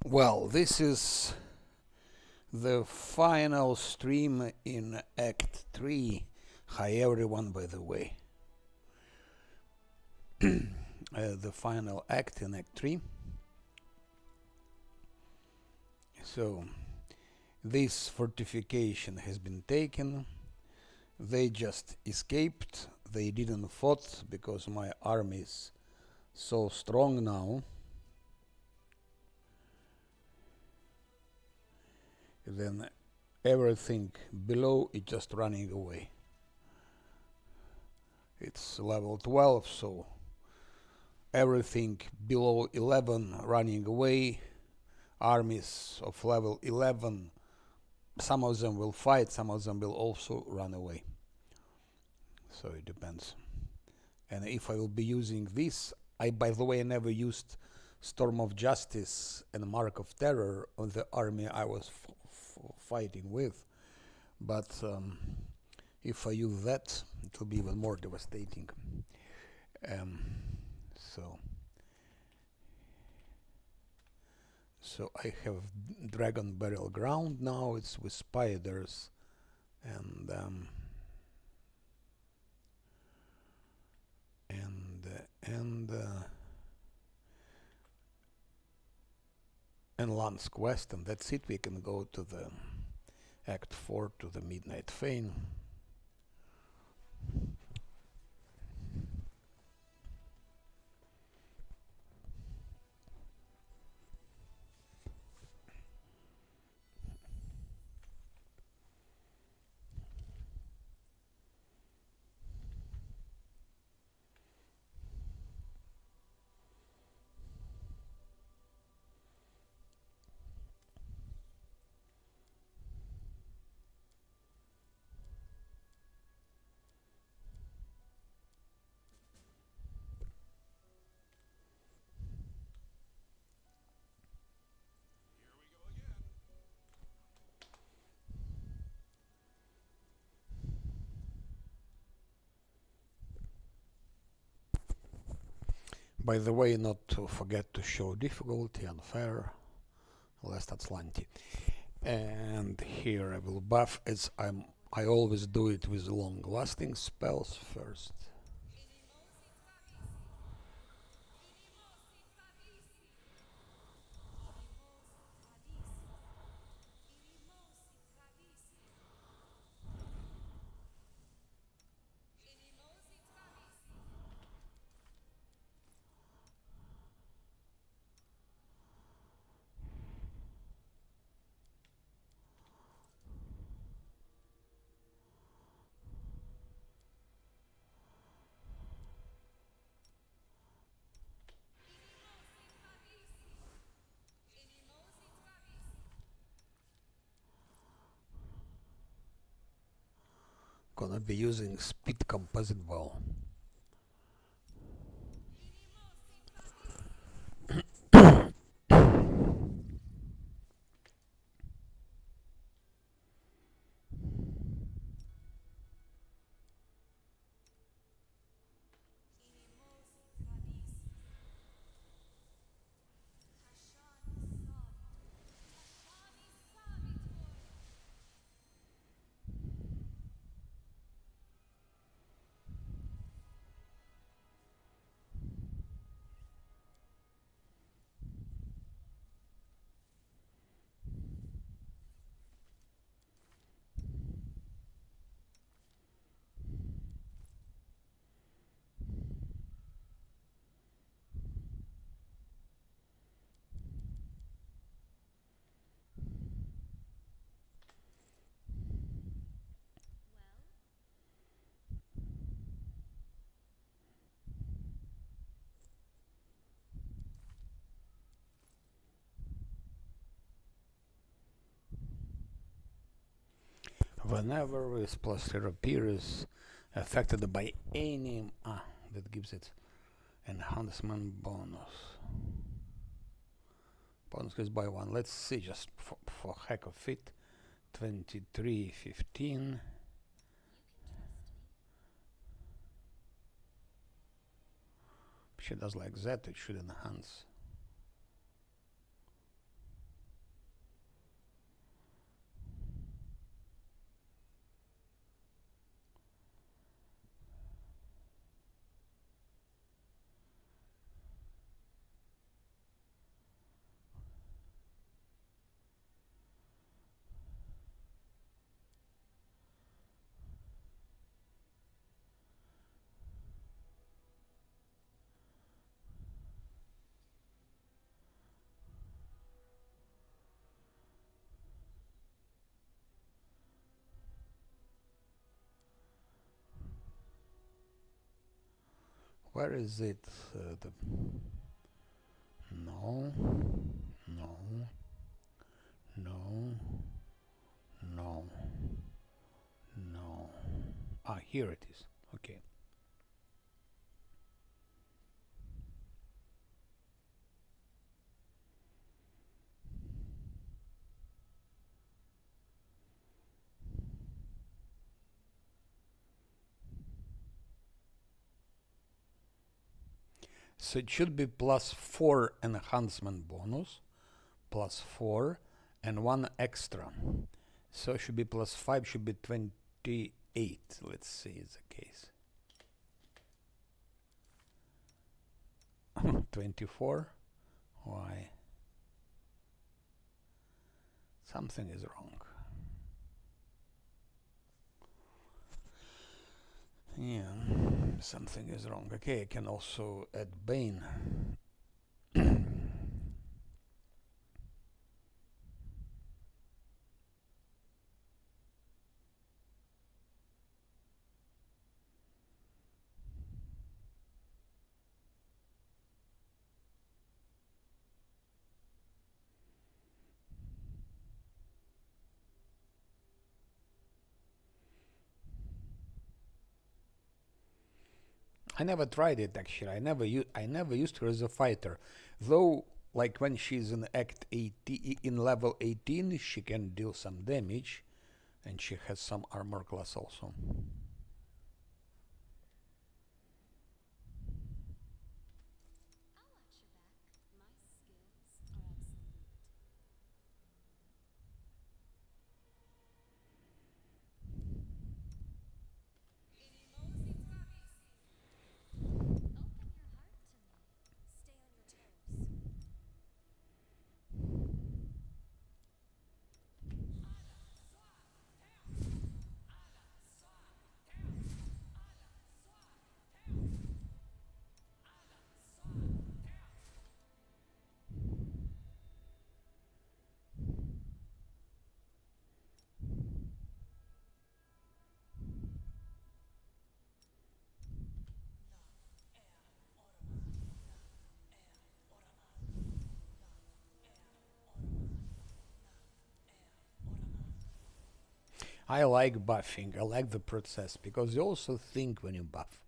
Well, this is the final stream in Act 3. Hi everyone, by the way. The final act in Act 3. So, this fortification has been taken. They just escaped. They didn't fight because my army is so strong now. Then everything below is just running away. It's level 12, so everything below 11 running away. Armies of level 11, some of them will fight, some of them will also run away. So it depends. And if I will be using this, I, by the way, never used Storm of Justice and Mark of Terror on the army I was fighting with. But if I use that, it will be even more devastating. So I have Dragon Burial Ground now. It's with spiders and Lance Quest, and that's it. We can go to the Act 4, to the Midnight Fane. By the way, not to forget to show difficulty, unfair, last Azlanti. And here I will buff, as I always do it with long-lasting spells first. Gonna be using speed composite bow. Whenever this plus 0 appears affected by any that gives it enhancement bonus. Bonus goes by 1. Let's see, just for heck of it. 2315. She does like that, it should enhance. Where is it? No, no, no, no, no. Ah, here it is. Okay. So it should be +4 enhancement bonus, +4, and 1 extra. So it should be +5, should be 28. Let's see, is the case. 24? Why? Something is wrong. Yeah, something is wrong. Okay, I can also add Bane. I never tried it actually. I never used her as a fighter, though. Like when she's in Act 80, in level 18, she can deal some damage, and she has some armor class also. I like buffing. I like the process because you also think when you buff.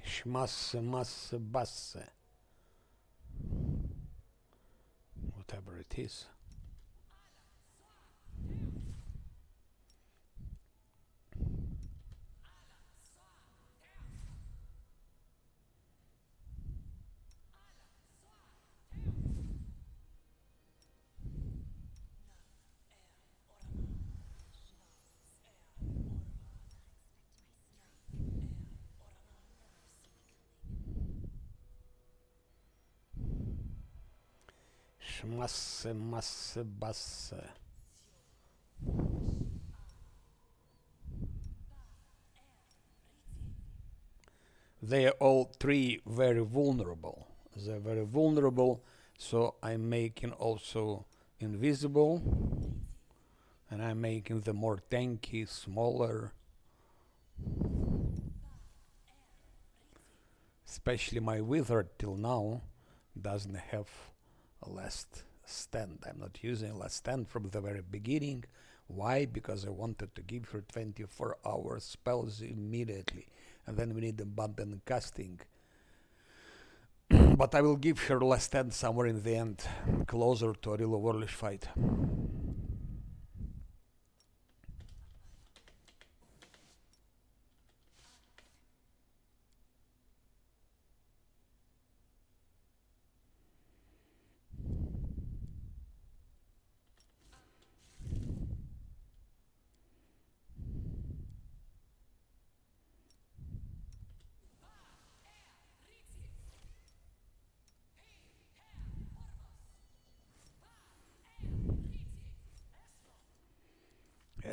Schmasse, masse, basse. Whatever it is. Schmasse, masse, basse. They are all three very vulnerable. They're very vulnerable, so I'm making also invisible, and I'm making them more tanky, smaller. Especially my wizard till now doesn't have a last stand. I'm not using last stand from the very beginning. Why? Because I wanted to give her 24-hour spells immediately, and then we need abundant casting. But I will give her last stand somewhere in the end, closer to a real Warlish fight.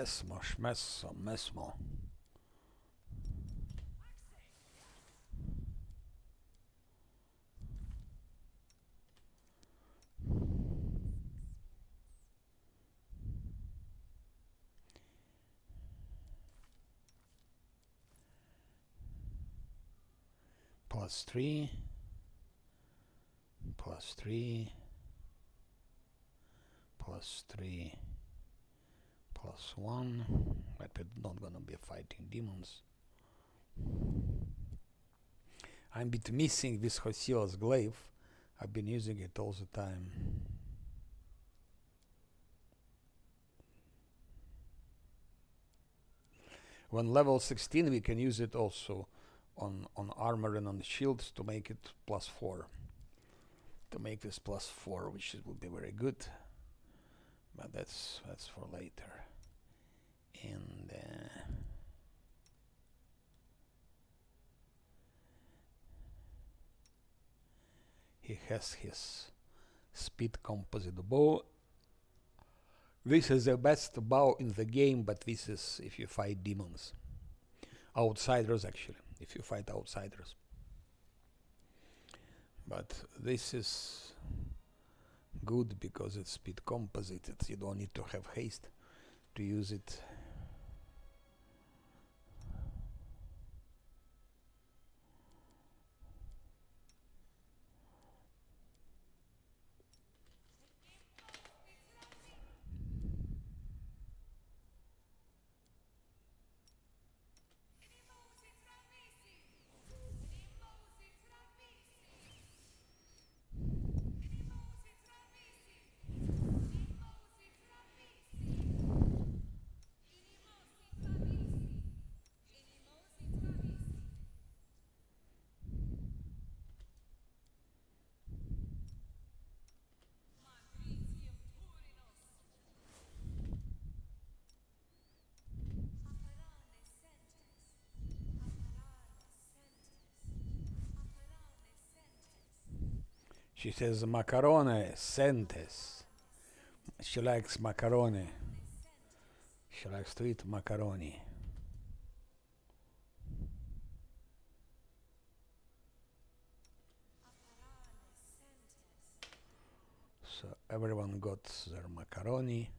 Mesmo, mesmo, mesmo. +3, +3, +3, +1. But we're not gonna be fighting demons. I'm a bit missing this Hosila's glaive. I've been using it all the time. When level 16 we can use it also on armor and on shields to make it +4. To make this +4, which would be very good. But that's for later. And he has his speed composite bow. This is the best bow in the game, but this is if you fight demons. Outsiders, actually, if you fight outsiders. But this is good because it's speed composite. You don't need to have haste to use it. She says macarone, sentes. She likes macaroni. She likes to eat macaroni. So everyone got their macaroni.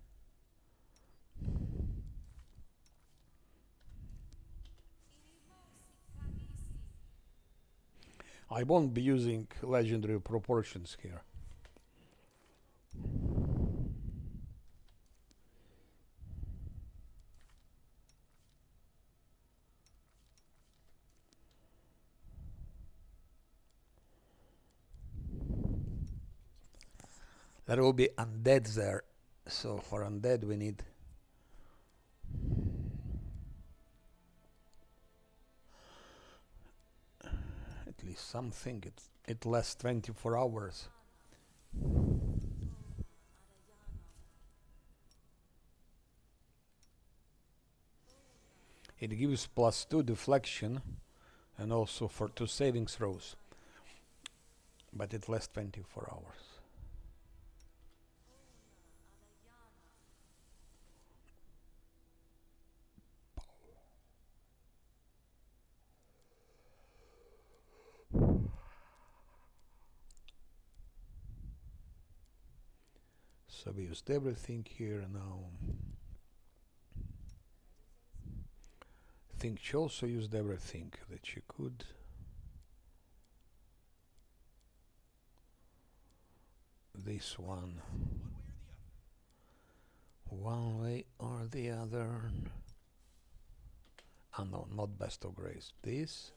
I won't be using legendary proportions here. There will be undead there, so for undead we need at least something. It lasts 24 hours. It gives +2 deflection and also for 2 saving throws, but it lasts 24 hours. So we used everything here now. I think she also used everything that she could. This one. One way or the other. Ah no, not best of grace. This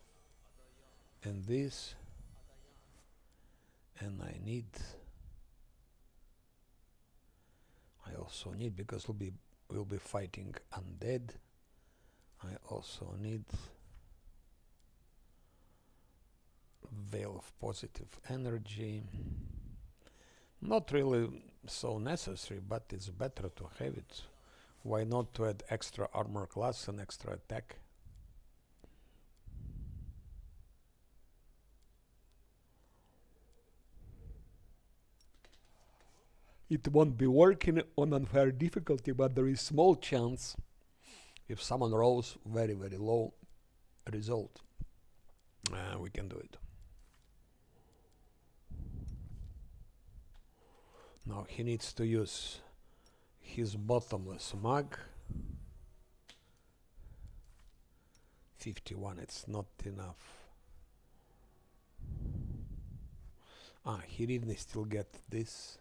and this. And I also need, because we'll be fighting undead, I also need Veil of Positive Energy. Not really so necessary, but it's better to have it. Why not to add extra armor class and extra attack? It won't be working on unfair difficulty, but there is small chance If someone rolls very, very low result, we can do it. Now he needs to use his bottomless mug. 51, it's not enough. He didn't still get this.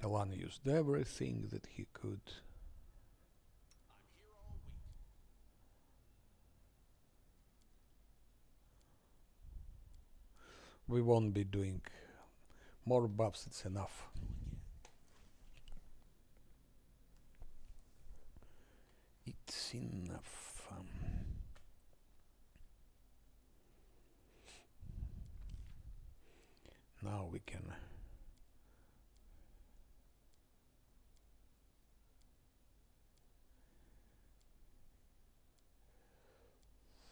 Alan used everything that he could. We won't be doing more buffs, it's enough. It's enough. Now we can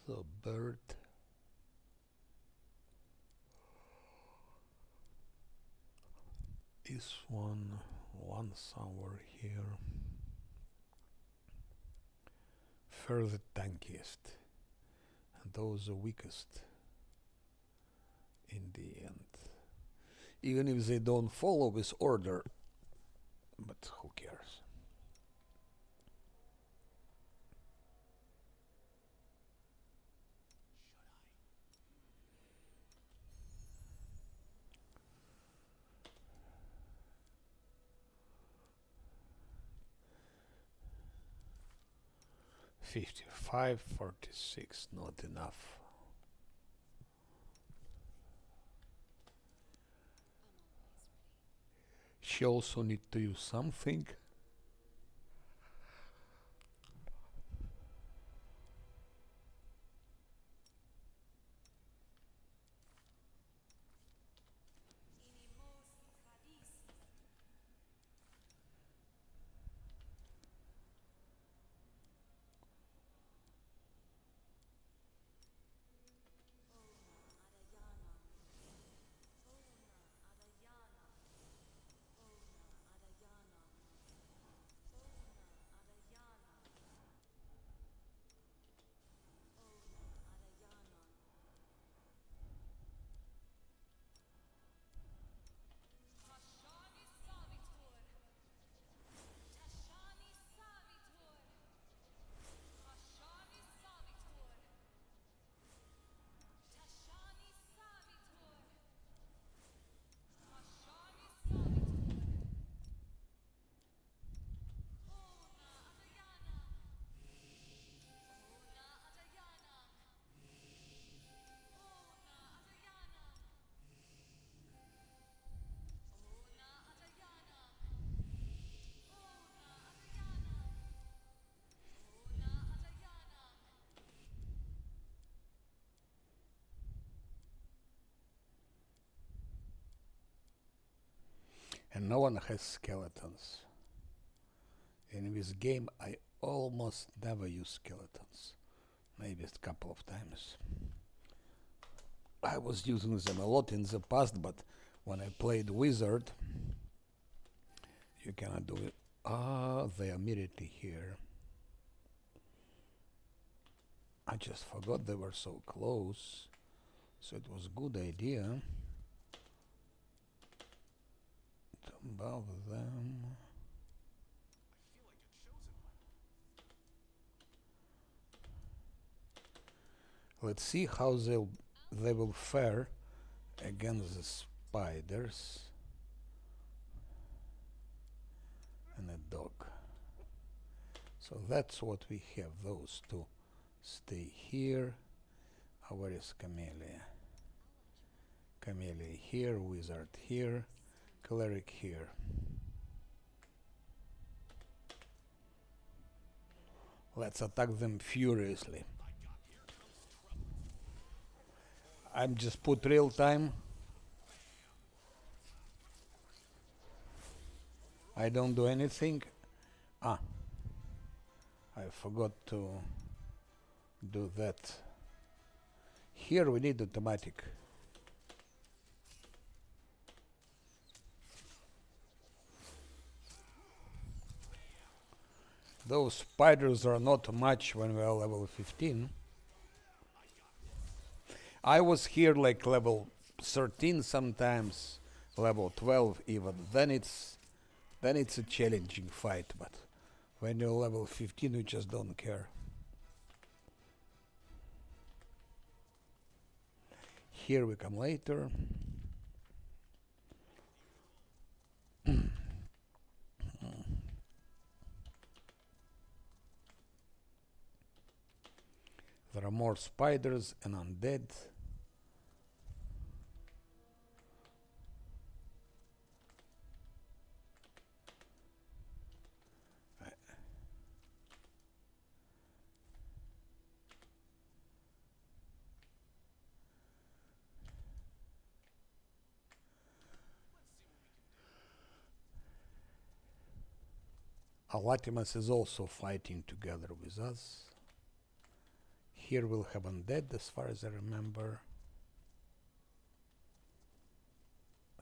the bird. Is one somewhere here. First tankiest, and those the weakest in the end. Even if they don't follow this order, but who cares? $55, $46, not enough. She also need to use something. And no one has skeletons. In this game I almost never use skeletons. Maybe a couple of times. I was using them a lot in the past, but when I played Wizard, you cannot do it. They are immediately here. I just forgot they were so close, so it was a good idea to buff them. Let's see how they will fare against the spiders and a dog. So that's what we have, those two. Stay here. Where is Camellia? Camellia here, Wizard here, Cleric here. Let's attack them furiously. I'm just put real time. I don't do anything. I forgot to do that. Here we need automatic. Those spiders are not much when we are level 15. I was here like level 13 sometimes, level 12 even. Then it's a challenging fight, but when you're level 15 you just don't care. Here we come later. There are more spiders and undead. Latimus is also fighting together with us. Here we'll have undead as far as I remember.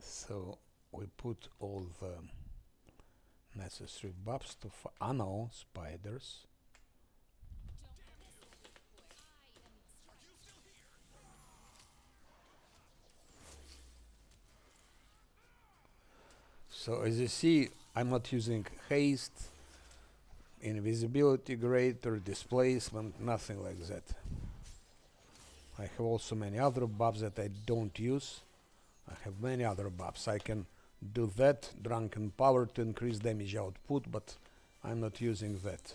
So we put all the necessary buffs to no spiders. So as you see, I'm not using haste, invisibility greater, displacement, nothing like that. I have also many other buffs that I don't use. I have many other buffs. I can do that, Drunken Power, to increase damage output, but I'm not using that.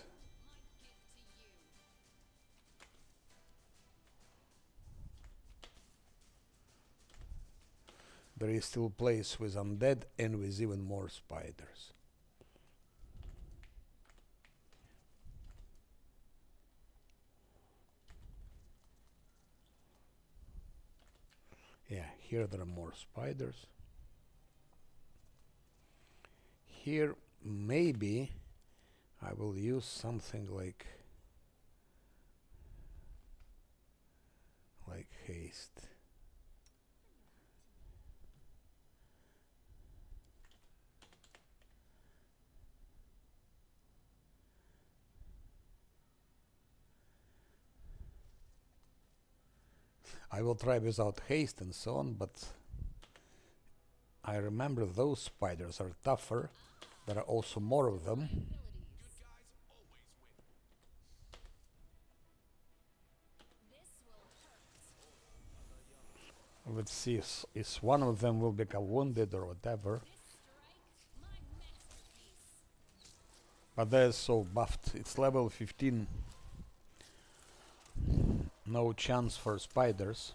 There is still place with undead and with even more spiders. Yeah, here there are more spiders. Here maybe I will use something like haste. I will try without haste and so on, but I remember those spiders are tougher. There are also more of them. Let's see if one of them will become wounded or whatever. But they're so buffed. It's level 15. No chance for spiders.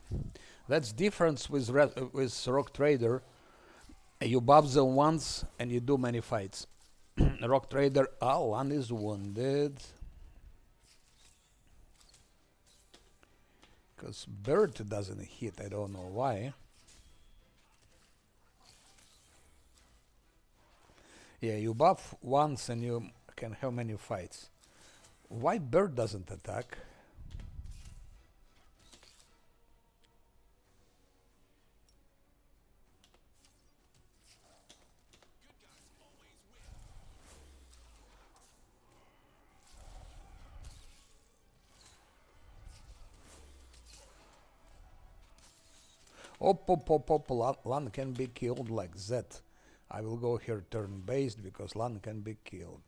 That's difference with Rock Trader. You buff them once and you do many fights. Rock Trader, one is wounded. Because Bird doesn't hit, I don't know why. Yeah, you buff once and you can have many fights. Why Bird doesn't attack? Lan can be killed like that. I will go here turn-based because Lan can be killed.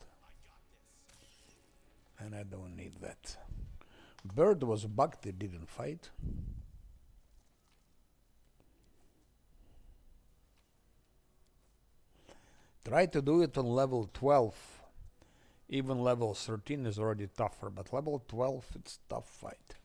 And I don't need that. Bird was bugged, it didn't fight. Try to do it on level 12. Even level 13 is already tougher, but level 12 it's tough fight.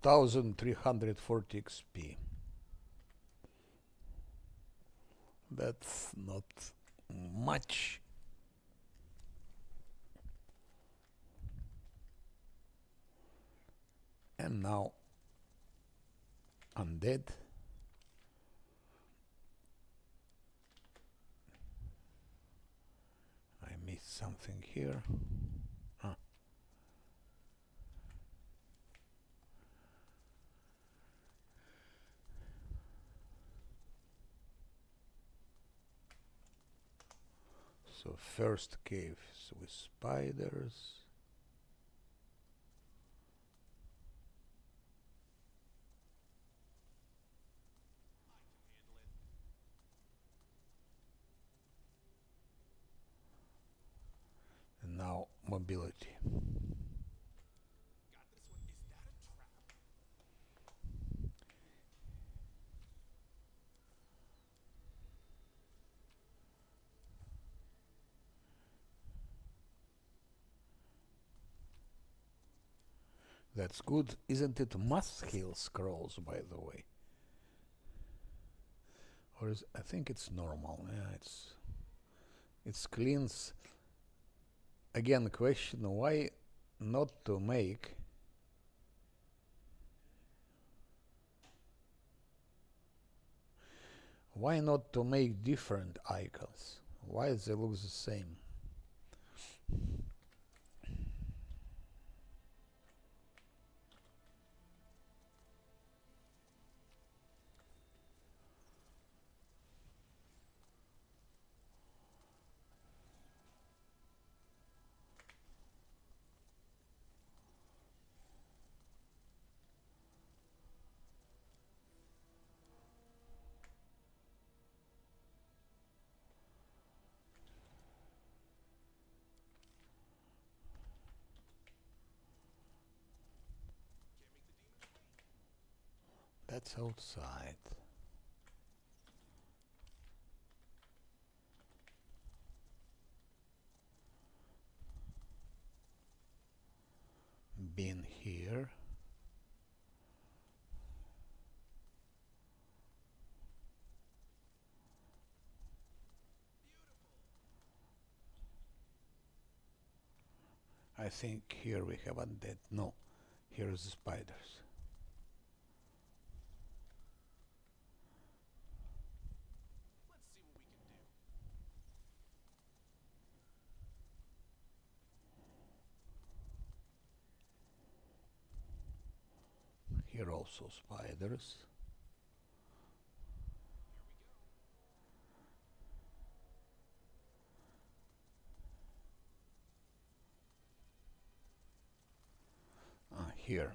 $2,340 XP. That's not much. And now undead. I missed something here. Ah. So first caves with spiders. And now mobility. That's good. Isn't it must heal scrolls, by the way? Or is I think it's normal. Yeah, it's cleans. Again, question: why not to make? Why not to make different icons? Why they look the same? That's outside. Been here. I think here we have undead. No, here's the spiders. Here also spiders. Here.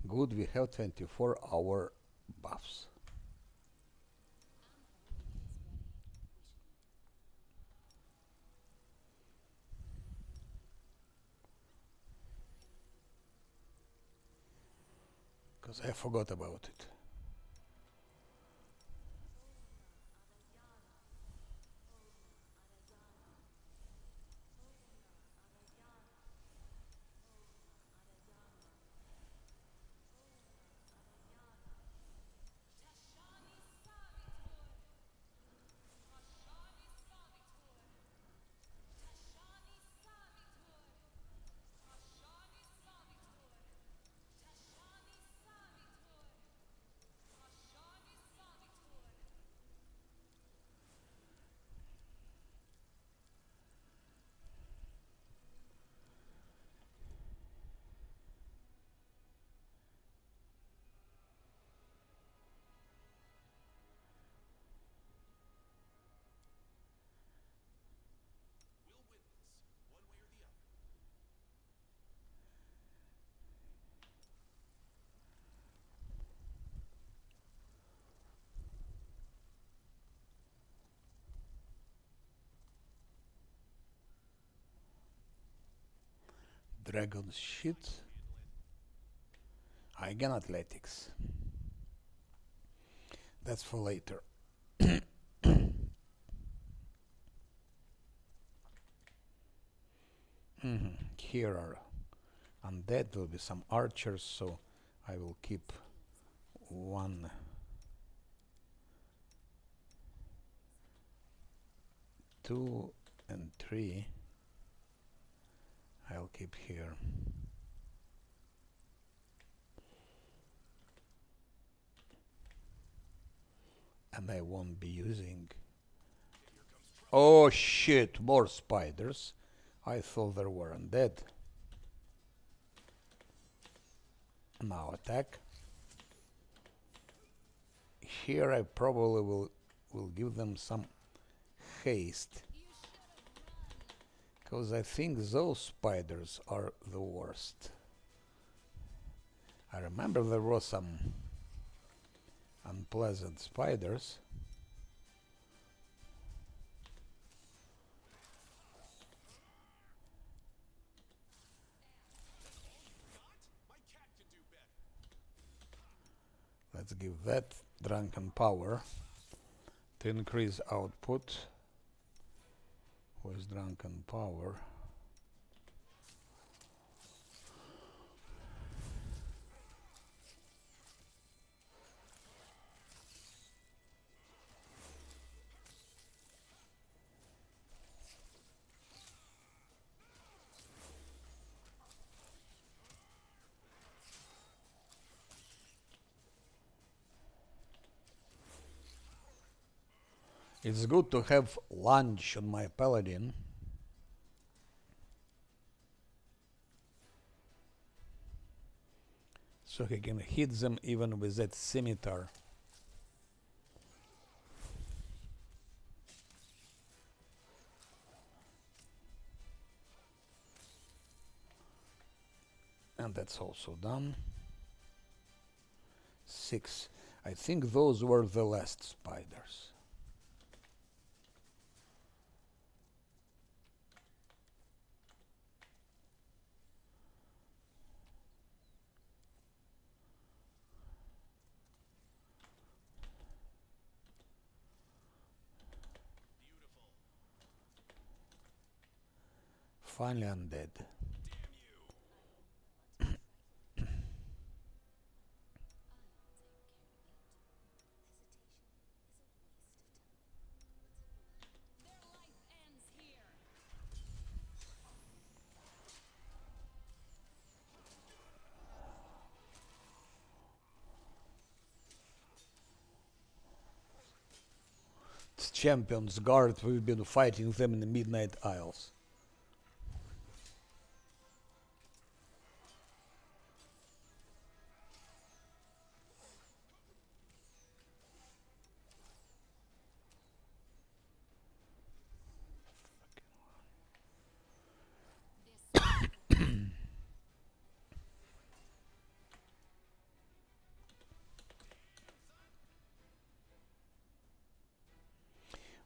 Good, we have 24-hour buffs. Because I forgot about it. Dragon shit. Again athletics. That's for later. Here are undead. Will be some archers, so I will keep 1, 2, and 3 I'll keep here. And I won't be using. Oh shit, more spiders. I thought there were undead. Now attack. Here I probably will give them some haste. Because I think those spiders are the worst. I remember there were some unpleasant spiders. Let's give that drunken power to increase output. With drunken power. It's good to have lunge on my paladin. So he can hit them even with that scimitar. And that's also done. 6. I think those were the last spiders. Finally undead. It's Champion's Guard, we've been fighting them in the Midnight Isles.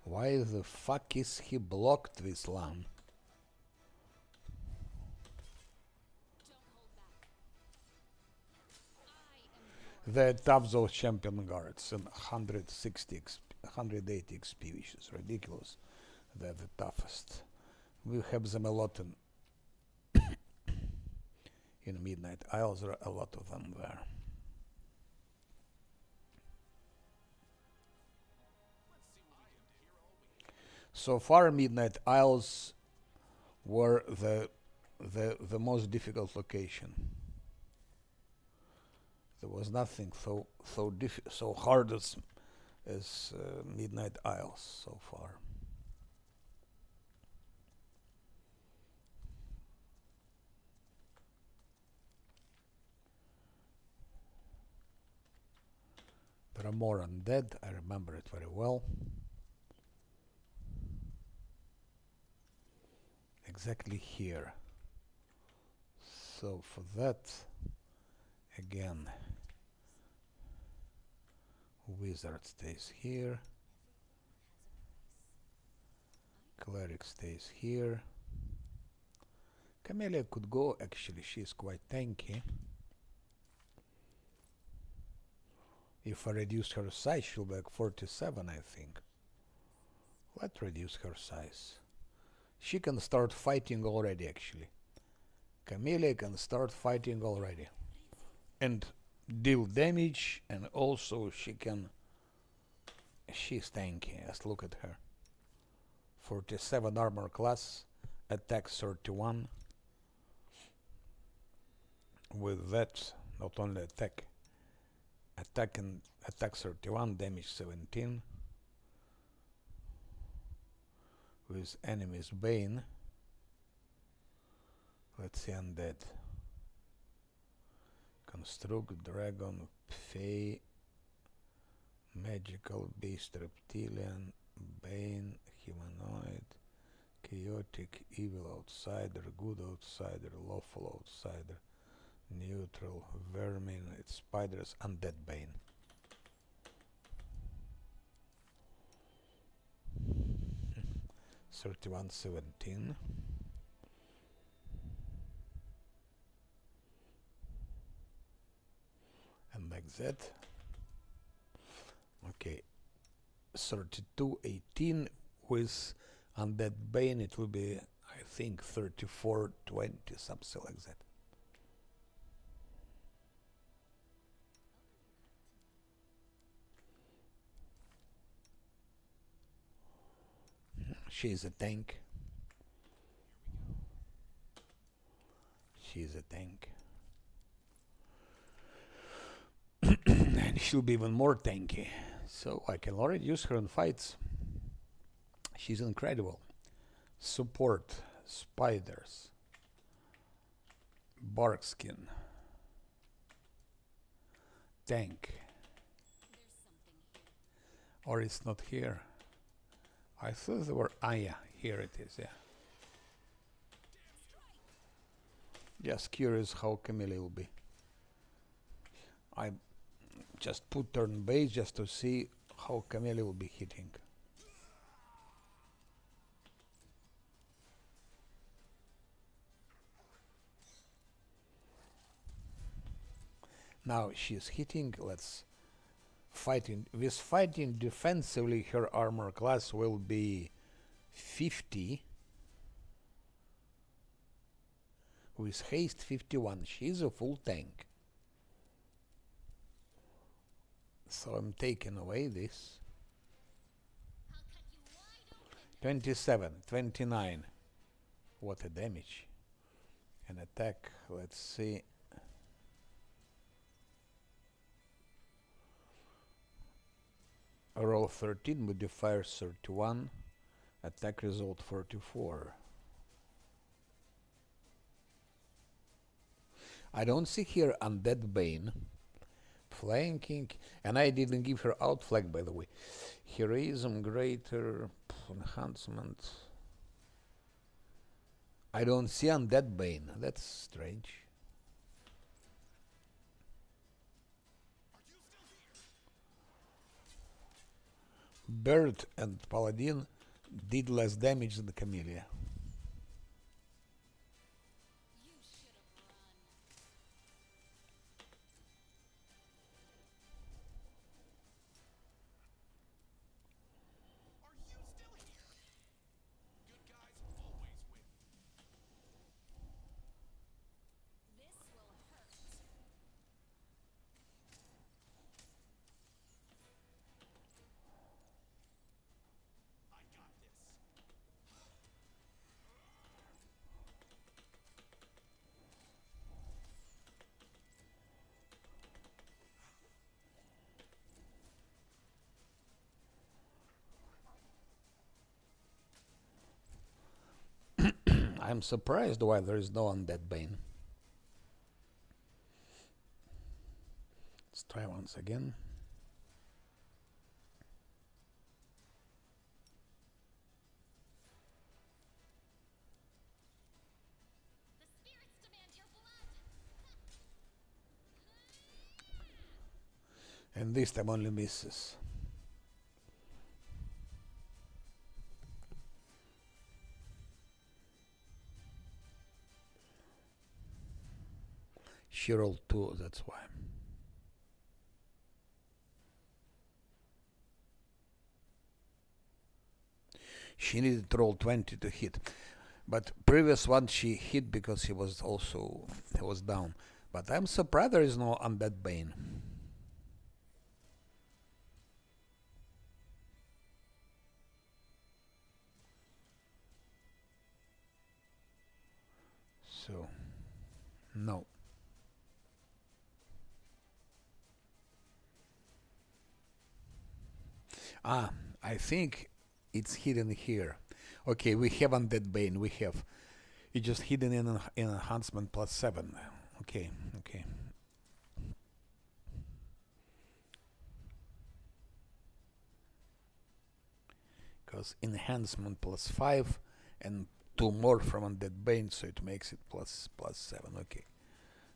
Why the fuck is he blocked this land? They're tough, those champion guards, and 180 XP, which is ridiculous. They're the toughest. We have them a lot in Midnight Isles. There are a lot of them there. So far, Midnight Isles were the most difficult location. There was nothing so hard as Midnight Isles so far. There are more undead. I remember it very well. Exactly here. So for that, again, wizard stays here, cleric stays here. Camellia could go, actually, she's quite tanky. If I reduce her size, she'll be like 47, I think. Let's reduce her size. She can start fighting already, actually. Camellia can start fighting already. And deal damage, and also she's tanky. Let's look at her. 47 armor class, attack 31. With that, not only attack 31, damage 17. With enemy's Bane. Let's see undead. Construct, Dragon, Fey, Magical Beast, Reptilian, Bane, Humanoid, Chaotic, Evil Outsider, Good Outsider, Lawful Outsider, Neutral, Vermin, it's Spiders, Undead Bane. $31.17. And like that. Okay. 32.18 with Undead Bane, it will be, I think, 34.20, something like that. She's a tank. She's a tank. And she'll be even more tanky. So I can already use her in fights. She's incredible. Support, spiders, barkskin, tank. Or it's not here. I thought there were. Ah, yeah, here it is. Yeah. Just curious how Camille will be. I just put turn base just to see how Camille will be hitting. Now she's hitting. Let's fighting. With fighting defensively, her armor class will be 50. With haste 51. She's a full tank. So I'm taking away this. 27, 29. What a damage. An attack, let's see. Roll 13, modifier 31. Attack result 44. I don't see here Undead Bane. Flanking, and I didn't give her outflank, by the way. Heroism, greater enhancement. I don't see Undead Bane. That's strange. Bird and Paladin did less damage than Camellia. I'm surprised why there is no Undead Bane. Let's try once again. And this time only misses. She rolled 2, that's why. She needed to roll 20 to hit. But previous one she hit because he was down. But I'm surprised there is no Undead Bane. So, no. Ah, I think it's hidden here. Okay, we have Undead Bane. We have. It's just hidden in enhancement +7. Okay, okay. Because enhancement +5 and 2 more from Undead Bane, so it makes it +7. Okay.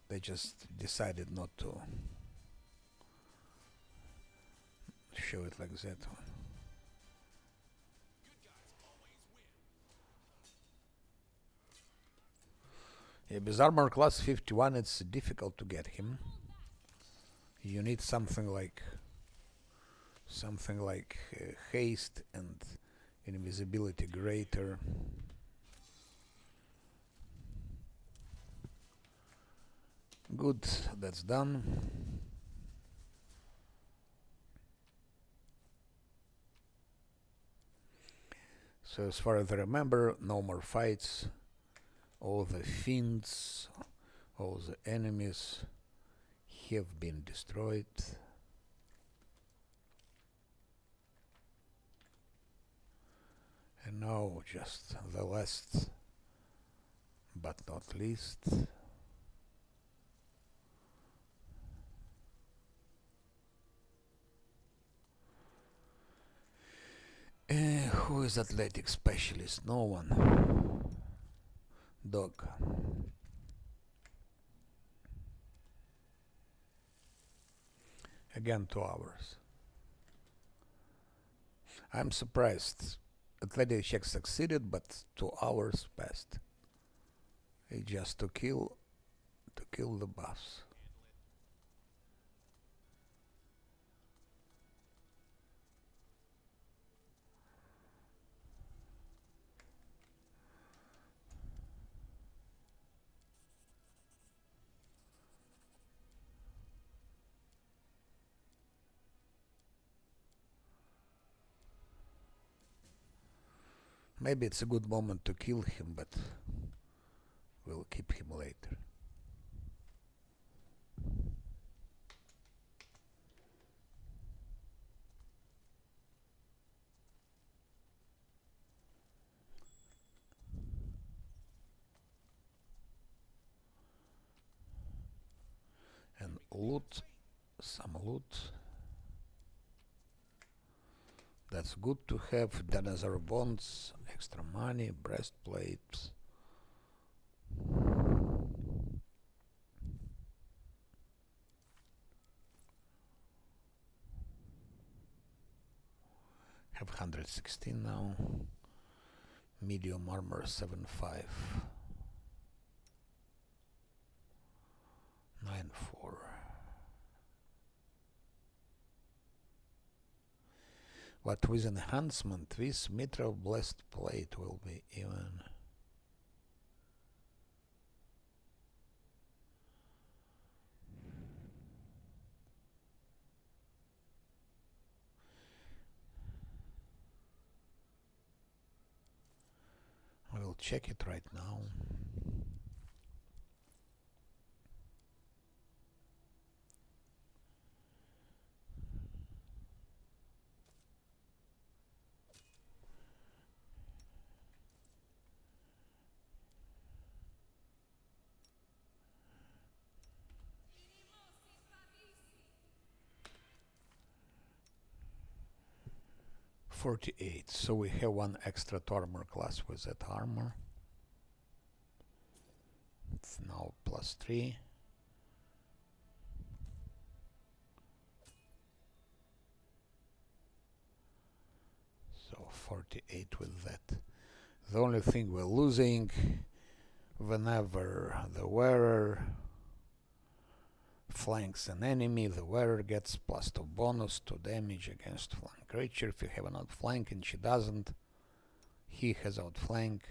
They just decided not to show it like that. Yeah, with armor class 51, it's difficult to get him. You need something like haste and invisibility greater. Good, that's done. So as far as I remember, no more fights. All the fiends, all the enemies have been destroyed. And now just the last but not least. Who is athletic specialist? No one. Dog. Again 2 hours. I'm surprised. Athletic check succeeded, but 2 hours passed. It's just to kill the boss. Maybe it's a good moment to kill him, but we'll keep him later. And loot, some loot. That's good to have. Dinosaur bones, extra money, breastplates. Have 116 now. Medium armor 7.5. 9.4. But with enhancement, this mitral blessed plate will be even. I will check it right now. $48. So we have 1 extra to armor class with that armor. It's now +3. So 48 with that. The only thing we're losing, whenever the wearer flanks an enemy, the wearer gets +2 bonus to damage against flank creature. If you have an outflank and she doesn't, he has outflank. .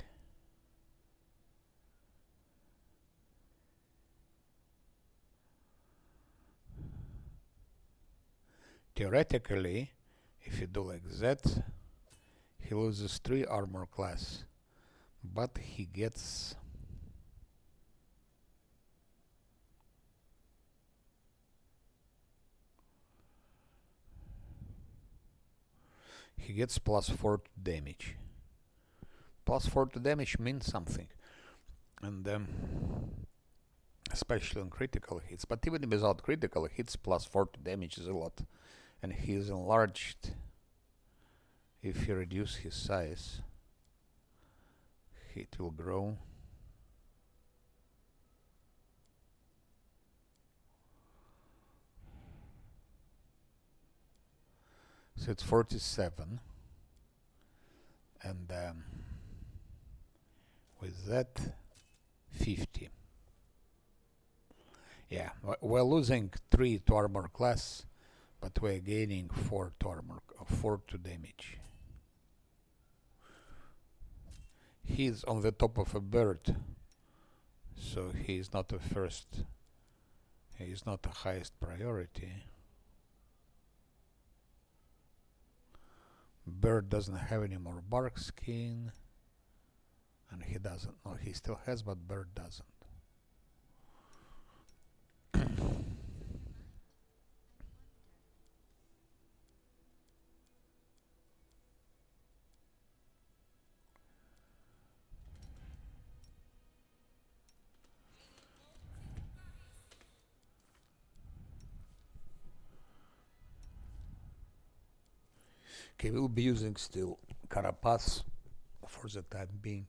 Theoretically, if you do like that, he loses 3 armor class, but he gets +4 to damage. +4 to damage means something, and especially on critical hits, but even without critical hits, +4 to damage is a lot, and he is enlarged. If you reduce his size, it will grow. So it's 47, and with that 50. Yeah, we're losing 3 to armor class, but we're gaining 4 to armor, 4 to damage. He's on the top of a bird, so he's not the first. He's not the highest priority. Bird doesn't have any more bark skin, and he doesn't. No, he still has, but bird doesn't. Okay, we'll be using still Carapace for the time being.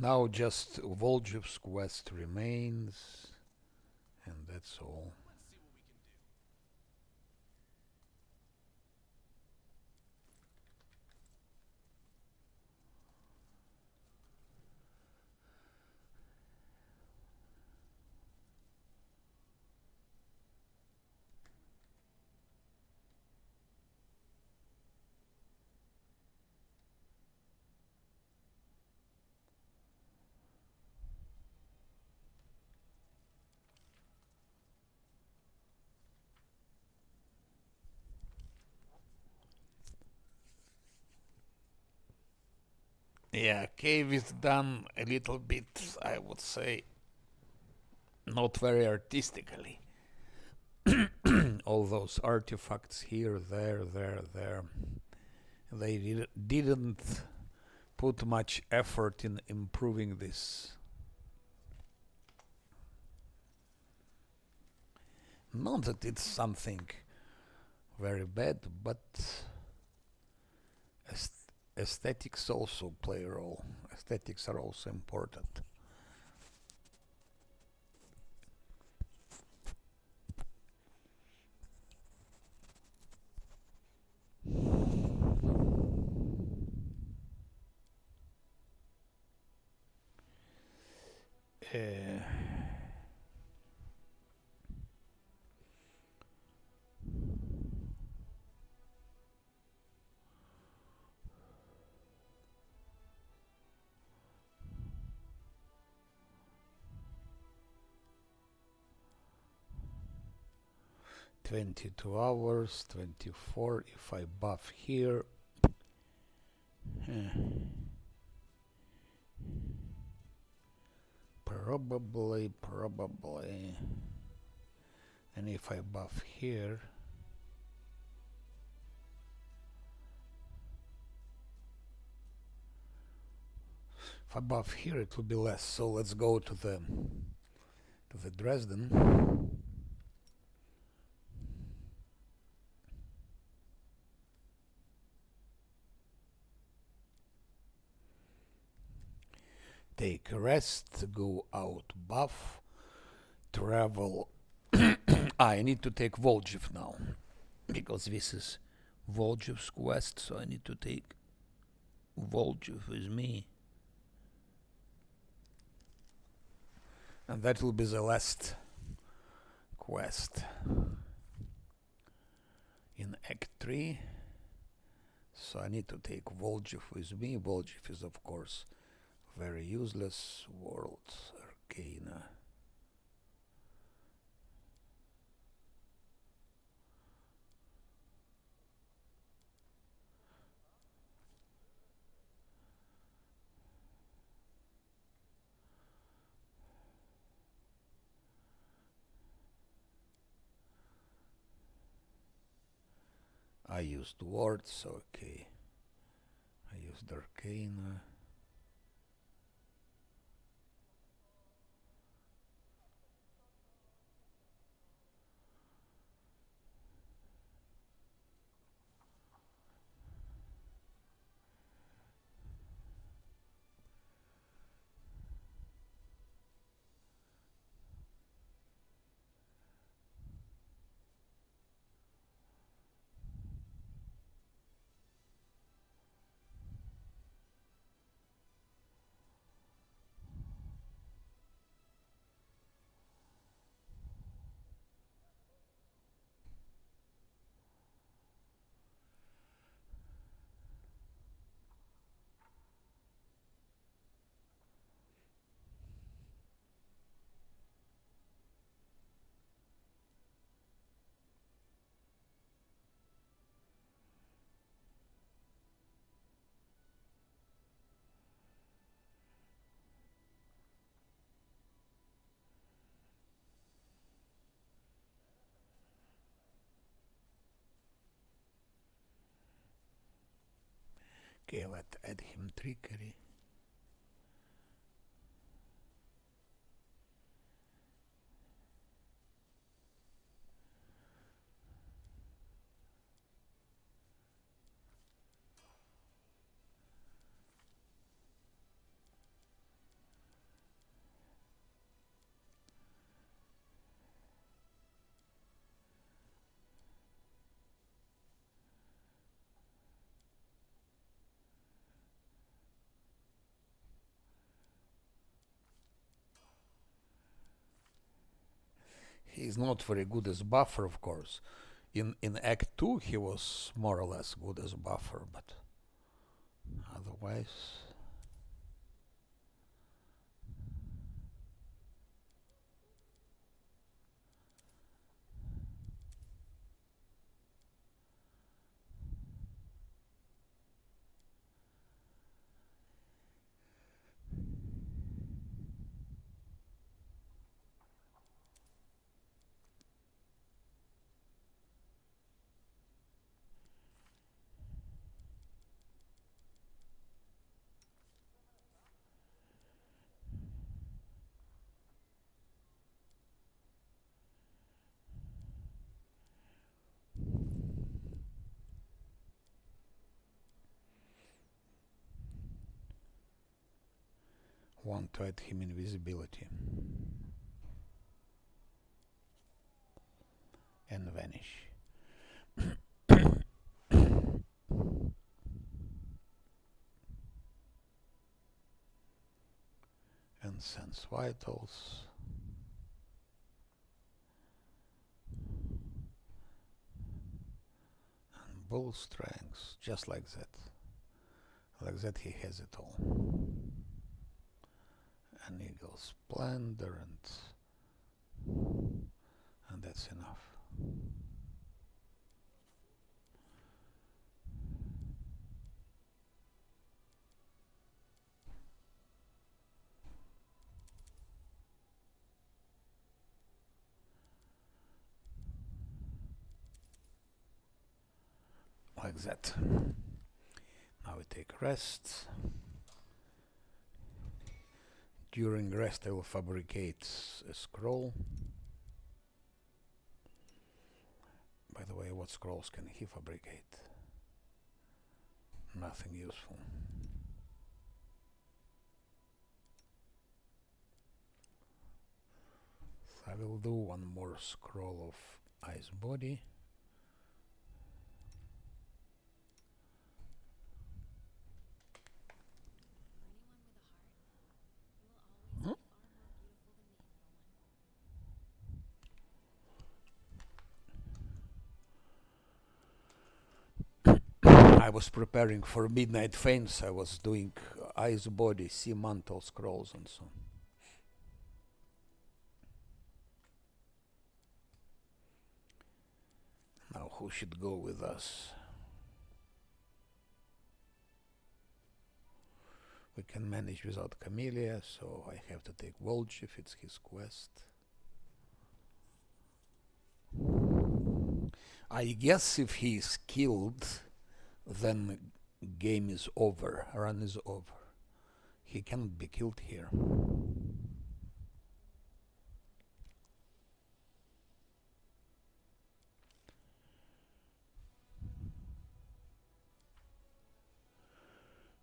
Now just Voljev's quest remains, and that's all. Yeah, cave is done a little bit, I would say, not very artistically. All those artifacts here, there, they didn't put much effort in improving this. Not that it's something very bad, but aesthetics also play a role. Aesthetics are also important. Uh, 22 hours, 24 if I buff here. Probably. And if I buff here, if I buff here, it will be less. So let's go to the Dresden. Take a rest, go out buff, travel. I need to take Voljev now, because this is Voljev's quest, so I need to take Voljev with me. And that will be the last quest in Act 3. So I need to take Volgiv with me. Volgiv is of course very useless. World Arcana. I used words, okay. I used Arcana. Okay, let's add him trickery. He's not very good as buffer, of course. In Act 2 he was more or less good as buffer, but otherwise... Want to add him invisibility. And vanish. And sense vitals. And bull strength, just like that. Like that he has it all. And eagle splendor and that's enough. Like that. Now we take rest. During rest I will fabricate a scroll. By the way, what scrolls can he fabricate? Nothing useful. So I will do one more scroll of ice body. I was preparing for Midnight Faints. I was doing Ice Body, Sea Mantle scrolls and so on. Now who should go with us? We can manage without Camellia, so I have to take Volge if it's his quest. I guess if he is killed, then game is over, run is over. He cannot be killed here.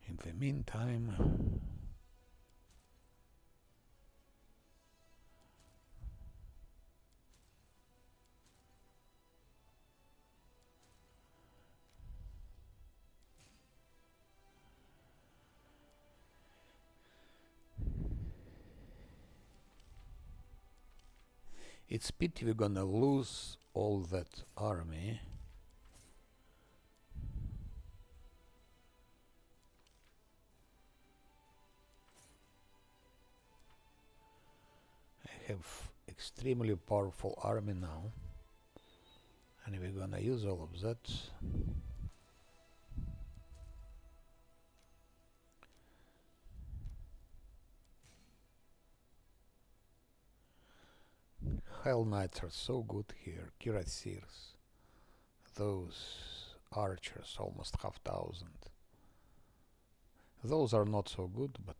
In the meantime, it's pity we're gonna lose all that army. I have extremely powerful army now, and we're gonna use all of that. Hell Knights are so good here, Cuirassiers. Those archers, almost 5,000. Those are not so good, but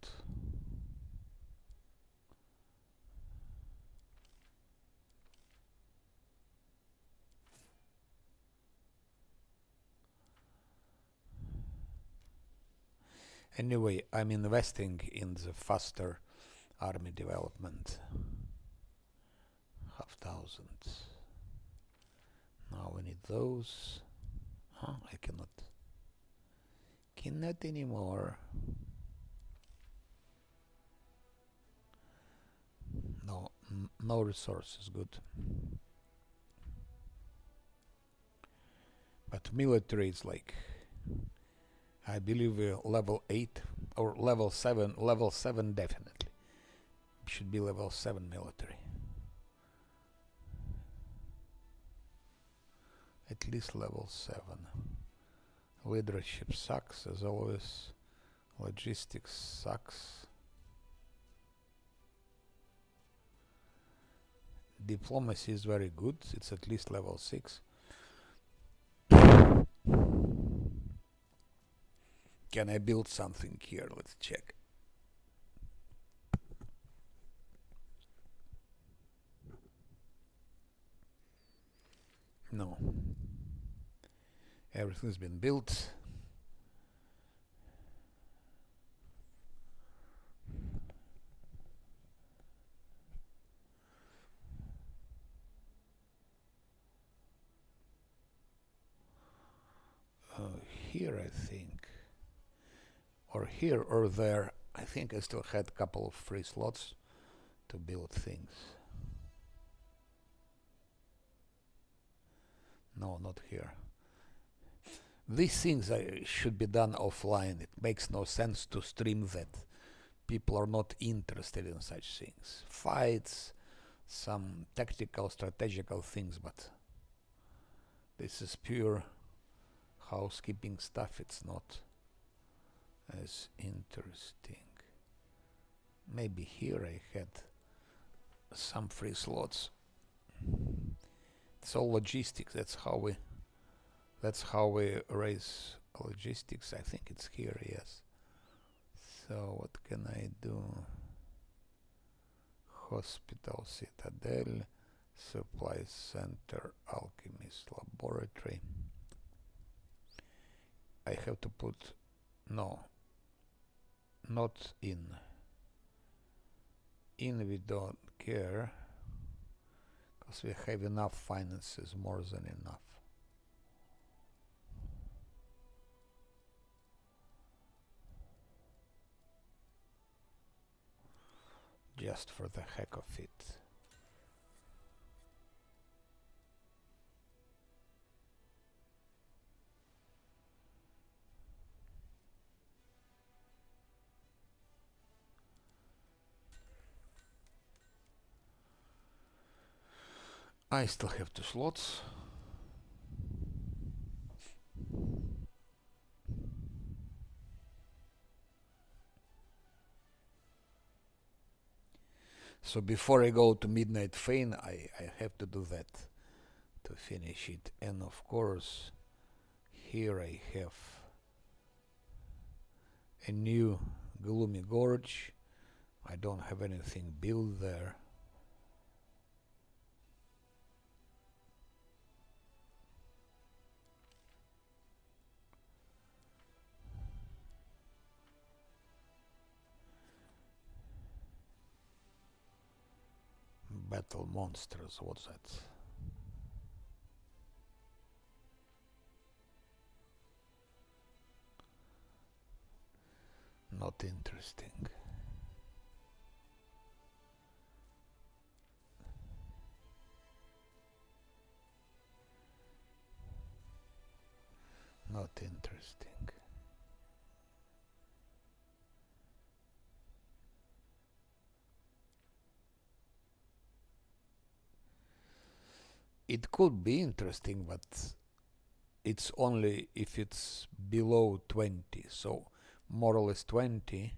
anyway, I'm investing in the faster army development. 5,000. Now we need those. I cannot anymore. No resources, good. But military is like, I believe level 8 or level 7. Level 7 definitely. Should be level 7 military. At least level 7. Leadership sucks as always. Logistics sucks. Diplomacy is very good. It's at least level 6. Can I build something here? Let's check. No. Everything's been built. Here, I think. Or here or there. I think I still had a couple of free slots to build things. No, not here. These things should be done offline. It makes no sense to stream that. People are not interested in such things. Fights, some tactical, strategical things, but this is pure housekeeping stuff. It's not as interesting. Maybe here I had some free slots. It's all logistics. That's how we raise logistics. I think it's here, yes. So what can I do? Hospital, Citadel, Supply Center, Alchemist Laboratory. I have to put, no, not in. In we don't care, because we have enough finances, more than enough. Just for the heck of it. I still have 2 slots. So before I go to Midnight Feign, I have to do that to finish it. And of course, here I have a new Gloomy Gorge. I don't have anything built there. Battle Monsters, what's that? Not interesting. Not interesting. It could be interesting, but it's only if it's below 20, so more or less 20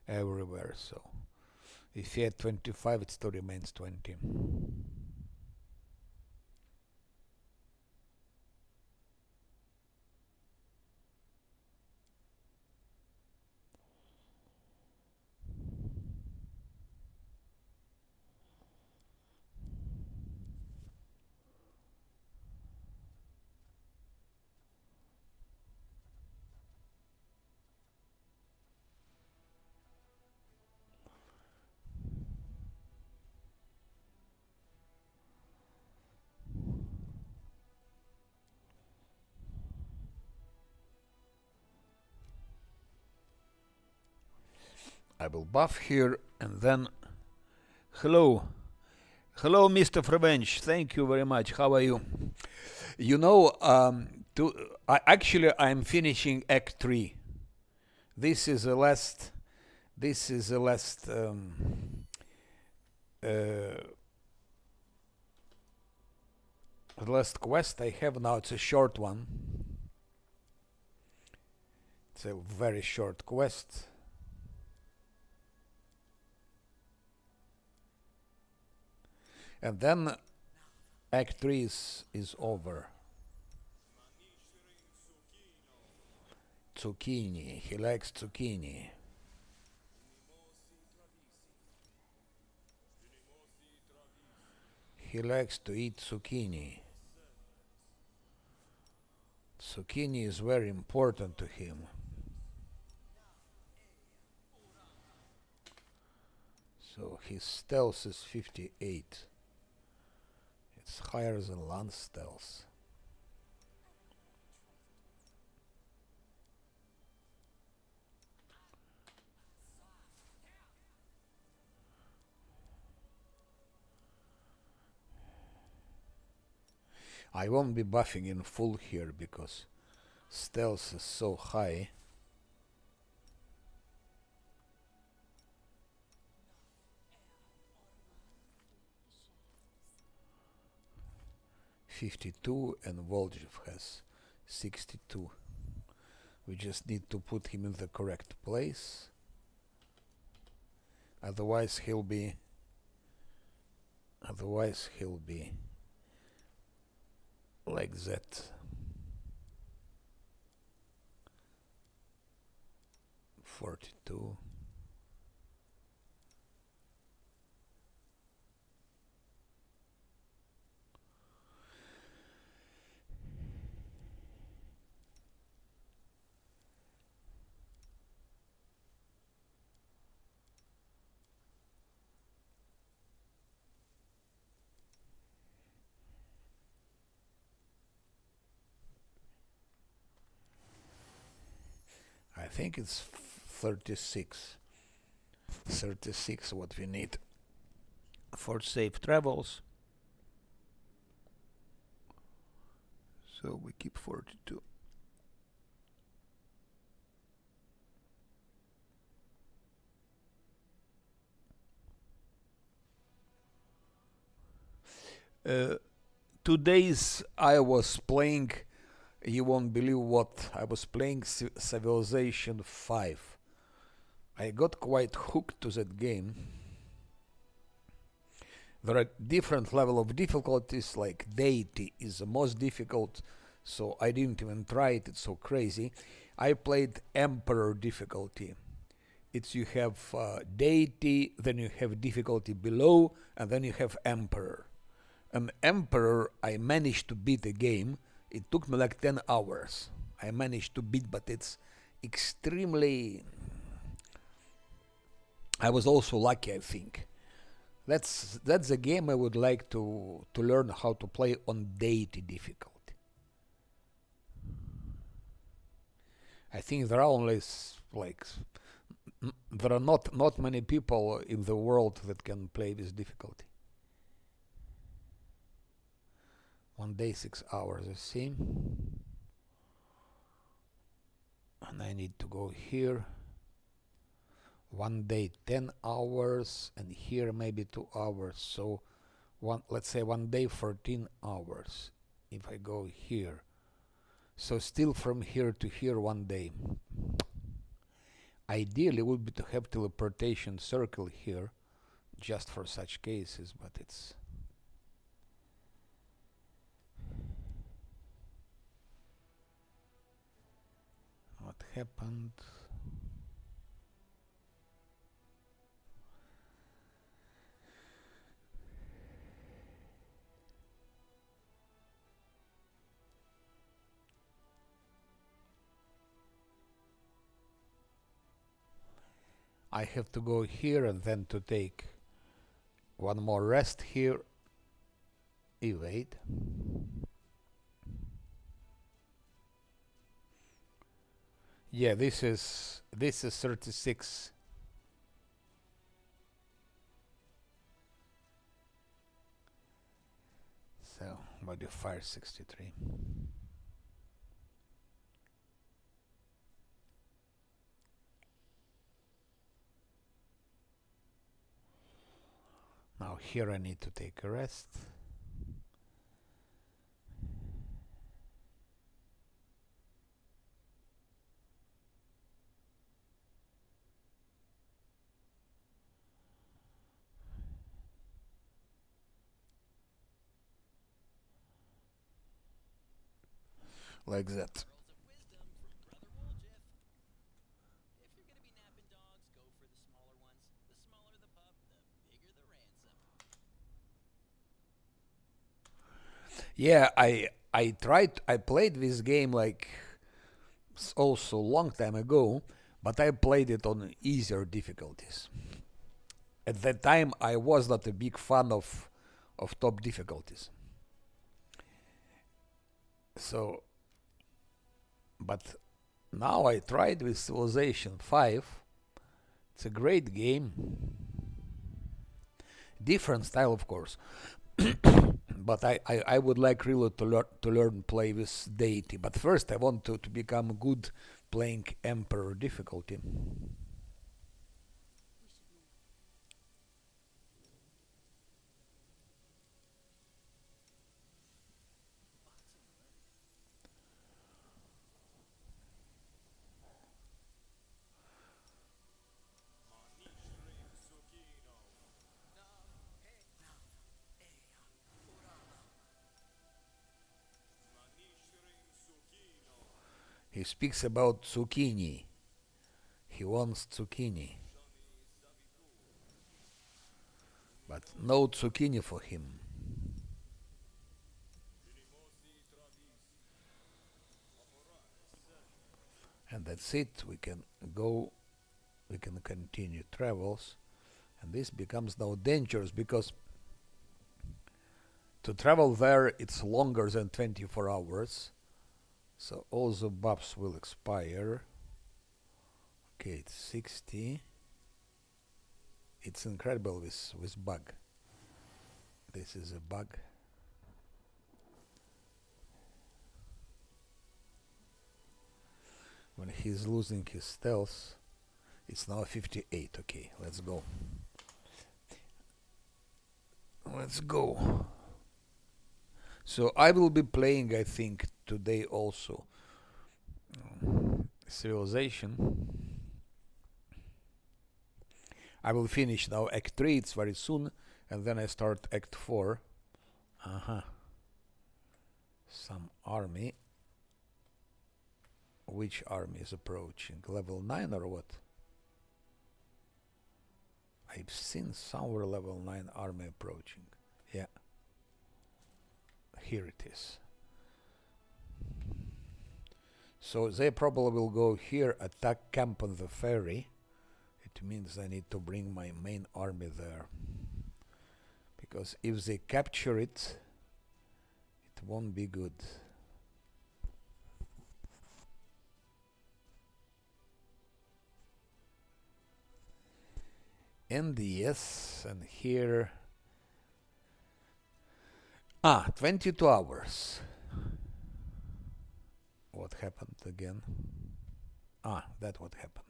everywhere. So if you add 25, it still remains 20. I will buff here and then hello Mr. Revenge, thank you very much. How are you? You know, actually I'm finishing Act 3. This is the last last quest I have now. It's a short one. It's a very short quest. And then Act 3 is over. Zucchini. He likes zucchini. He likes to eat zucchini. Zucchini is very important to him. So his stealth is 58. It's higher than Lance stealth. I won't be buffing in full here because stealth is so high. .52 and Voljev has 62. We just need to put him in the correct place. Otherwise he'll be like that. 42. I think it's 36. 36 what we need for safe travels. So we keep 42. Uh, 2 days I was playing, you won't believe what, I was playing Civilization 5. I got quite hooked to that game. There are different level of difficulties, like deity is the most difficult, so I didn't even try it, it's so crazy. I played emperor difficulty. It's you have deity, then you have difficulty below, and then you have emperor. And emperor, I managed to beat the game. It took me like 10 hours. I managed to beat, but it's extremely. I was also lucky, I think. That's a game I would like to learn how to play on deity difficulty. I think there are only like there are not many people in the world that can play this difficulty. 1 day 6 hours, I see. And I need to go here. 1 day 10 hours, and here maybe 2 hours. So let's say 1 day 14 hours. If I go here, so still from here to here 1 day. Ideally would be to have teleportation circle here, just for such cases, but it's. What happened? I have to go here and then to take one more rest here. Wait. Yeah, this is 36. So modifier 63. Now here I need to take a rest. Like that. Yeah, I tried. I played this game like also long time ago, but I played it on easier difficulties. At that time, I was not a big fan of top difficulties. So, but now I tried with Civilization 5. It's a great game. Different style, of course. But I would like really to learn play with deity. But first, I want to become good playing emperor difficulty. He speaks about zucchini. He wants zucchini. But no zucchini for him. And that's it. We can go, we can continue travels. And this becomes now dangerous because to travel there it's longer than 24 hours. So all the buffs will expire. Okay, it's 60. It's incredible with bug. This is a bug. When he's losing his stealth, it's now 58. Okay, let's go. Let's go. So I will be playing, I think, today also Civilization. I will finish now Act 3, it's very soon, and then I start Act 4. Some army. Which army is approaching? Level 9 or what? I've seen somewhere level 9 army approaching. Yeah. Here it is. So they probably will go here, attack camp on the ferry. It means I need to bring my main army there. Because if they capture it, it won't be good. And yes, and here 22 hours. What happened again? That what happened.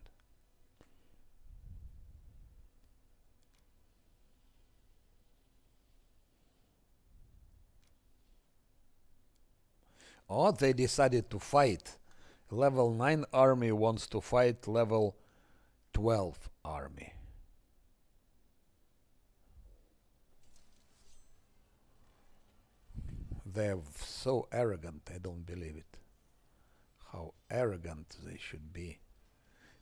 Oh, they decided to fight. Level 9 army wants to fight level 12 army. They're so arrogant, I don't believe it. How arrogant they should be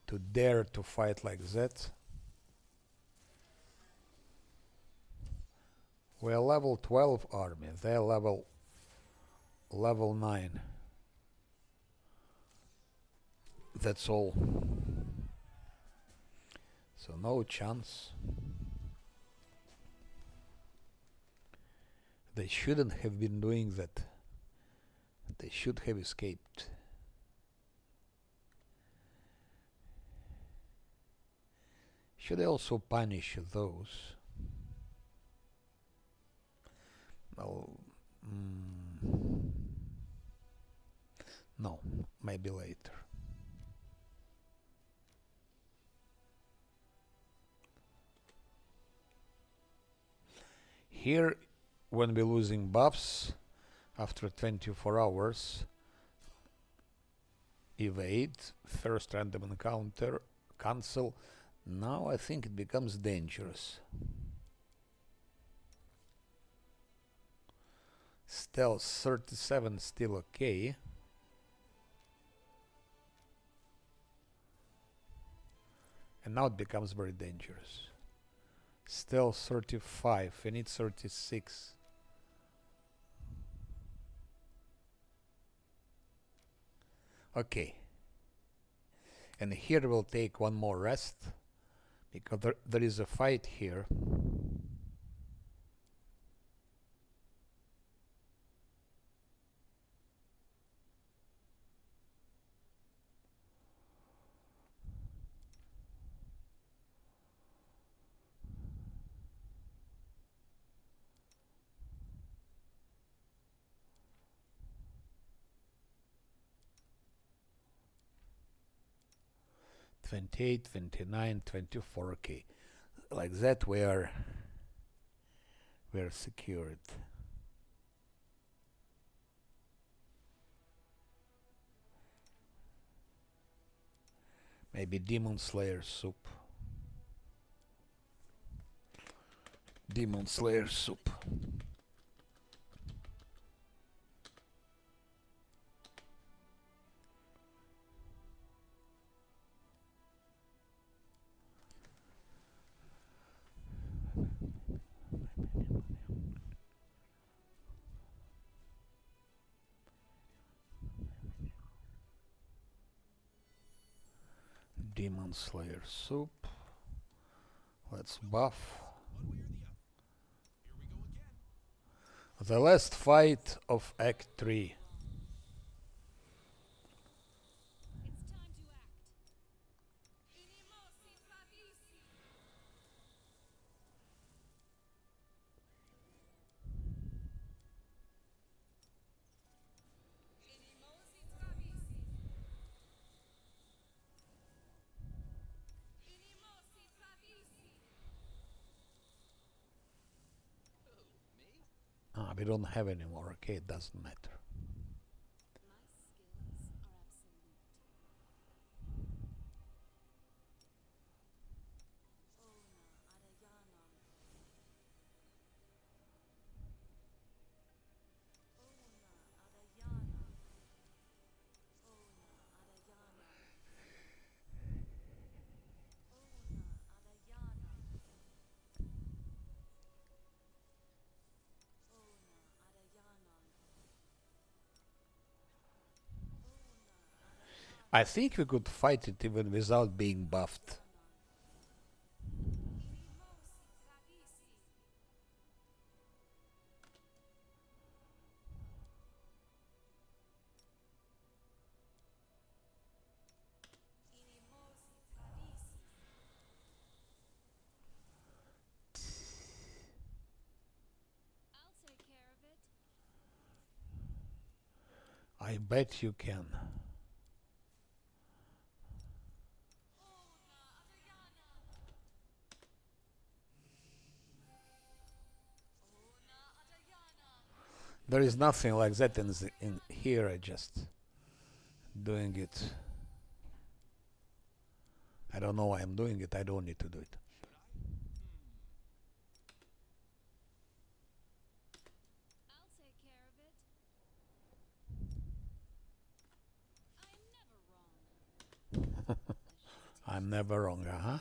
to dare to fight like that. We're level 12 army, they're level 9. That's all. So no chance. They shouldn't have been doing that. They should have escaped. Should I also punish those? Well, no, maybe later. Here, when we're losing buffs after 24 hours, evade, first random encounter, cancel. Now I think it becomes dangerous. Stealth 37 still okay. And now it becomes very dangerous. Stealth 35, I need 36. Okay. And here we'll take one more rest, because there is a fight here. $28, $29, $24. Okay, like that we are secured. Maybe Demon Slayer soup. Demon Slayer soup. Demon Slayer soup. Let's buff. The last fight of Act 3. We don't have any more. Okay, it doesn't matter. I think we could fight it even without being buffed. I bet you can. There is nothing like that in here. I just doing it. I don't know why I'm doing it. I don't need to do it. I'm never wrong, huh?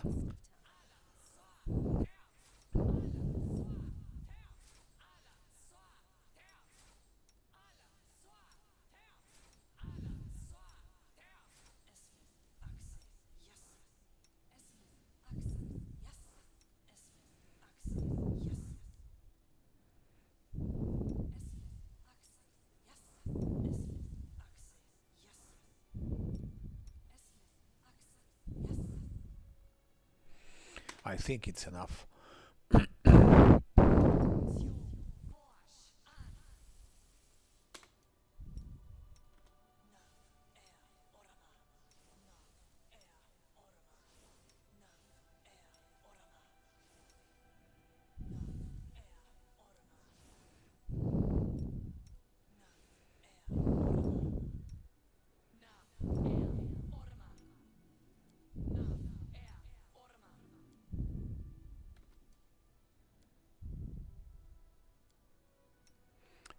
I think it's enough.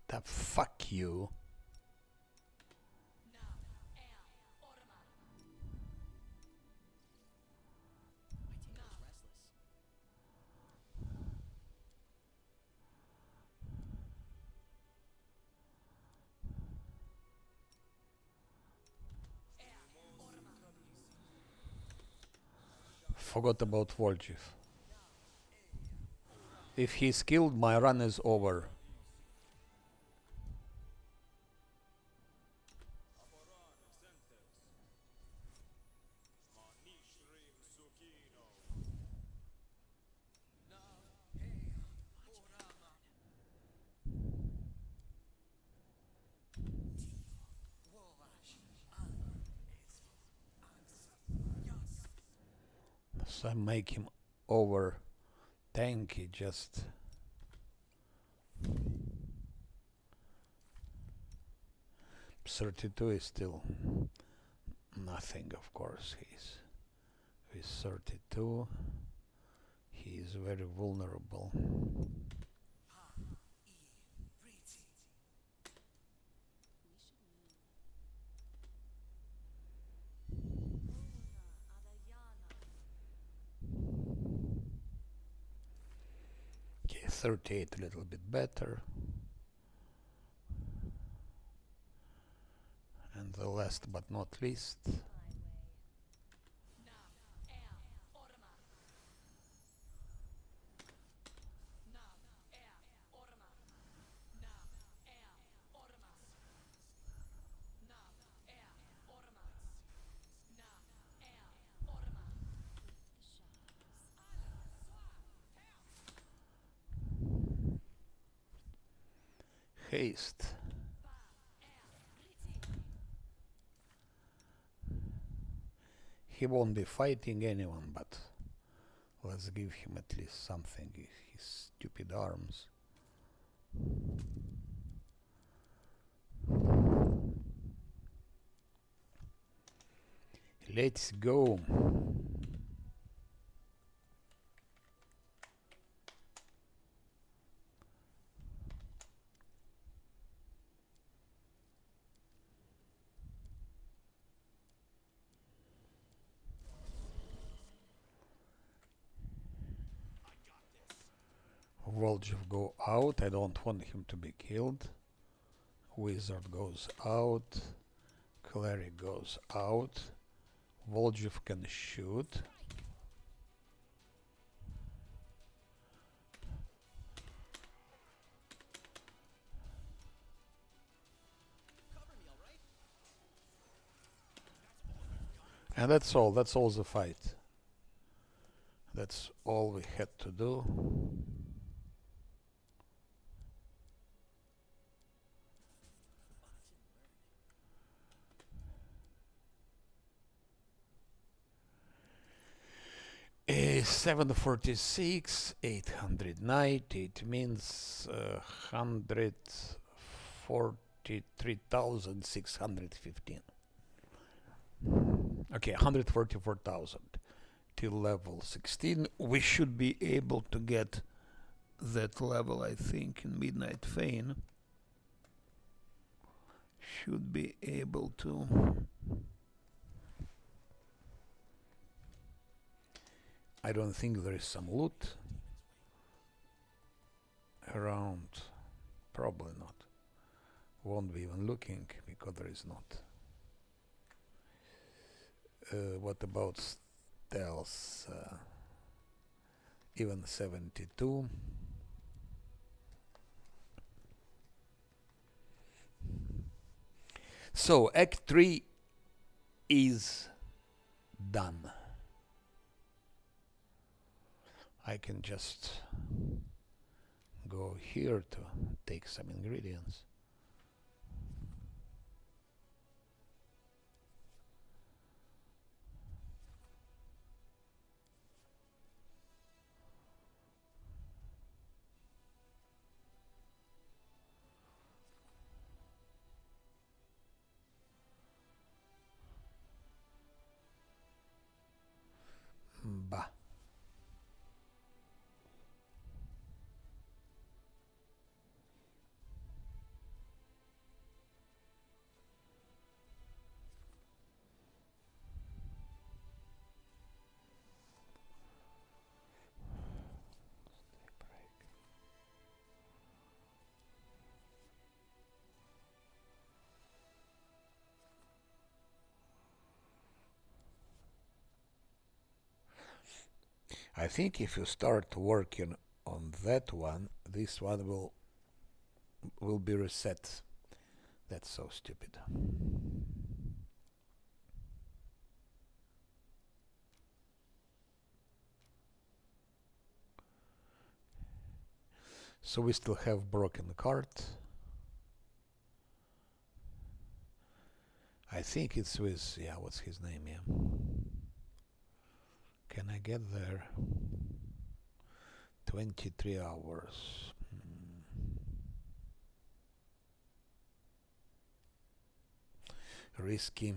The fuck you. Forgot about Voljiv. If he's killed, my run is over. So I make him over tanky, just 32 is still nothing, of course. He's 32. He is very vulnerable. Okay, 38 a little bit better. And the last but not least, haste. He won't be fighting anyone, but let's give him at least something. His stupid arms. Let's go. Voljev go out. I don't want him to be killed. Wizard goes out. Cleric goes out. Voljev can shoot. And that's all the fight. That's all we had to do. A 746, 890, it means 143,615. Okay, 144,000 till level 16. We should be able to get that level, I think, in Midnight Fane. Should be able to. I don't think there is some loot around. Probably not. Won't be even looking because there is not. What about stealth? Even 72. So Act 3 is done. I can just go here to take some ingredients. Bah. I think if you start working on that one, this one will be reset. That's so stupid. So we still have broken cart. I think it's with, yeah, what's his name, yeah. Can I get there? 23 hours. Risky.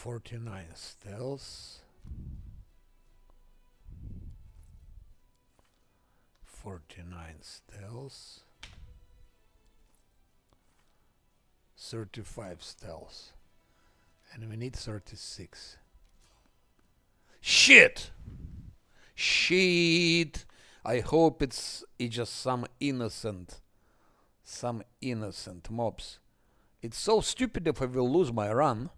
$49 stealth. 49 stealth. 35 stealth. And we need 36. Shit! Shit! I hope it's just some innocent mobs. It's so stupid if I will lose my run.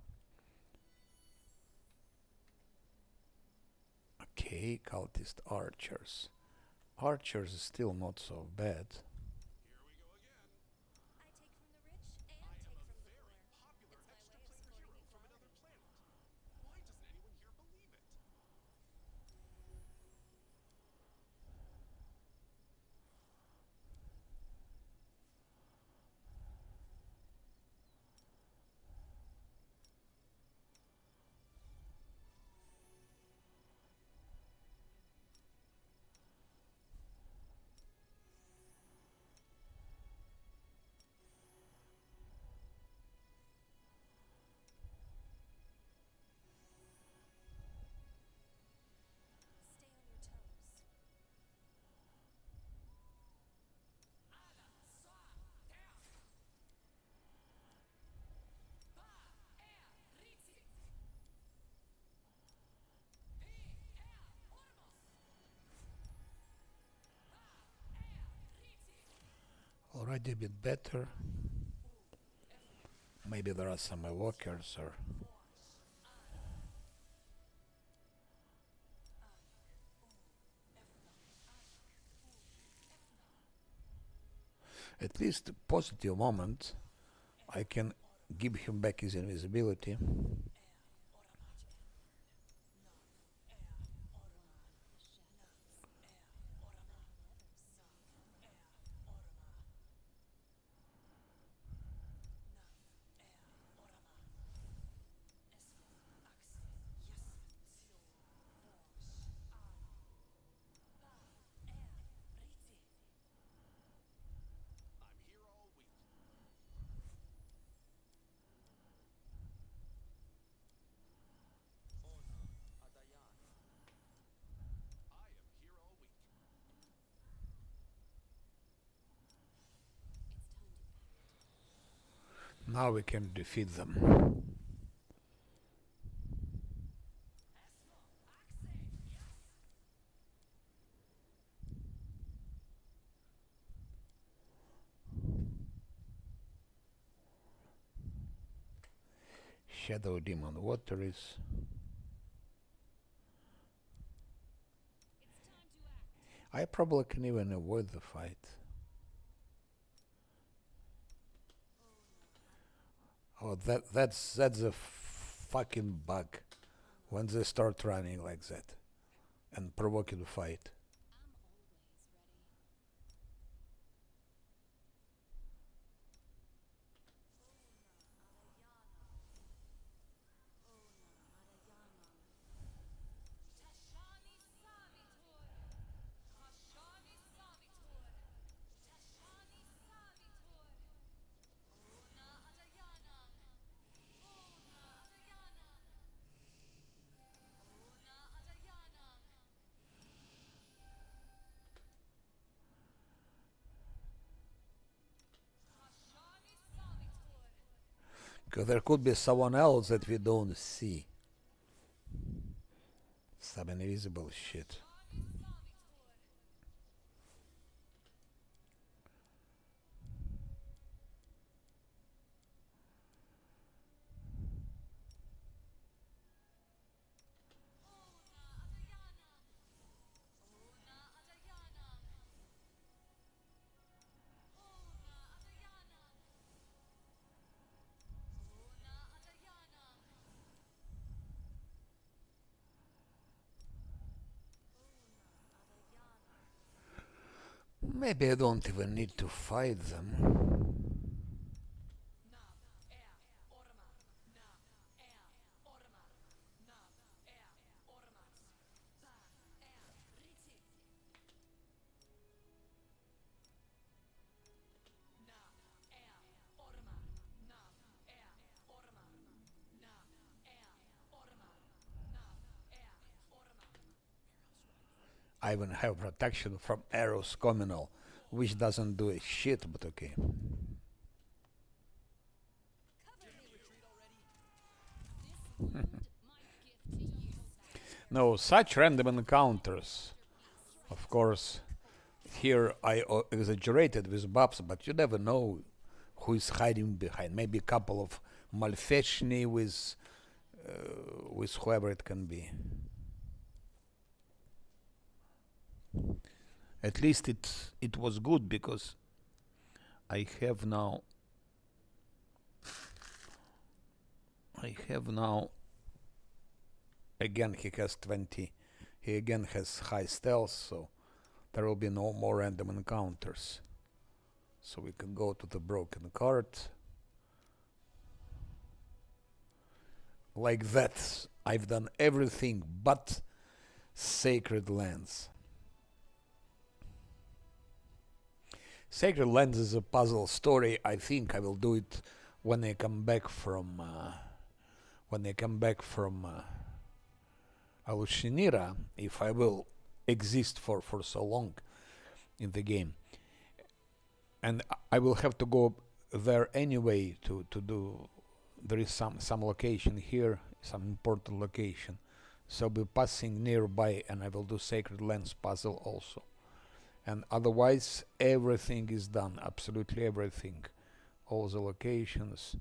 Okay, cultist archers. Archers is still not so bad. already a bit better. Maybe there are some walkers or... At least positive moment, I can give him back his invisibility. Now we can defeat them. Shadow Demon Water is... I probably can even avoid the fight. Oh, that's a fucking bug when they start running like that and provoking the fight. Because there could be someone else that we don't see. Some invisible shit. Maybe I don't even need to fight them. I even have protection from arrows communal, which doesn't do a shit, but okay. No, such random encounters. Of course, here I exaggerated with buffs, but you never know who is hiding behind. Maybe a couple of Malfechny with whoever it can be. At least it was good because I have now again he has 20. He again has high stealth, so there will be no more random encounters. So we can go to the broken cart. Like that, I've done everything but Sacred Lands. Sacred Lands is a puzzle story. I think I will do it when I come back from Alushinira, if I will exist for so long in the game. And I will have to go there anyway to do. There is some location here, some important location. So I'll be passing nearby and I will do Sacred Lands puzzle also. And otherwise everything is done, absolutely everything, all the locations.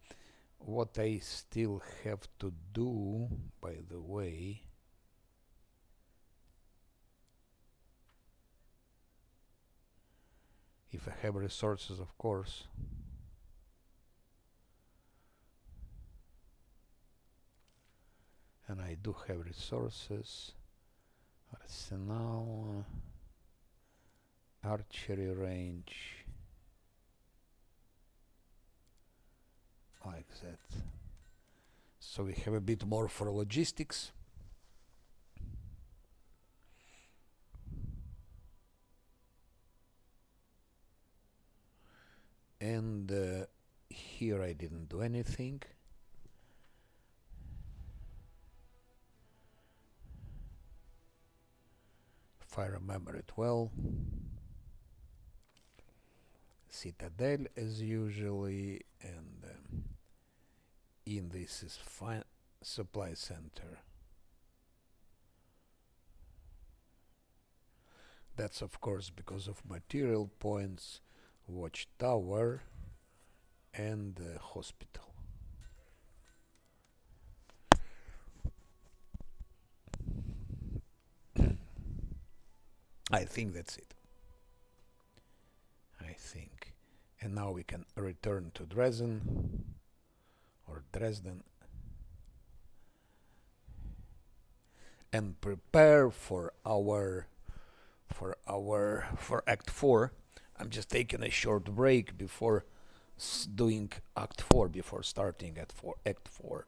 What I still have to do, by the way, if I have resources, of course, and I do have resources, arsenal, archery range, like that. So we have a bit more for logistics. And here I didn't do anything. If I remember it well. Citadel as usually, and in this is fine supply center. That's of course because of material points, watchtower, and hospital. I think that's it. I think. And now we can return to Dresden or Dresden and prepare for Act 4. I'm just taking a short break before doing Act 4, before starting Act 4.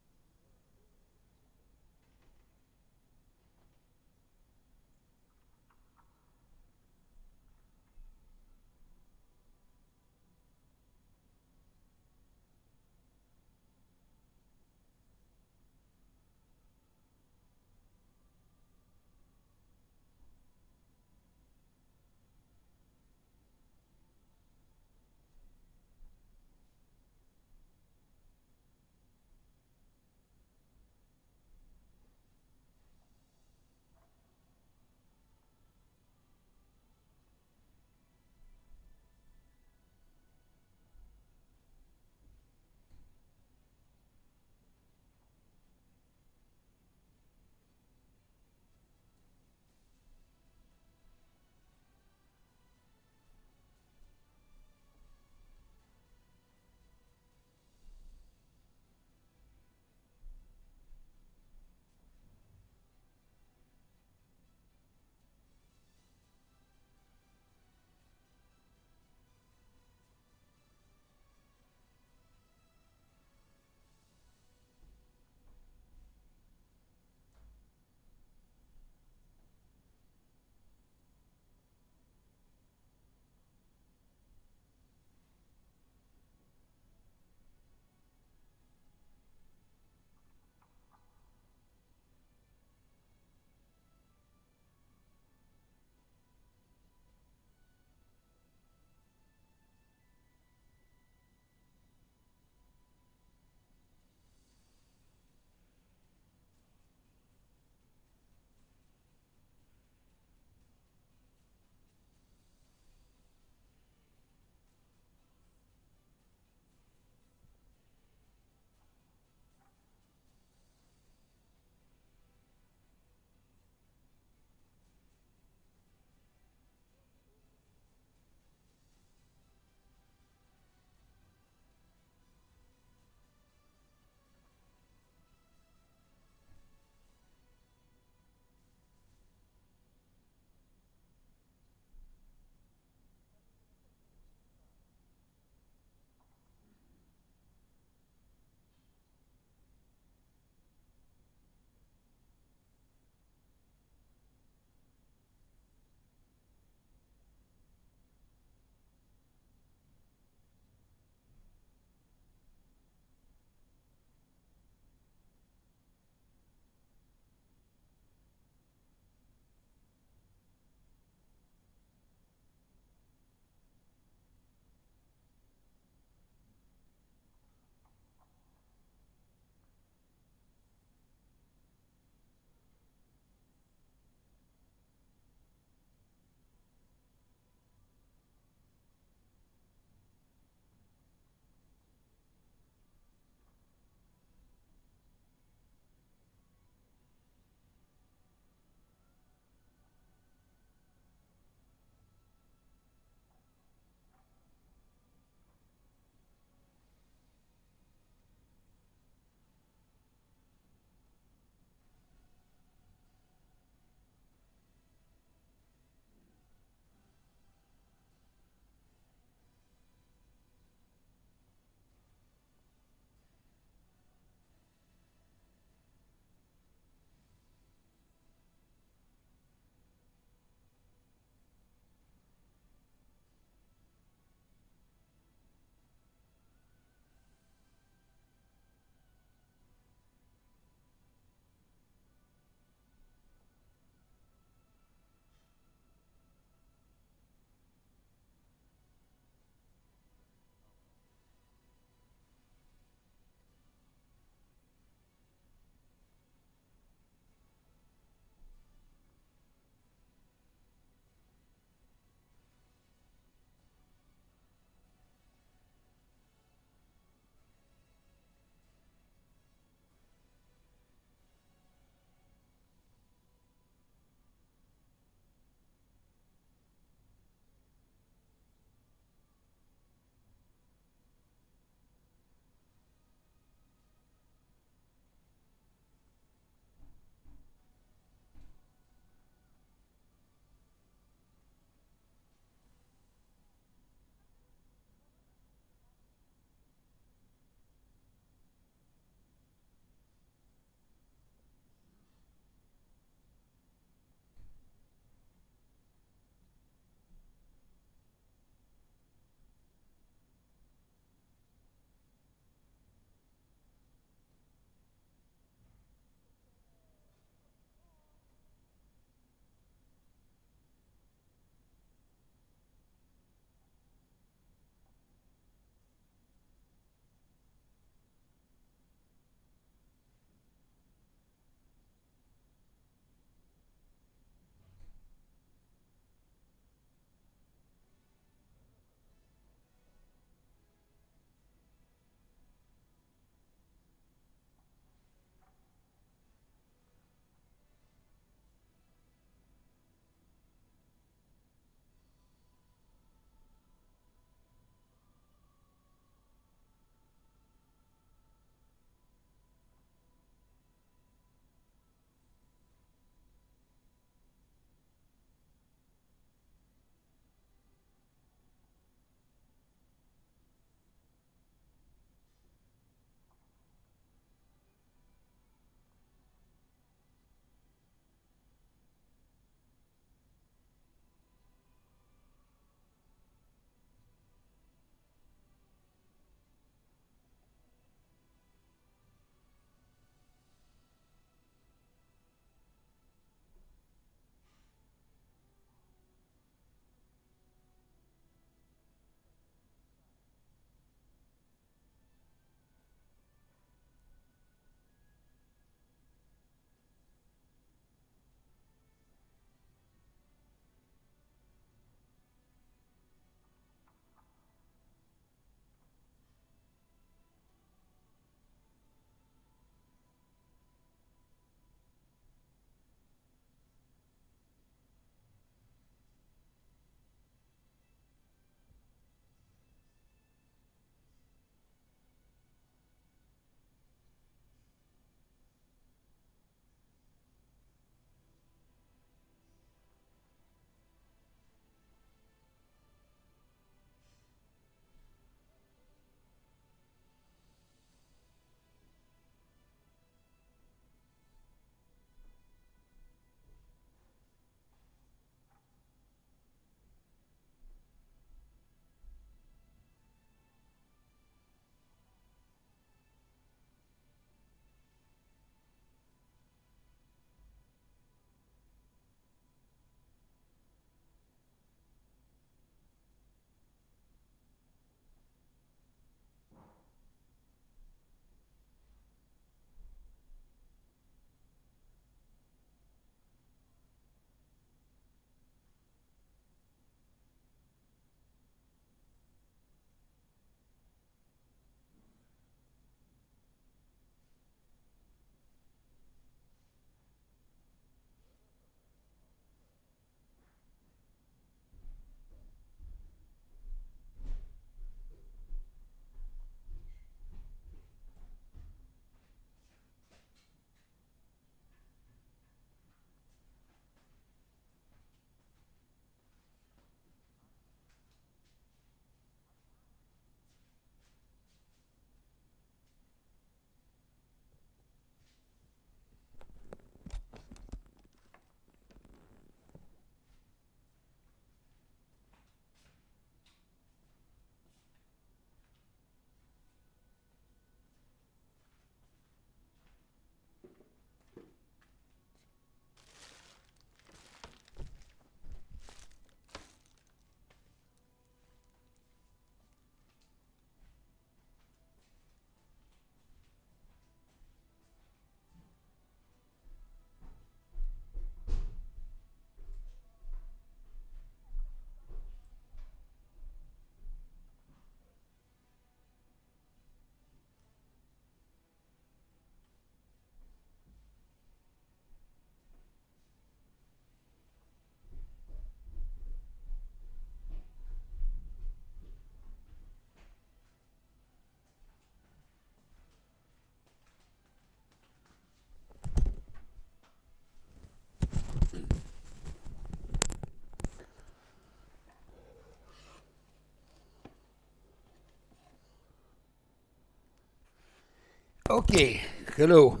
Okay, hello.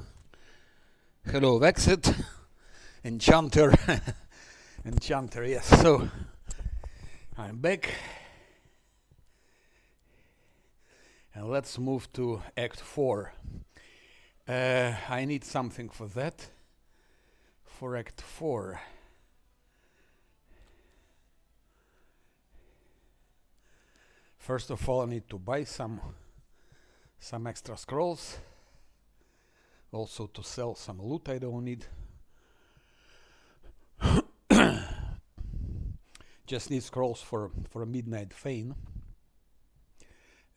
Hello, Vexit. Enchanter. Enchanter, yes. So, I'm back. And let's move to Act 4. I need something for that. For Act 4. First of all, I need to buy some extra scrolls. Also to sell some loot I don't need. Just need scrolls for a Midnight Fane.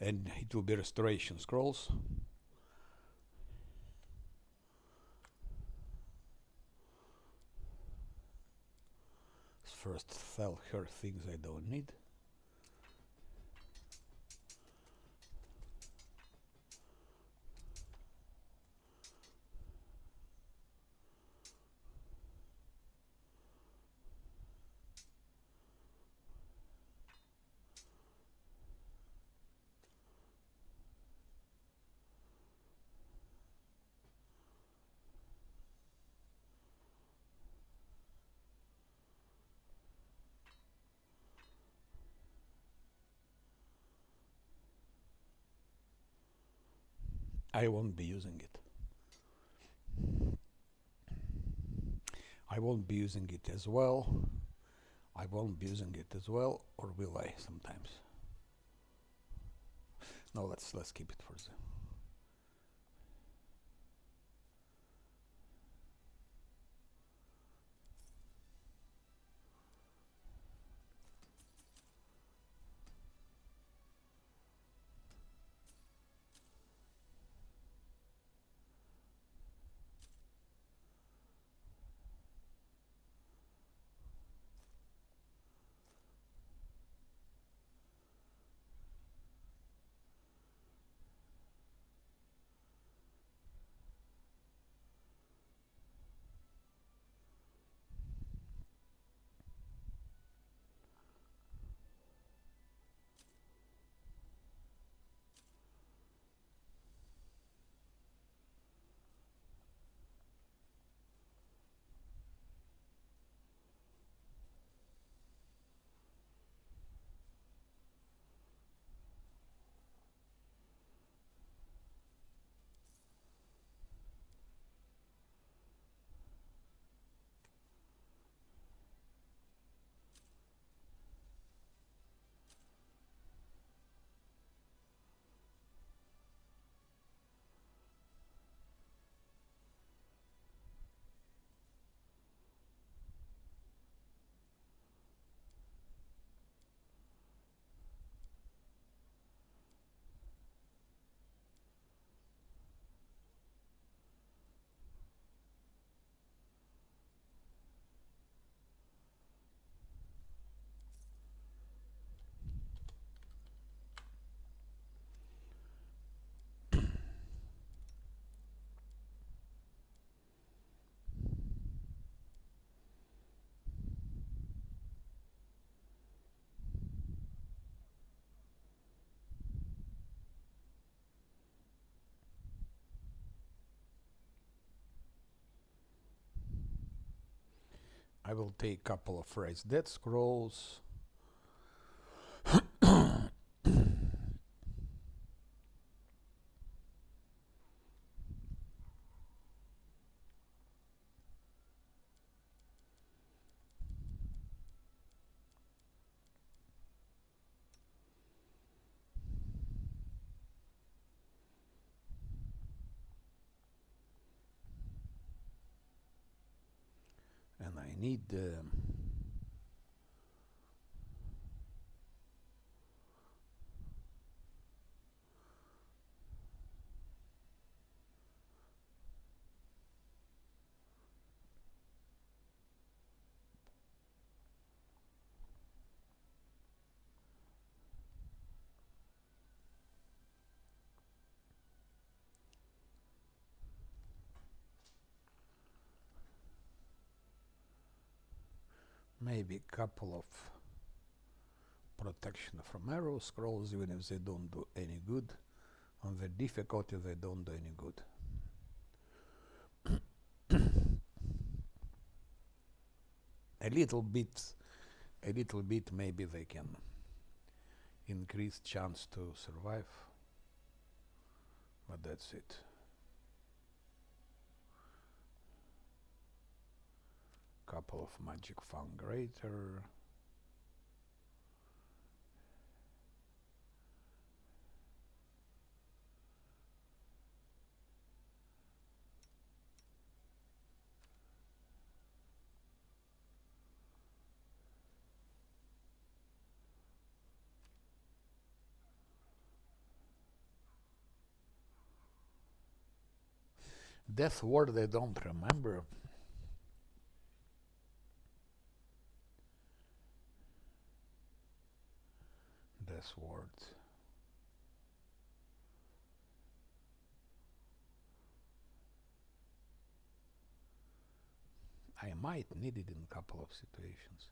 And it will be restoration scrolls. First sell her things I don't need. I won't be using it. I won't be using it as well. I won't be using it as well, or will I sometimes? No, let's keep it for the. I will take a couple of Rise Dead scrolls. And I need maybe a couple of protection from arrow scrolls, even if they don't do any good. On the difficulty, they don't do any good. A little bit maybe they can increase chance to survive, but that's it. Couple of magic fun greater. Death word I don't remember. Death word. I might need it in a couple of situations.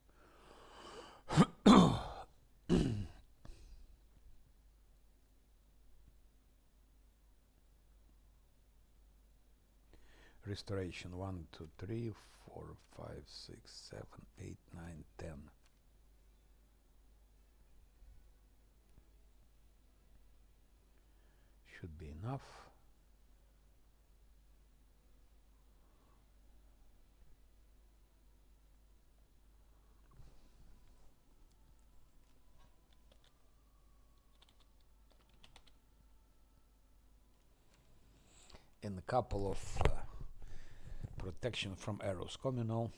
Restoration 1, 2, 3, 4, 5, 6, 7, 8, 9, 10. Should be enough. And a couple of protection from arrows communal.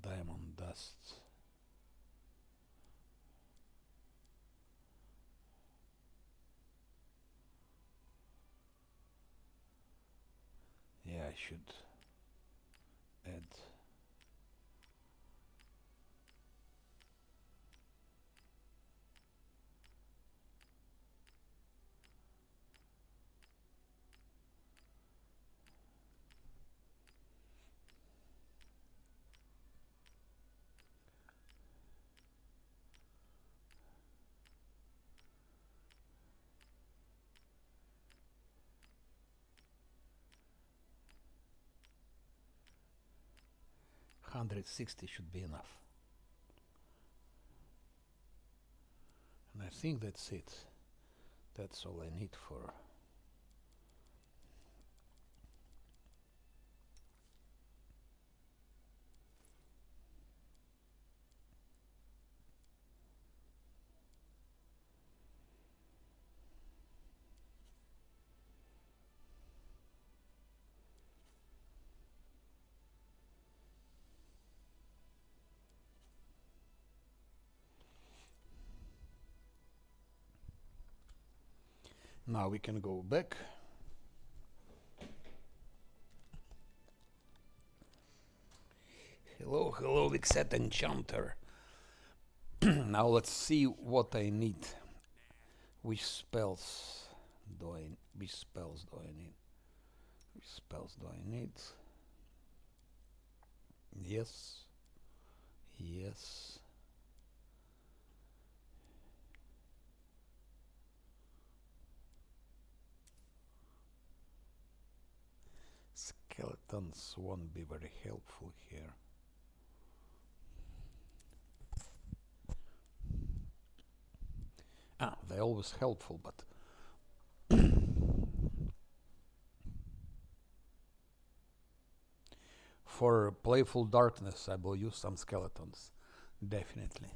Diamond dust. Yeah, I should add. $160 should be enough. And I think that's it. That's all I need for. Now we can go back. Hello, hello, Vixet Enchanter. Now let's see what I need. Which spells do I need? Which spells do I need? Yes. Yes. Skeletons won't be very helpful here. They're always helpful, but for playful darkness I will use some skeletons, definitely.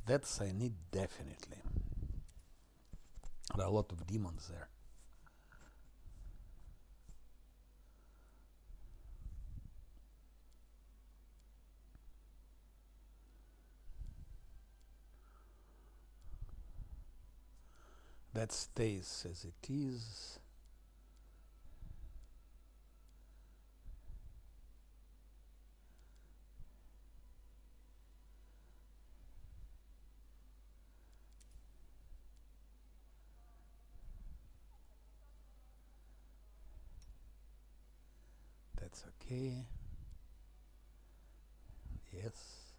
That's I need definitely. There are a lot of demons there. That stays as it is. That's okay. Yes.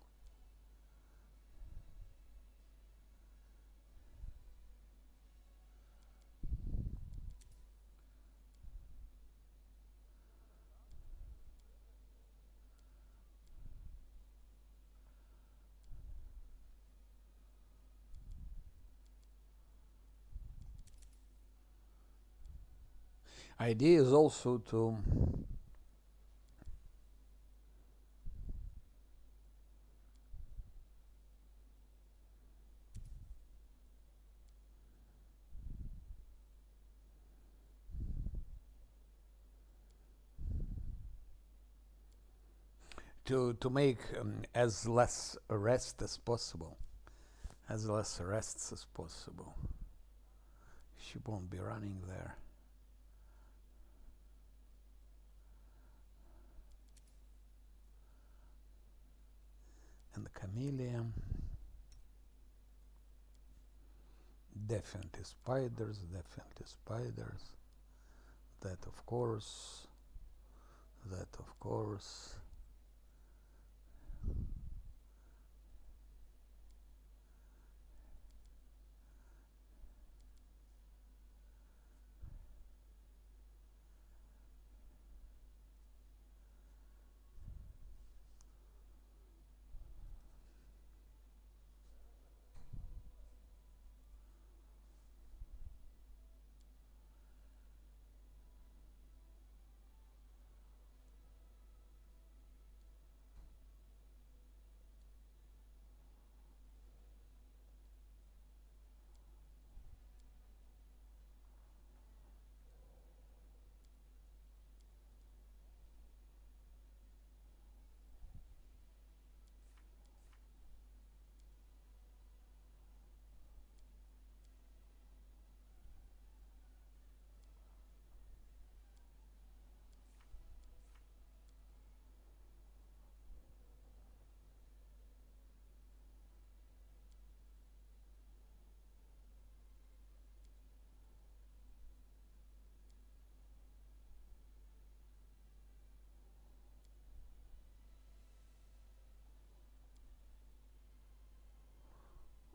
Idea is also to make as less arrest as possible, as less arrests as possible. She won't be running there. And the camellia, definitely spiders, definitely spiders. That of course, that of course.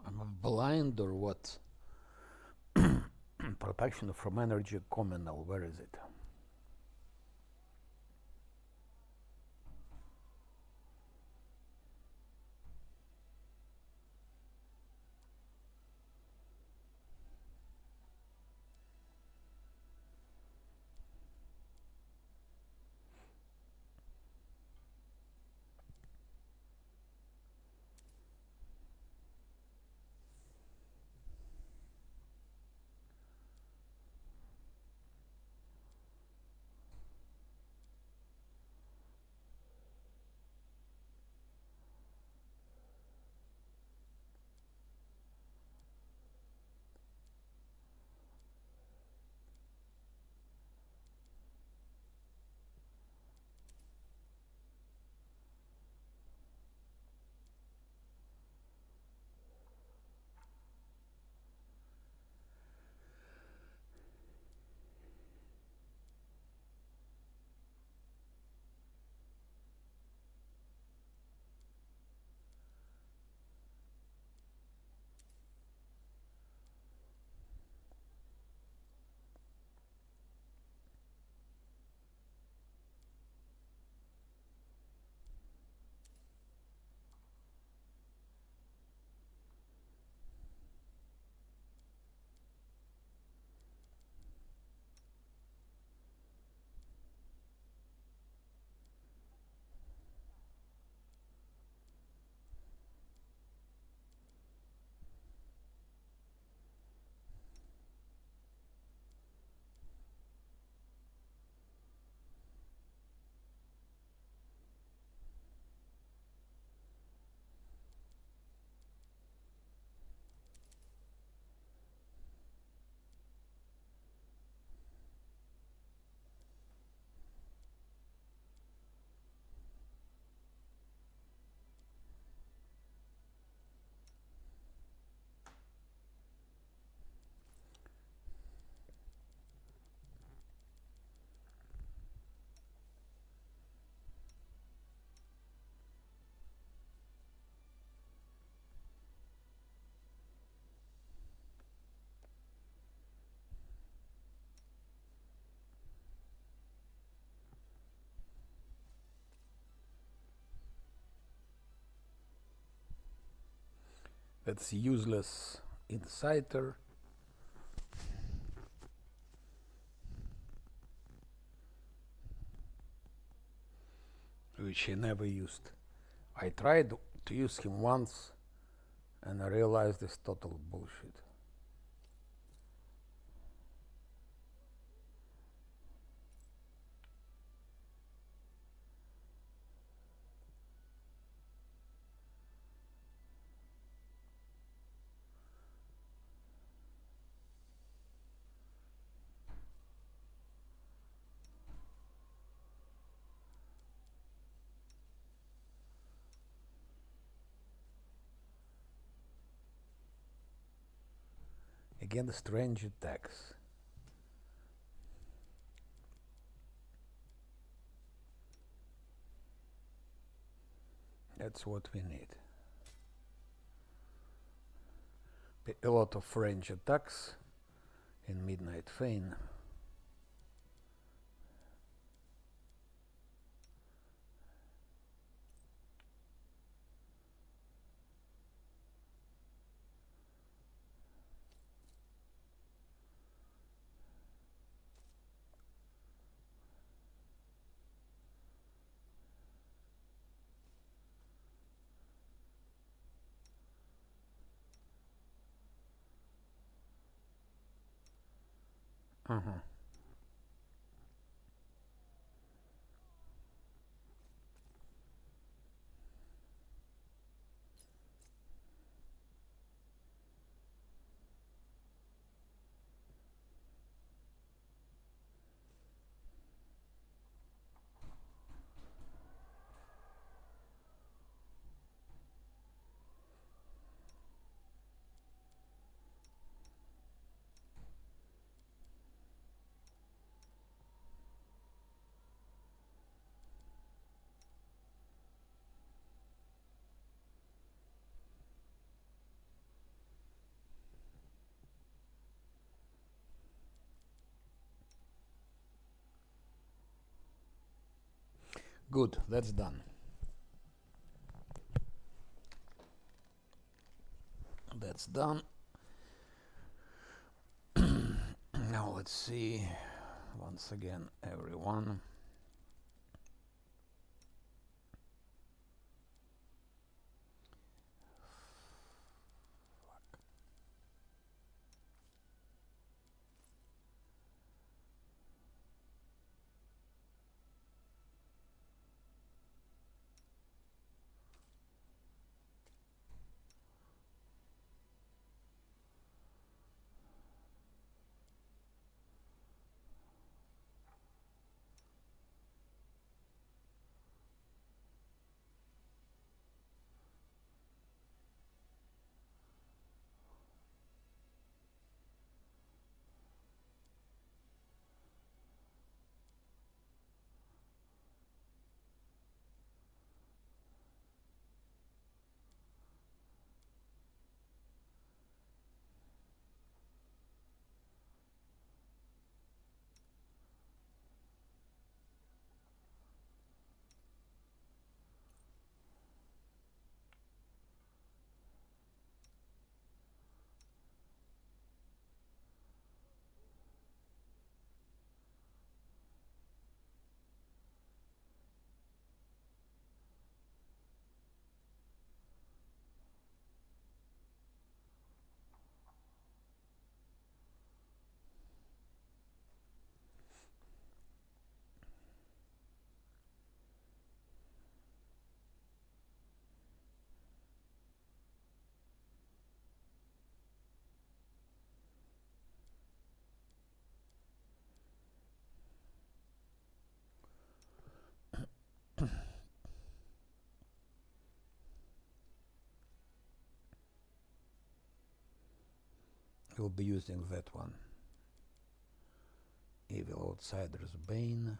I'm blind or what? Protection from energy communal, where is it? That's useless inciter. Which he never used. I tried to use him once and I realized it's total bullshit. Again, the strange attacks. That's what we need. A lot of range attacks in Midnight Fane. Good, that's done. That's done. Now let's see, once again, everyone. We'll be using that one. Evil Outsider's Bane.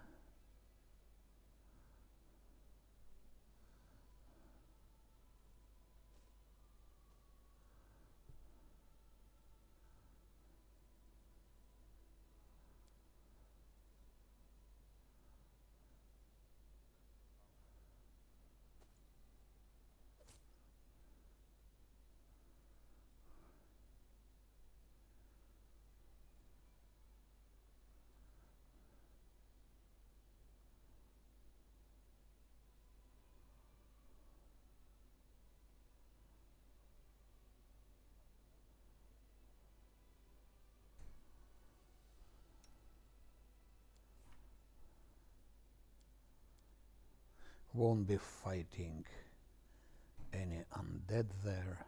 Won't be fighting any undead there.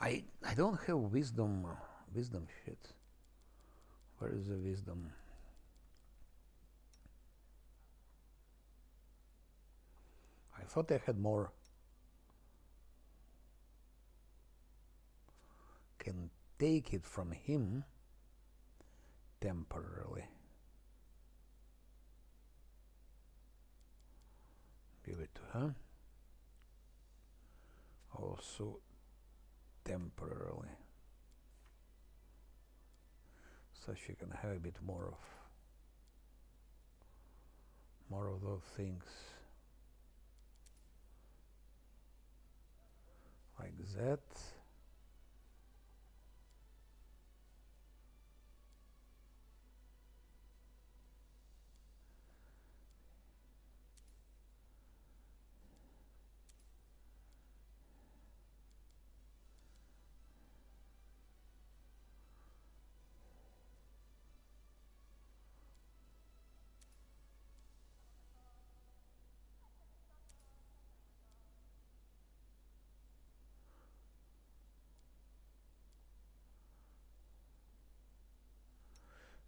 I don't have wisdom shit. Where is the wisdom? I thought I had more. Can take it from him temporarily. Give it to her. Also temporarily. So she can have a bit more of those things. Like that.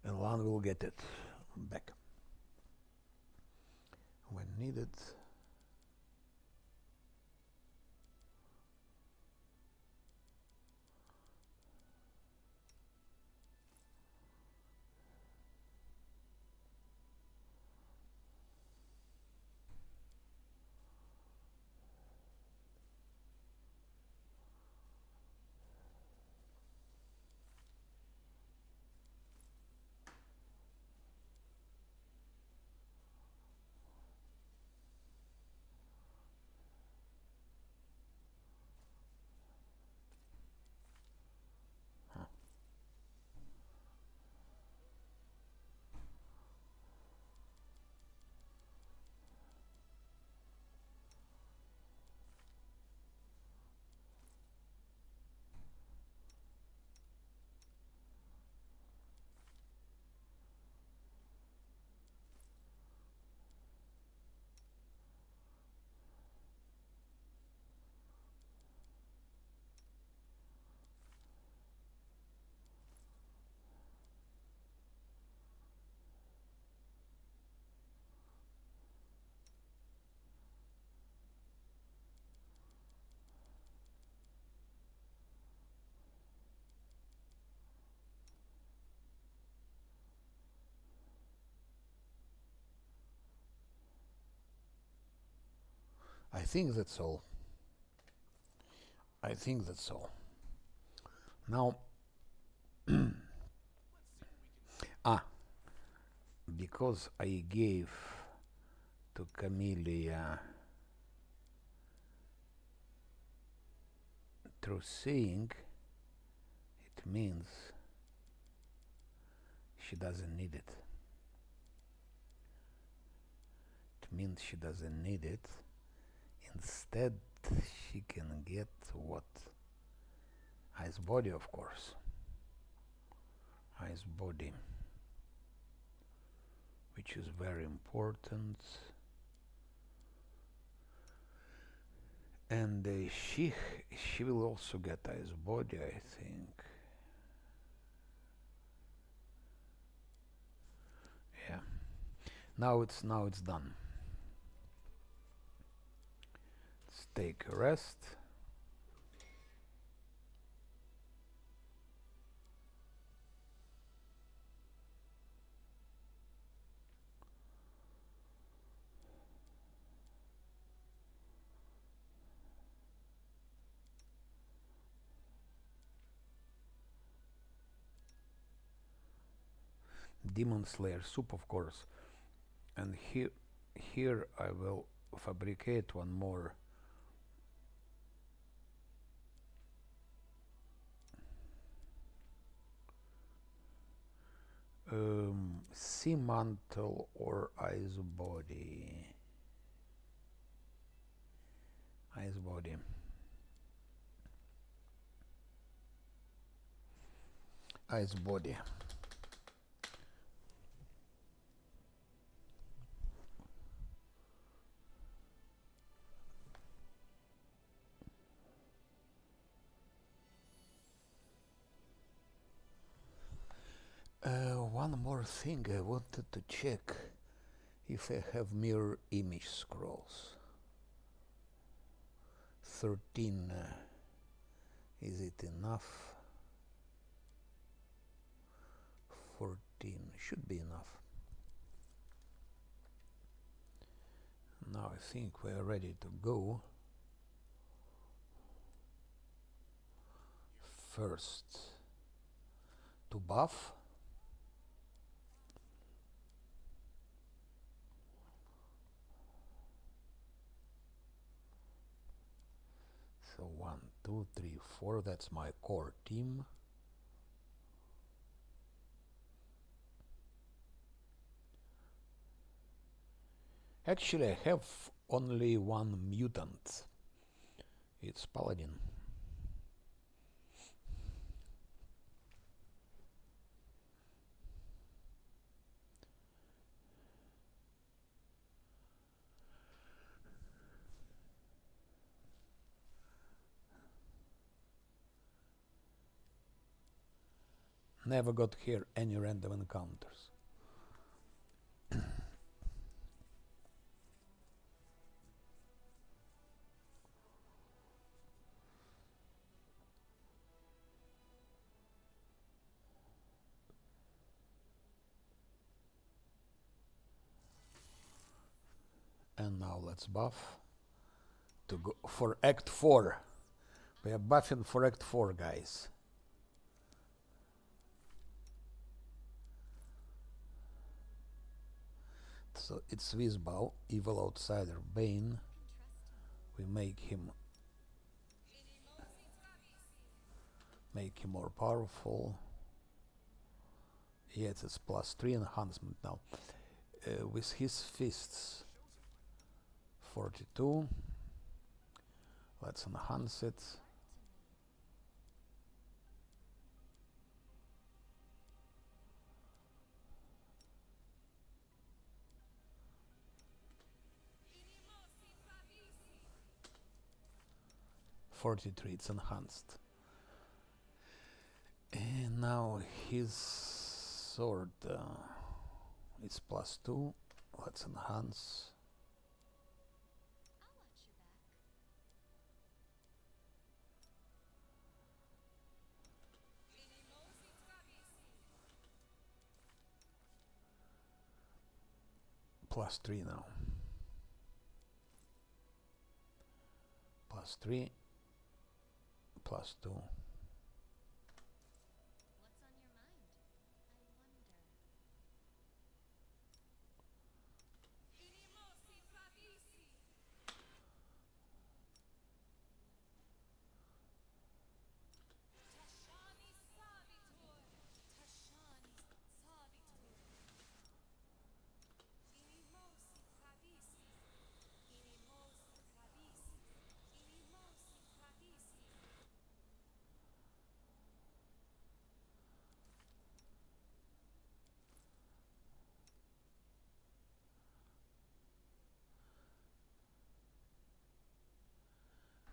And Lan will get it back when needed. I think that's all. Now, because I gave to Camellia through seeing, it means she doesn't need it. It means she doesn't need it. Instead, she can get what? Ice body, of course. Ice body, which is very important. And she will also get ice body, I think. Yeah. Now it's done. Let's take a rest. Demon Slayer soup, of course. And here I will fabricate one more sea mantle or ice body. Ice body. Ice body. one more thing I wanted to check if I have mirror image scrolls. 13, is it enough? 14 should be enough. Now I think we're ready to go. First to buff. So 1, 2, 3, 4, that's my core team. Actually, I have only one mutant. It's Paladin. Never got here any random encounters. And now let's buff to go for Act 4. We are buffing for Act 4, guys. So it's Wizbow, Evil Outsider, Bane. We make him more powerful. Yes, it's +3 enhancement now. With his fists, 42. Let's enhance it. '43, it's enhanced. And now his sword is +2. Let's enhance. +3 now. +3, +2.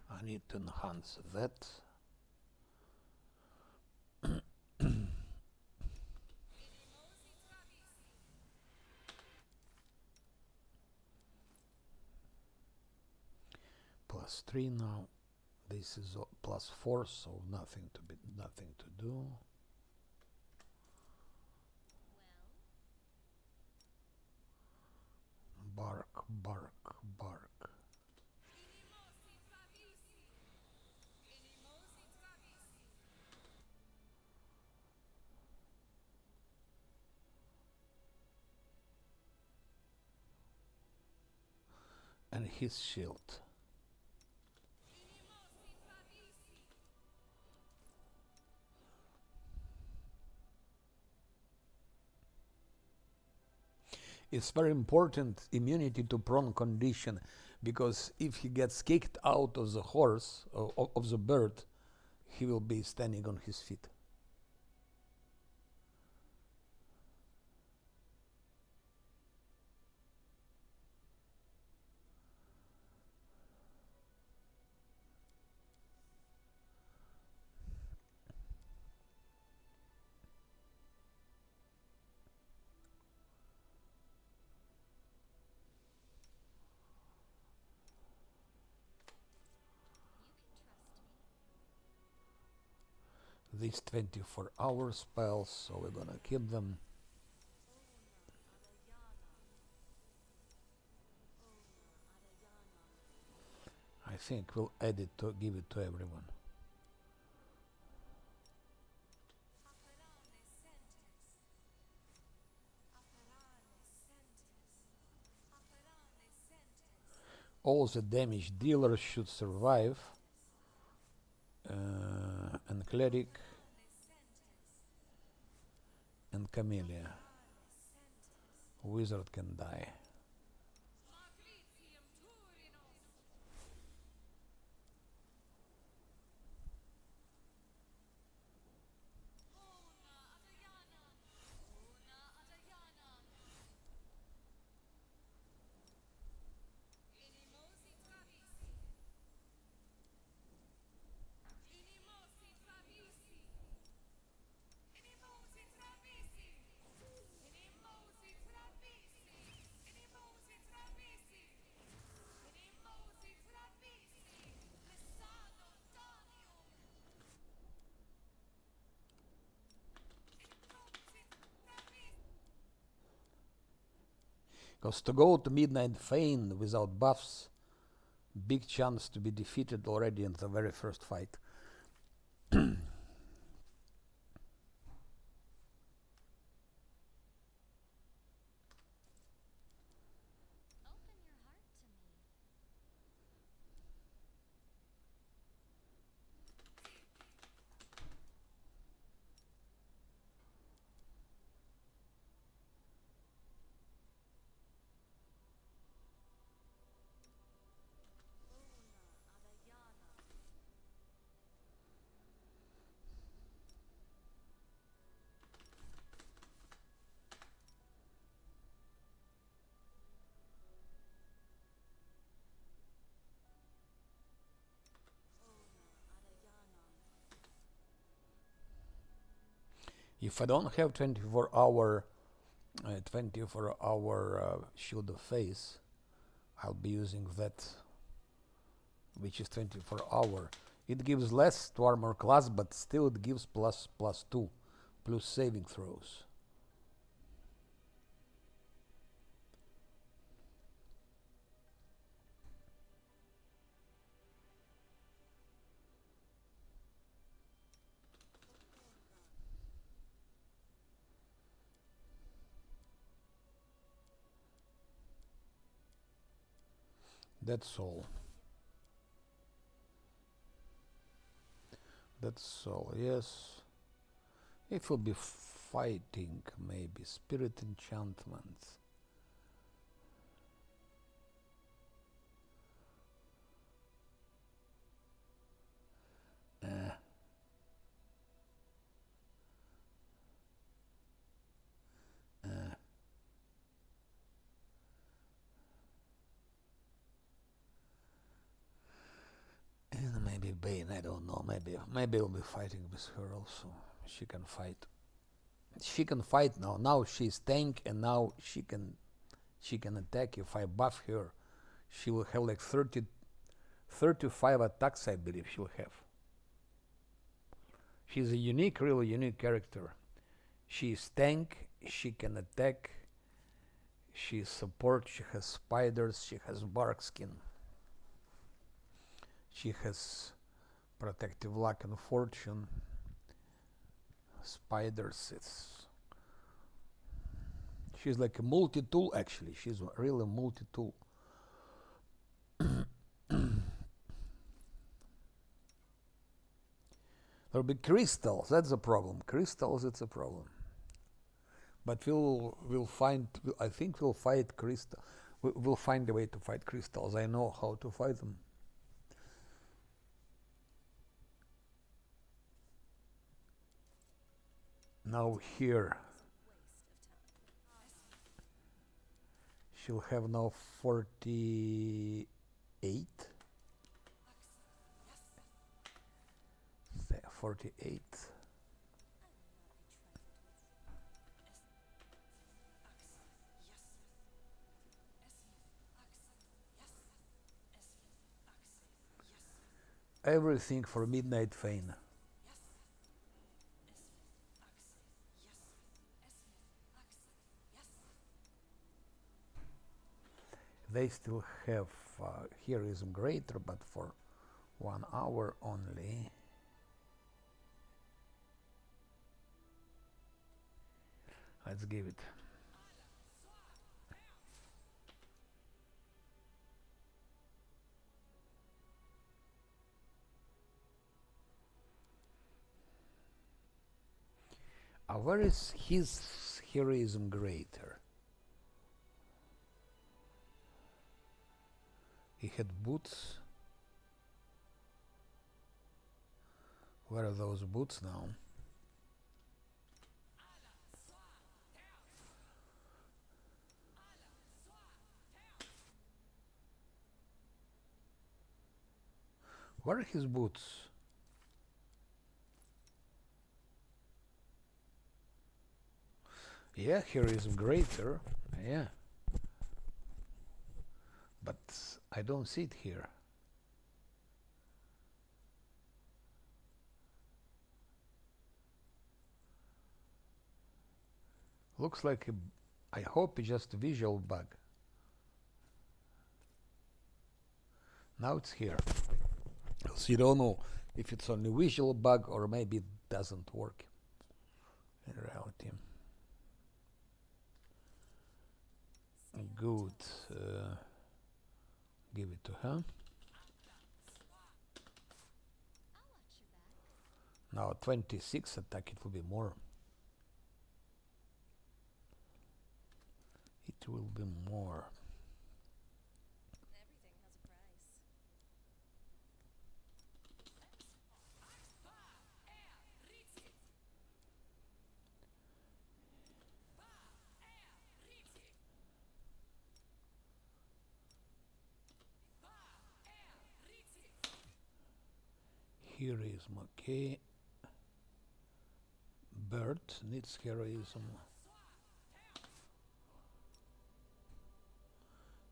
I need to enhance that. +3 now. This is +4, so nothing to do. Bark, bark, bark. And his shield. It's very important immunity to prone condition, because if he gets kicked out of the horse, of the bird, he will be standing on his feet. these 24-hour spells, so we're gonna keep them. I think we'll add it to give it to everyone. All the damage dealers should survive, and cleric and camellia. Wizard can die. Because to go to Midnight Fane without buffs, big chance to be defeated already in the very first fight. If I don't have 24-hour shield of face, I'll be using that, which is 24-hour. It gives less to armor class, but still it gives +2 plus saving throws. That's all. That's all, yes. It will be fighting, maybe. Spirit enchantments. And maybe Bane, I don't know. Maybe I'll be fighting with her also. She can fight. She can fight now. Now she's tank, and now she can attack. If I buff her, she will have like 35 attacks, I believe she'll have. She's a unique, really unique character. She is tank, she can attack, she is support, she has spiders, she has bark skin. She has protective luck and fortune. Spiders, she's like a multi-tool actually. She's really a multi-tool. There'll be crystals, that's a problem. Crystals, it's a problem. But we'll find, I think we'll fight crystal. We'll find a way to fight crystals. I know how to fight them. Now here, she'll have now 48. 48. Everything for Midnight Fane. They still have heroism greater, but for 1 hour only. Let's give it. Where is his heroism greater? He had boots. Where are those boots now? Where are his boots? Yeah, heroism greater. Yeah. But I don't see it here. Looks like I hope it's just a visual bug. Now it's here. So you don't know if it's only visual bug or maybe it doesn't work in reality. Good. Give it to her. Now 26 attack, it will be more. It will be more. Heroism, okay. Bird needs heroism.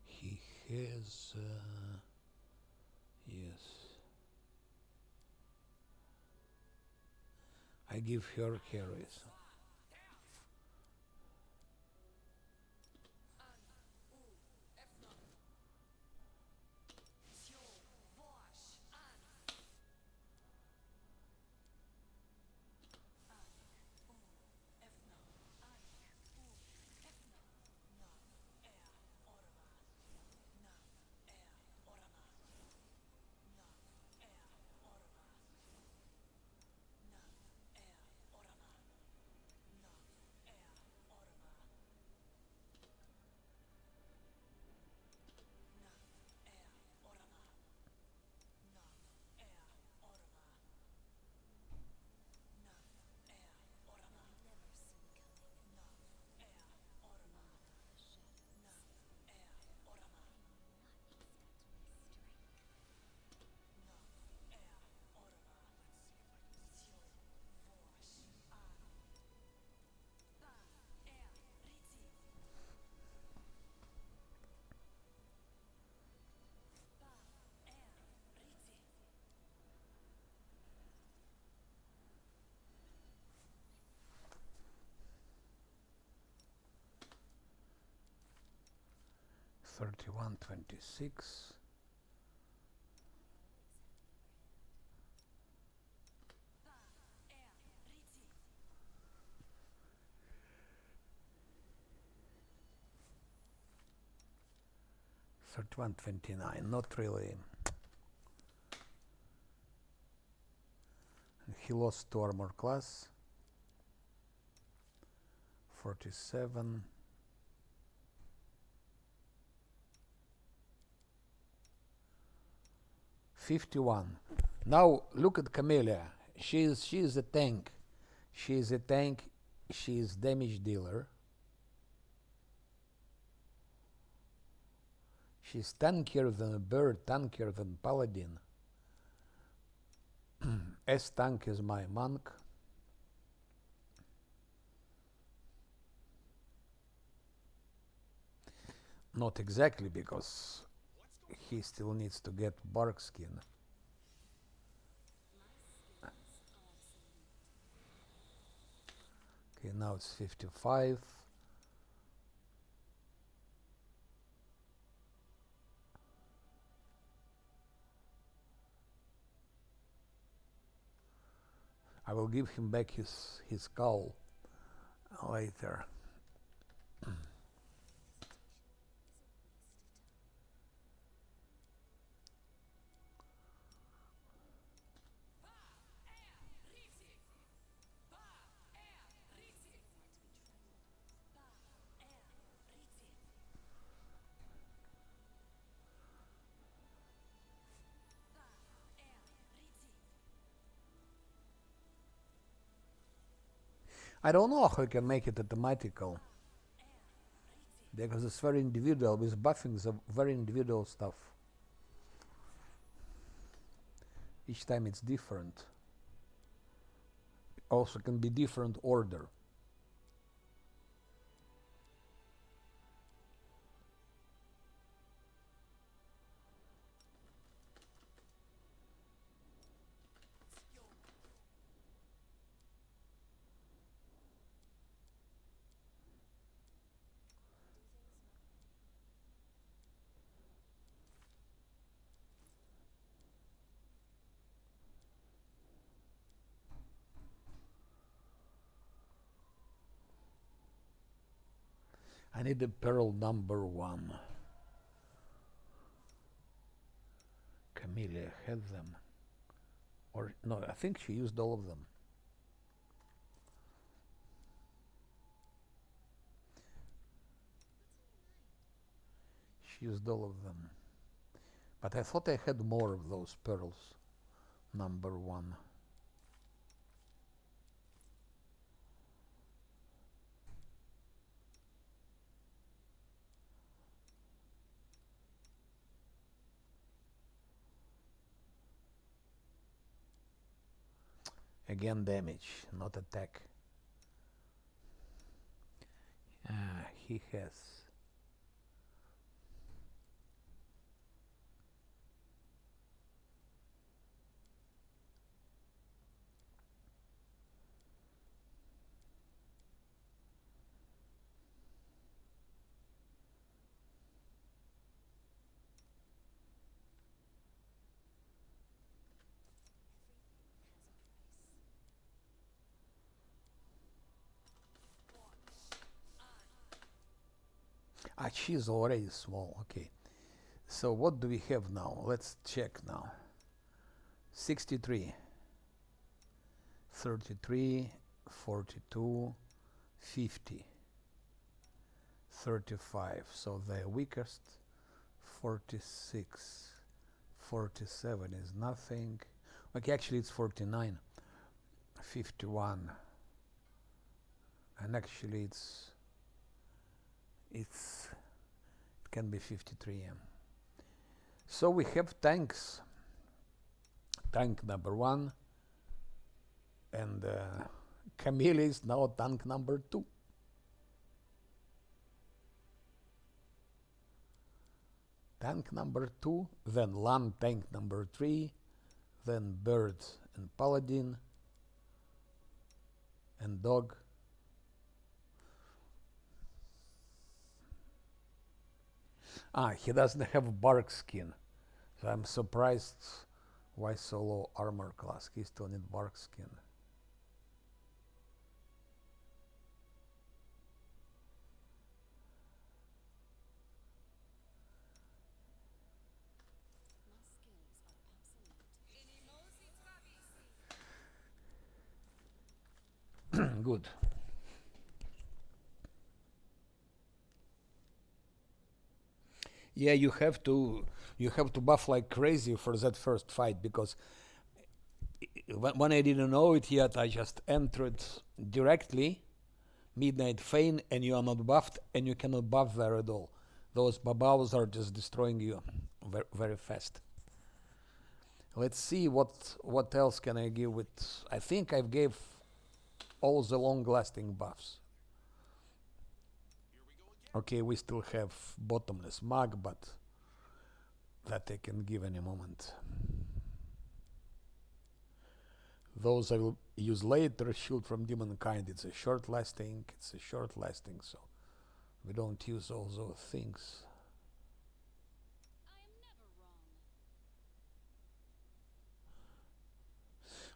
He has, yes. I give her heroism. Thirty-one 26. Thirty-one 29. Not really. He lost to armor class. 47. '51. Now look at Camellia. She is a tank. She is a tank. She is damage dealer. She's tankier than a bird, tankier than paladin. S tank is my monk. Not exactly, because he still needs to get bark skin. Okay, now it's 55. I will give him back his skull later. I don't know how you can make it automatical, because it's very individual. With buffing, it's a very individual stuff. Each time it's different. Also can be different order. I need the pearl number 1. Camellia had them. Or no, I think she used all of them. She used all of them. But I thought I had more of those pearls. Number 1. Again damage, not attack. He has. She's already small. Okay. So what do we have now? Let's check now. 63, 33, 42, 50, 35. So the weakest, 46, 47 is nothing. Okay, actually it's 49, 51, and actually it can be 53. So we have tanks. Tank number 1, and Camille is now tank number 2. Tank number 2, then land tank number 3, then bird and paladin and dog. He doesn't have bark skin, so I'm surprised why so low armor class. He still needs bark skin. Good. Yeah, you have to buff like crazy for that first fight, because when I didn't know it yet, I just entered directly Midnight Feign, and you are not buffed, and you cannot buff there at all. Those babos are just destroying you very, very fast. Let's see what else can I give with. I think I gave all the long-lasting buffs. Okay, we still have Bottomless Mag, but that I can give any moment. Those I will use later. Shield from Demonkind, it's a short lasting, so we don't use all those things.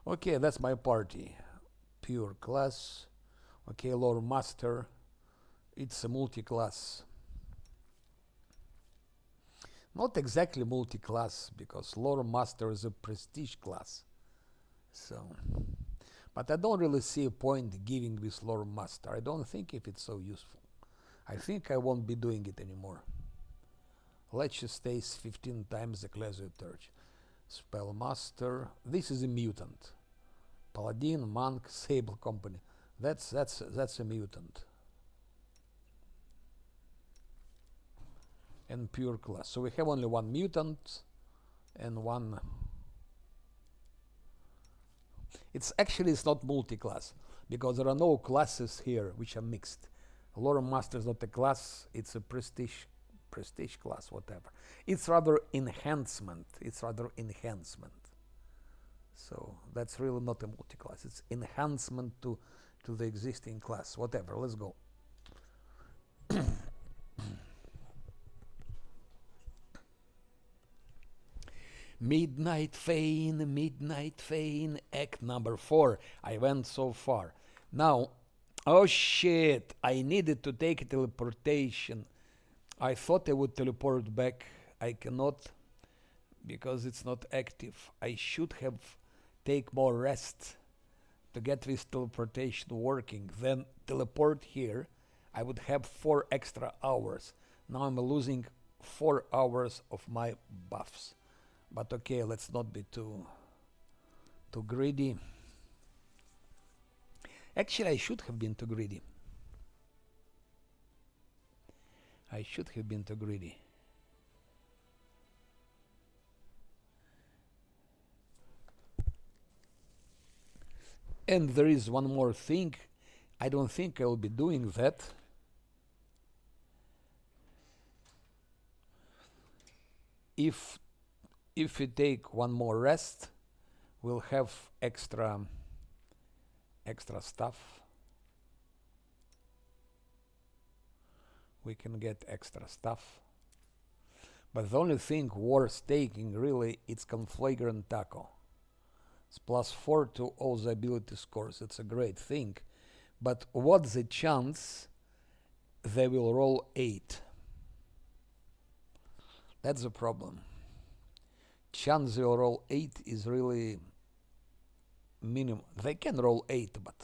Okay, that's my party. Pure class. Okay, lore master. It's a multi-class. Not exactly multi-class because lore master is a prestige class. So, but I don't really see a point giving this lore master. I don't think if it's so useful. I think I won't be doing it anymore. Lecture stays 15 times the class of Church. Spellmaster. This is a mutant. Paladin, monk, sable company. That's a mutant. And pure class. So we have only one mutant and one. It's not multi-class because there are no classes here which are mixed. Lore master is not a class; it's a prestige class, whatever. It's rather enhancement. So that's really not a multi-class. It's enhancement to the existing class. Whatever. Let's go. Midnight Fane, act number 4. I went so far. Now, oh shit, I needed to take a teleportation. I thought I would teleport back. I cannot because it's not active. I should have take more rest to get this teleportation working. Then teleport here. I would have 4 extra hours. Now I'm losing 4 hours of my buffs. But okay, let's not be too greedy. Actually, I should have been too greedy. And there is one more thing. I don't think I will be doing that. If we take one more rest, we'll have extra stuff. We can get extra stuff. But the only thing worth taking really it's Conflagrant Taco. It's +4 to all the ability scores. It's a great thing. But what's the chance they will roll 8? That's the problem. Chance they will roll 8 is really minimum. They can roll 8, but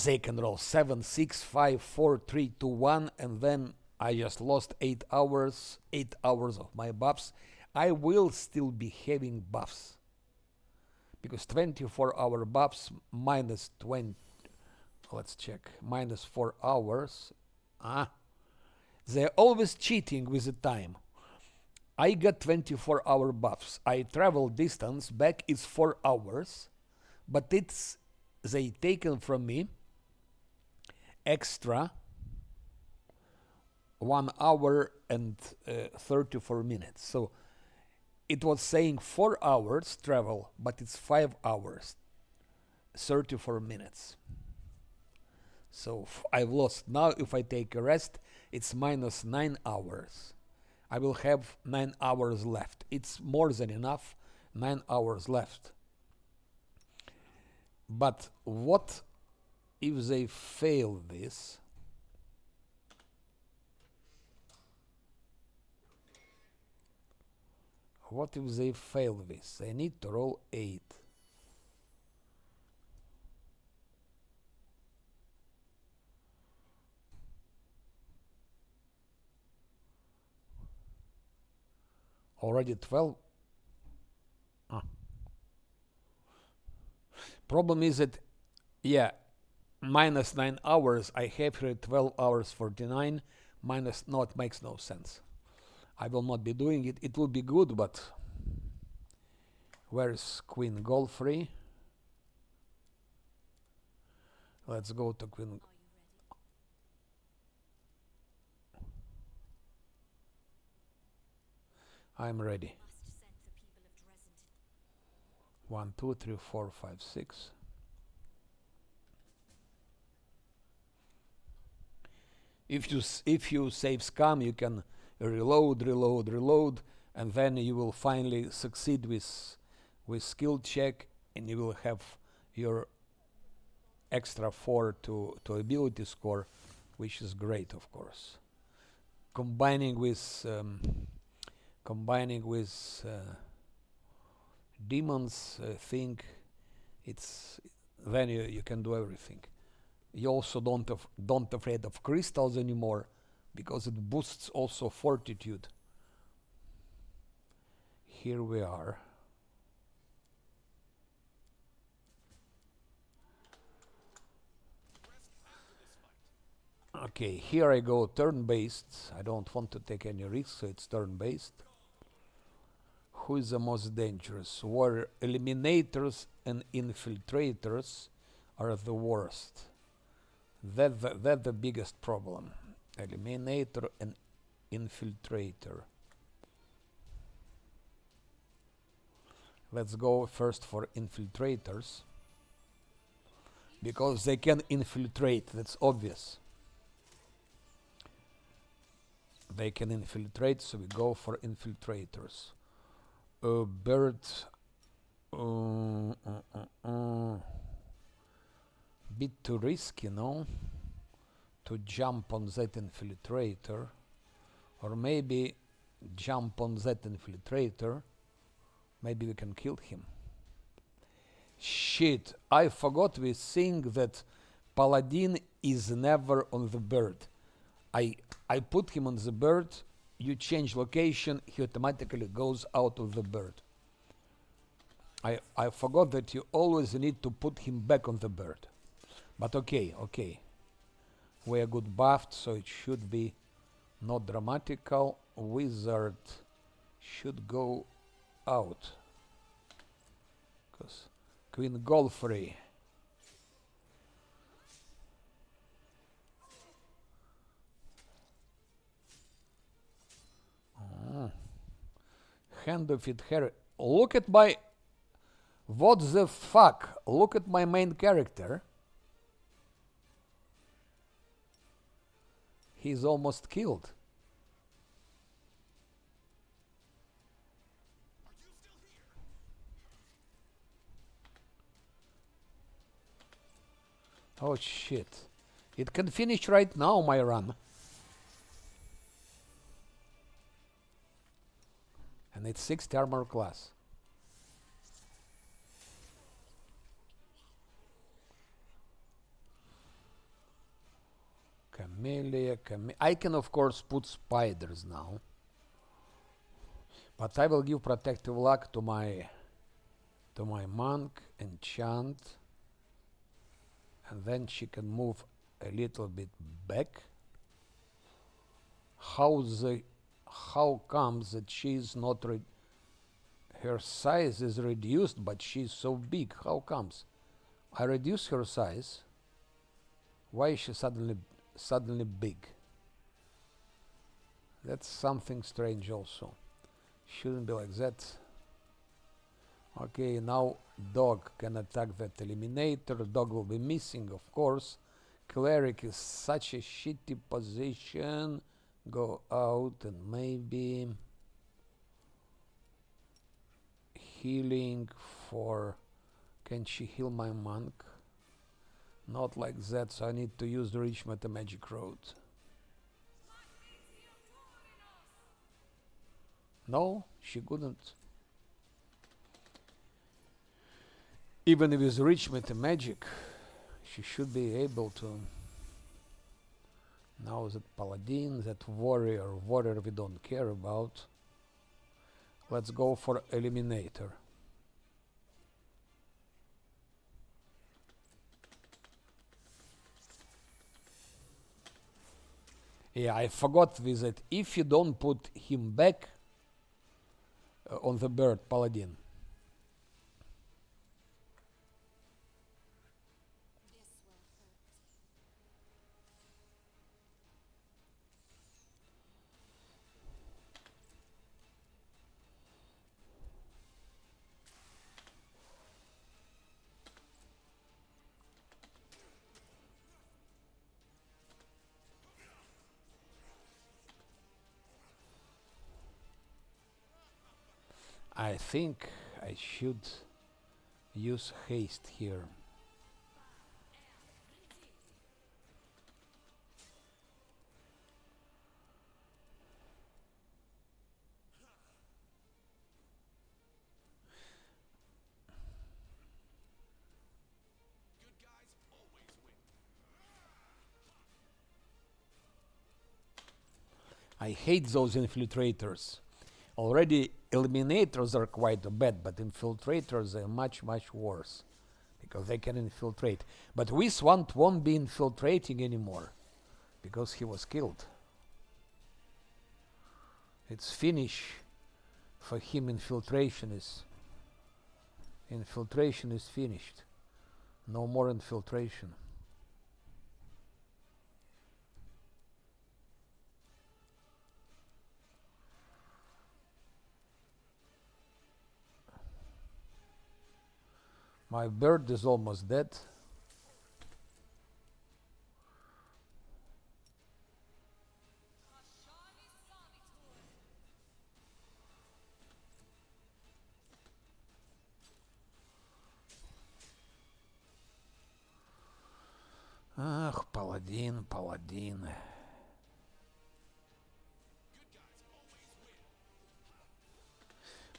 they can roll 7, 6, 5, 4, 3, 2, 1, and then I just lost 8 hours of my buffs. I will still be having buffs because 24-hour buffs minus 20. Let's check. Minus 4 hours. They're always cheating with the time. I got 24-hour buffs. I travel distance back is 4 hours, but it's they taken from me extra 1 hour and 34 minutes. So it was saying 4 hours travel, but it's 5 hours 34 minutes. So I've lost. Now if I take a rest, it's minus 9 hours. I will have 9 hours left. It's more than enough, 9 hours left. But what if they fail this? What if they fail this? They need to roll 8. Already 12. Problem is that, yeah, minus 9 hours. I have here 12 hours 49. Minus, no, it makes no sense. I will not be doing it. It will be good, but where is Queen Golfrey? Let's go to Queen. I'm ready. 1, 2, 3, 4, 5, 6. If you save scum, you can reload, and then you will finally succeed with with skill check, and you will have your extra 4 to ability score, which is great, of course. Combining with demons thing, it's then you can do everything. You also don't afraid of crystals anymore, because it boosts also fortitude. Here we are. Okay, here I go turn-based. I don't want to take any risks, so it's turn-based. Who is the most dangerous? Warrior eliminators and infiltrators are the worst. That's the biggest problem. Eliminator and infiltrator. Let's go first for infiltrators, because they can infiltrate, that's obvious. They can infiltrate, so we go for infiltrators. Bird. Bit too risky, no? To jump on that infiltrator. Or maybe jump on that infiltrator. Maybe we can kill him. Shit, I forgot we think that Paladin is never on the bird. I put him on the bird, you change location, he automatically goes out of the bird. I forgot that you always need to put him back on the bird. But okay. We are good buffed, so it should be not dramatical. Wizard should go out. Because Queen Golfrey. Hand of it, Harry. Look at my... What the fuck? Look at my main character. He's almost killed. Oh shit. It can finish right now, my run. And it's 60 armor class. Camellia. I can of course put spiders now. But I will give protective luck to my monk, enchant. And then she can move a little bit back. How comes that she is not her size is reduced, but she's so big? How comes? I reduce her size. Why is she suddenly big? That's something strange also. Shouldn't be like that. Okay, now dog can attack that eliminator. Dog will be missing, of course. Cleric is such a shitty position. Go out and maybe healing for... Can she heal my monk? Not like that, so I need to use the Rich Magic Road. No, she couldn't. Even with Rich Magic, she should be able to. Now that Paladin, that warrior we don't care about. Let's go for Eliminator. Yeah, I forgot with it. If you don't put him back on the bird, Paladin. I think I should use haste here. I hate those infiltrators. Already eliminators are quite bad, but infiltrators are much, much worse because they can infiltrate. But Wiswant won't be infiltrating anymore because he was killed. It's finish for him. Infiltration is finished. No more infiltration. My bird is almost dead. Ах, Paladin, Paladin.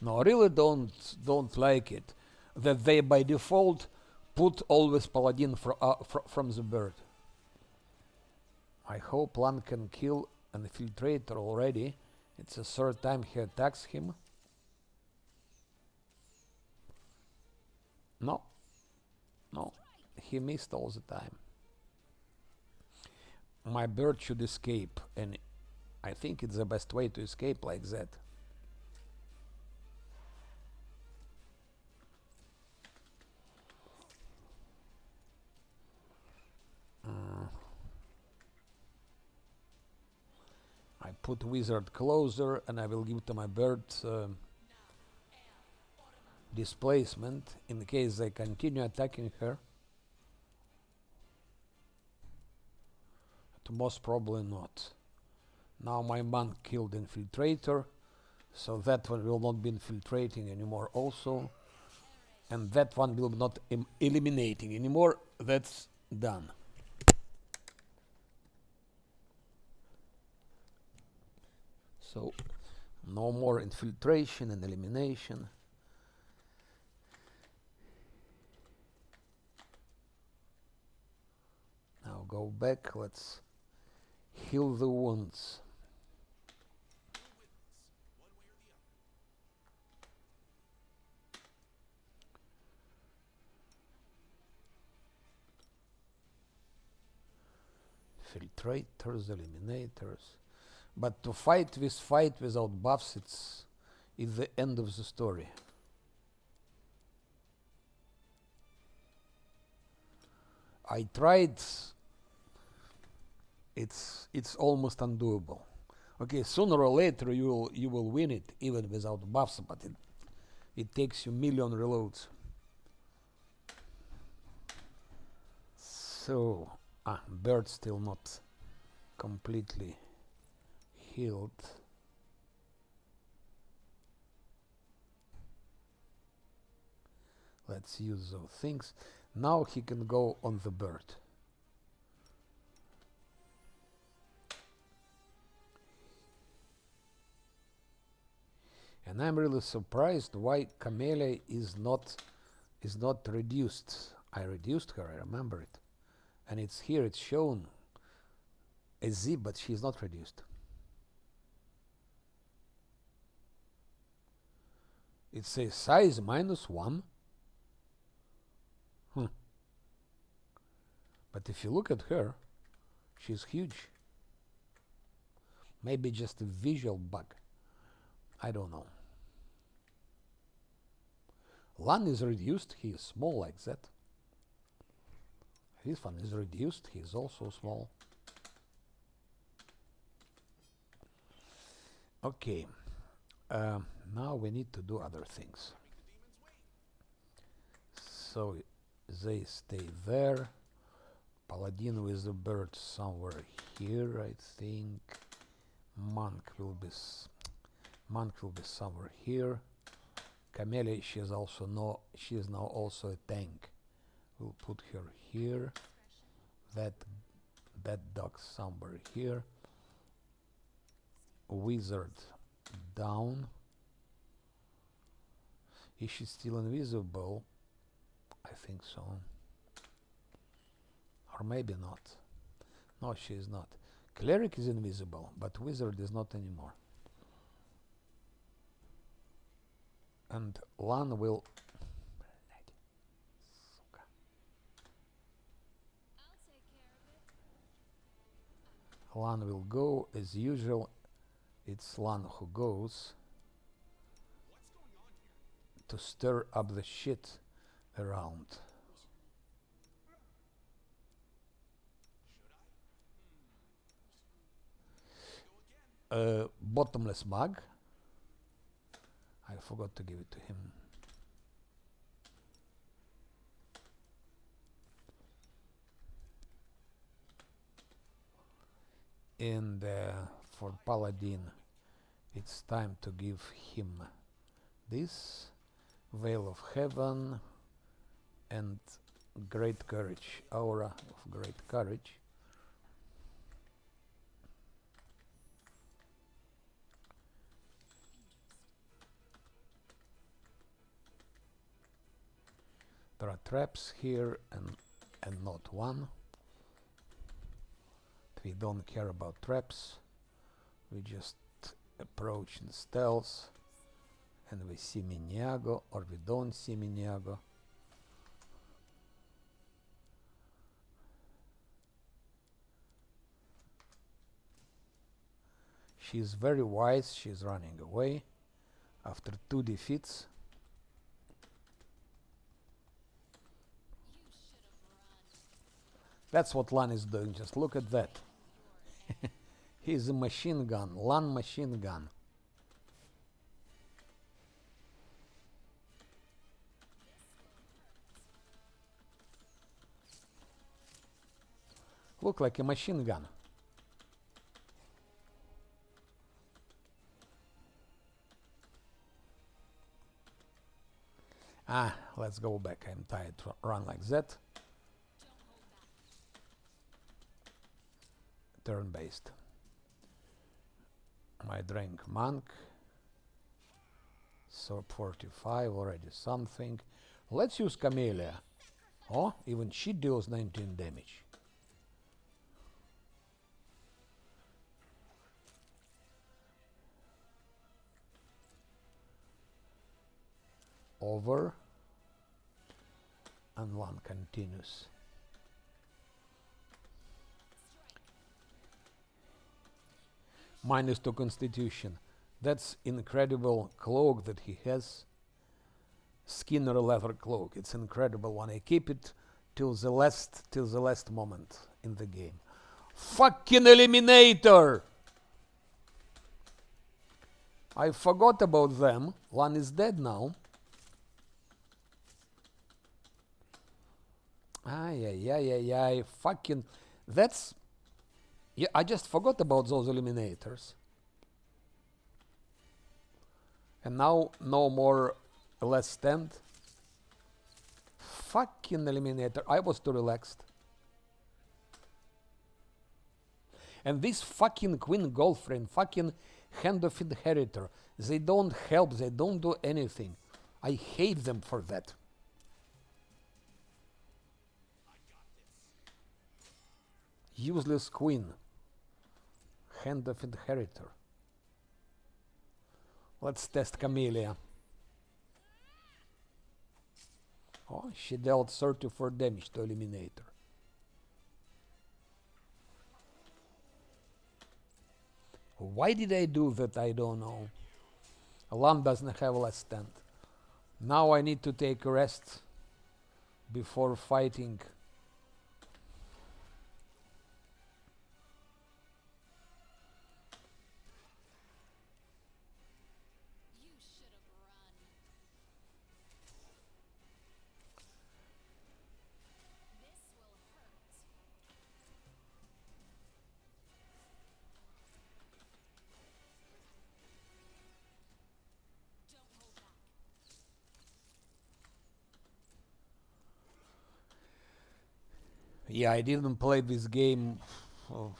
No, I really don't like it that they by default put always Paladin from the bird. I hope Lan can kill an infiltrator already. It's the third time he attacks him. No, he missed all the time. My bird should escape, and I think it's the best way to escape like that. I put wizard closer, and I will give to my bird displacement in case they continue attacking her. But most probably not. Now my monk killed infiltrator, so that one will not be infiltrating anymore also, and that one will not eliminating anymore. That's done. So no more infiltration and elimination. Now go back, let's heal the wounds. Filtrators, eliminators. But to fight this fight without buffs, it's the end of the story. I tried. It's almost undoable. Okay, sooner or later you will win it even without buffs, but it takes you million reloads. So bird still not completely healed. Let's use those things. Now he can go on the bird. And I'm really surprised why Camellia is not reduced. I reduced her, I remember it. And it's here, it's shown a Z, but she's not reduced. It says size -1. But if you look at her, she's huge. Maybe just a visual bug. I don't know. Lan is reduced, he is small like that. This one is reduced, he is also small. Okay, now we need to do other things. So they stay there. Paladin with the bird somewhere here, I think. Monk will be somewhere here. Camellia, she is now also a tank. We'll put her here. That dog somewhere here. Wizard down. Is she still invisible? I think so. Or maybe not. No, she is not. Cleric is invisible, but wizard is not anymore. And Lan will... Lan will go as usual. It's Lan who goes to stir up the shit around. Bottomless mug. I forgot to give it to him. And for Paladin, it's time to give him this Veil of Heaven and Great Courage, Aura of Great Courage. There are traps here and not one. We don't care about traps. We just approach in stealth and we see Miniago or we don't see Miniago. She is very wise. She is running away after 2 defeats. That's what Lan is doing. Just look at that. He's a machine gun. Lan machine gun. Look like a machine gun. Let's go back. I'm tired to run like that. Turn-based. I drank monk. So 45, already something. Let's use Camellia. Oh, even she deals 19 damage. Over. And Lan continues. -2 constitution. That's incredible cloak that he has. Skinner leather cloak. It's incredible one. I keep it till the last moment in the game. Fucking eliminator! I forgot about them. One is dead now. Ay. Fucking. That's. Yeah, I just forgot about those eliminators. And now, no more less stand. Fucking eliminator. I was too relaxed. And this fucking Queen Girlfriend, fucking Hand of Inheritor, they don't help, they don't do anything. I hate them for that. Useless Queen. Hand of Inheritor. Let's test Camellia. Oh, she dealt 34 damage to Eliminator. Why did I do that? I don't know. Lan doesn't have last stand. Now I need to take a rest before fighting. Yeah, I didn't play this game, oh,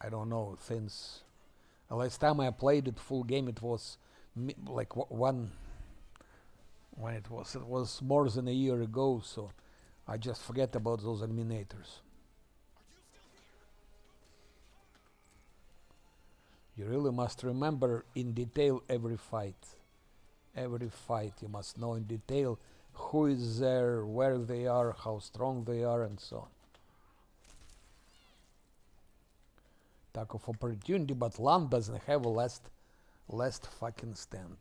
I don't know, since last time I played it full game it was like one, when it was more than a year ago, so I just forget about those eliminators. You really must remember in detail every fight. Every fight you must know in detail who is there, where they are, how strong they are, and so on. Attack of opportunity, but Lan doesn't have a last fucking stand.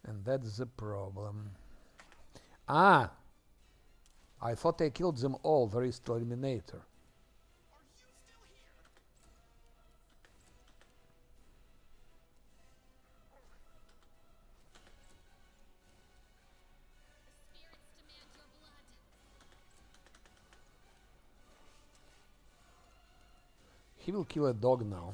And that's the problem. Ah! I thought I killed them all. There is still eliminator. He will kill a dog now.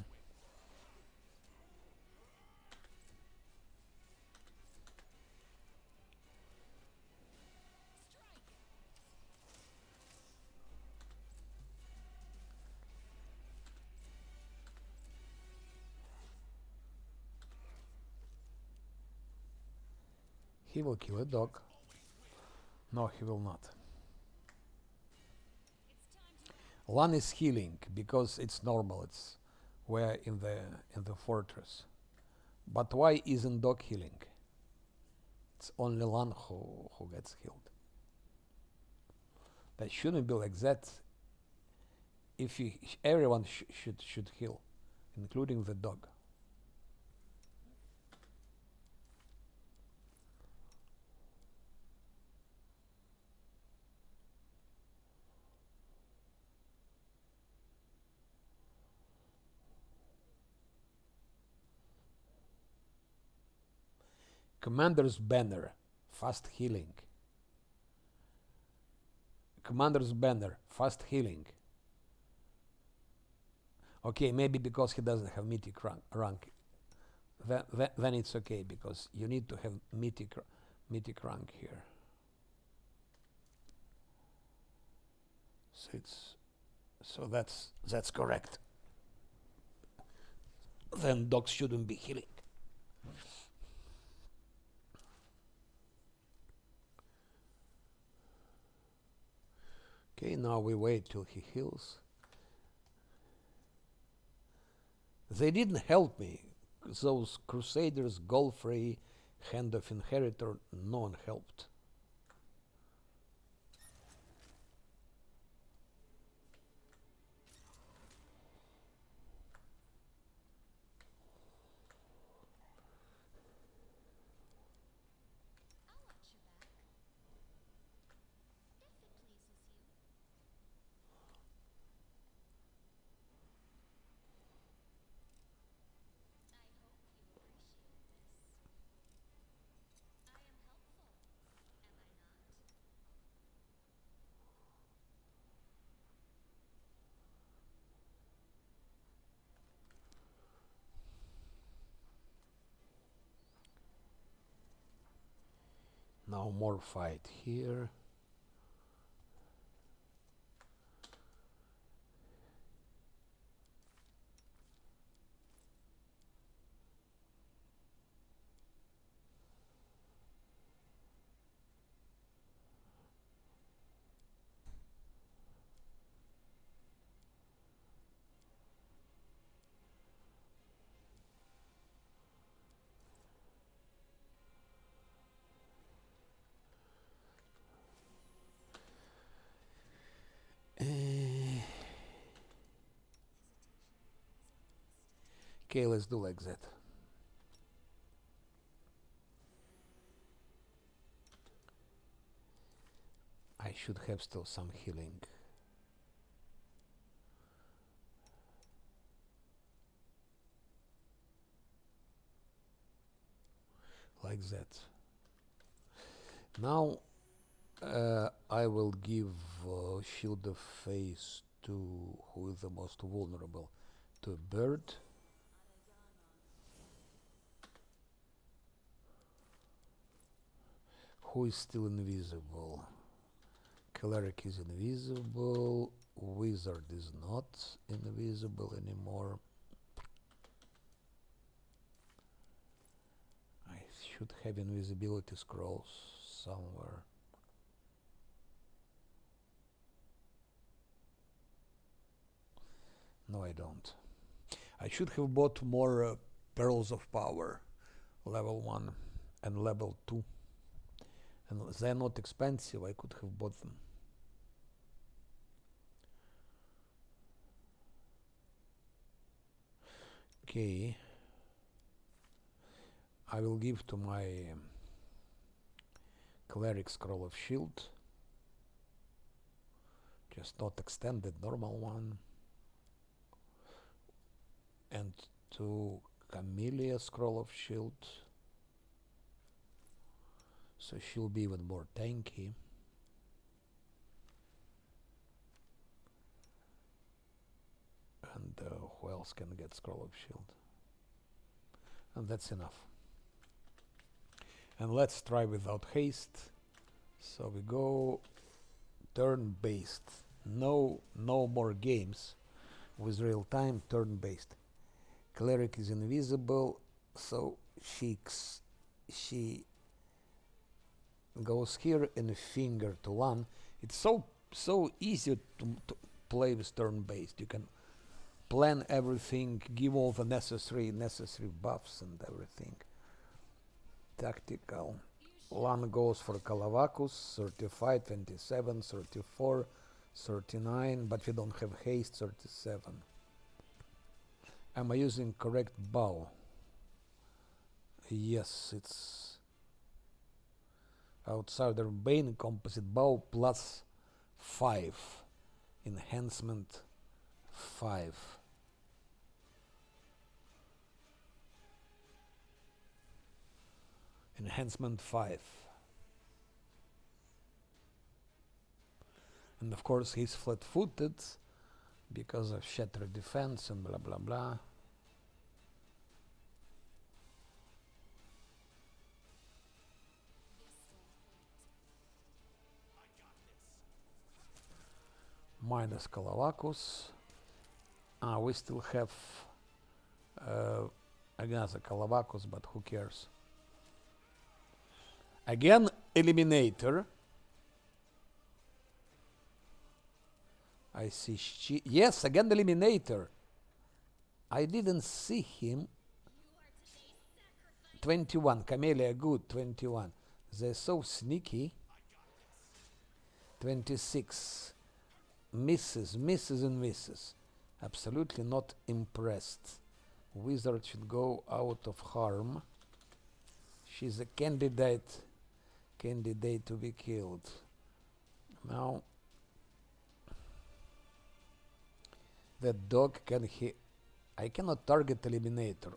He will kill a dog. No, he will not. Lan is healing because it's normal. It's we're in the fortress. But why isn't dog healing? It's only Lan who gets healed. That shouldn't be like that. If everyone should heal, including the dog. Commander's banner, fast healing. Commander's banner, fast healing. Okay, maybe because he doesn't have mythic rank. Then it's okay, because you need to have mythic rank here. So that's correct. Then dogs shouldn't be healing. Okay, now we wait till he heals. They didn't help me. Those Crusaders, Golfrey, Hand of Inheritor, no one helped. Now more fight here. Okay, let's do like that. I should have still some healing. Like that. Now I will give Shield of Face to who is the most vulnerable, to a bird. Who is still invisible? Cleric is invisible. Wizard is not invisible anymore. I should have invisibility scrolls somewhere. No, I don't. I should have bought more Pearls of Power, level 1 and level 2. And they're not expensive, I could have bought them. Okay. I will give to my Cleric Scroll of Shield. Just not extended, normal one. And to Camellia Scroll of Shield. So she'll be even more tanky. And who else can get Scroll of Shield? And that's enough. And let's try without haste. So we go turn-based. No more games with real-time, turn-based. Cleric is invisible, so she goes here and finger to one. It's so easy to play with turn-based. You can plan everything, give all the necessary buffs and everything. Tactical. One goes for Kalavakus, 35, 27, 34, 39, but we don't have haste, 37. Am I using correct bow? Yes, it's Outsider Bane composite bow plus 5. Enhancement 5. Enhancement 5. And of course he's flat-footed because of shattered defense and blah blah blah. Minus Kalavakus. We still have another Kalavakus, but who cares? Again, Eliminator. I see. Yes, again, Eliminator. I didn't see him. 21. Camellia, good. 21. They're so sneaky. 26. Misses and misses. Absolutely not impressed. Wizard should go out of harm. She's a candidate to be killed. Now the dog can hit. I cannot target Eliminator.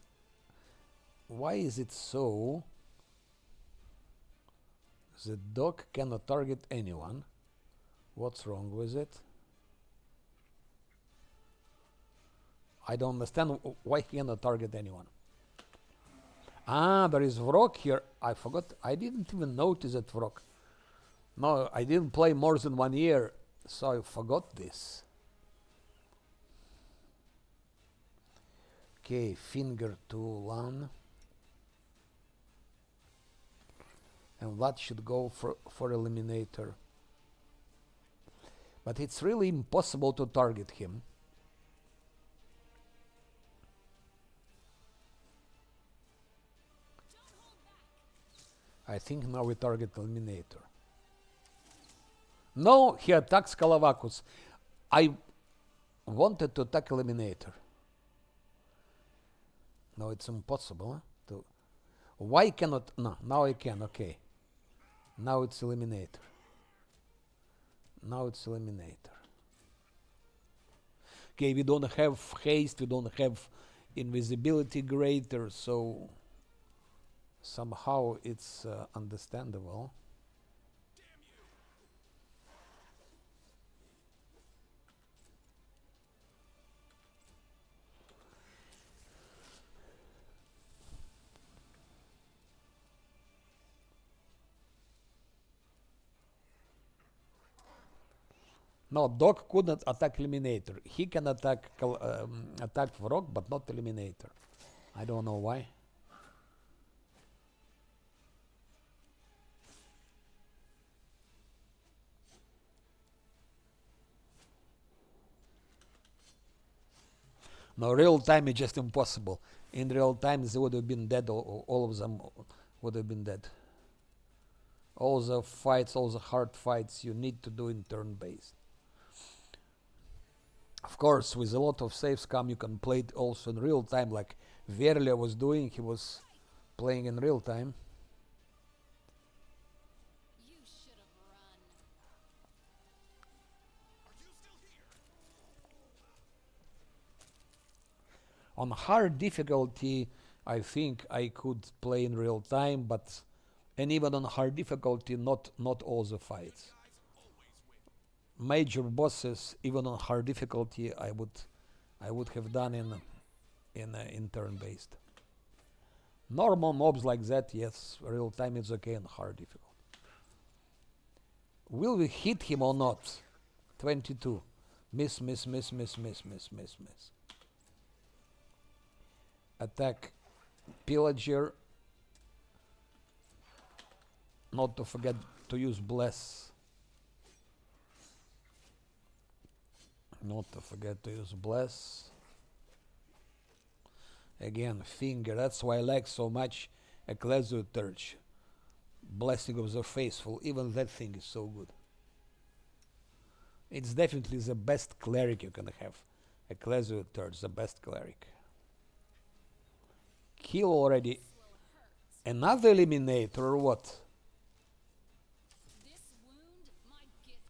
Why is it so? The dog cannot target anyone. What's wrong with it? I don't understand why he cannot target anyone. There is Vrock here. I forgot. I didn't even notice that Vrock. No, I didn't play more than 1 year, so I forgot this. Okay, finger to Lan. And Vlad should go for Eliminator. But it's really impossible to target him. I think now we target Eliminator. No, he attacks Kalavakus. I wanted to attack Eliminator. No, it's impossible. Why cannot? No, now I can. Okay. Now it's Eliminator. Now it's Eliminator. Okay, we don't have haste. We don't have invisibility greater, so somehow it's understandable. No, dog couldn't attack eliminator. He can attack attack frog, but not eliminator. I don't know why. No, real time is just impossible. In real time, they would have been dead. All of them would have been dead. All the fights, all the hard fights you need to do in turn-based. Of course, with a lot of save scum, you can play it also in real time, like Verlia was doing. He was playing in real time. On hard difficulty, I think I could play in real time, but and even on hard difficulty, not all the fights. Major bosses, even on hard difficulty, I would have done in turn-based. Normal mobs like that, yes, real time is okay on hard difficulty. Will we hit him or not? 22. Miss, miss, miss, miss, miss, miss, miss, miss. Attack Pillager. Not to forget to use Bless. Not to forget to use Bless. Again, Finger. That's why I like so much Ecclesiarch. Blessing of the Faithful. Even that thing is so good. It's definitely the best cleric you can have. Ecclesiarch, the best cleric. Kill already. Another eliminator or what?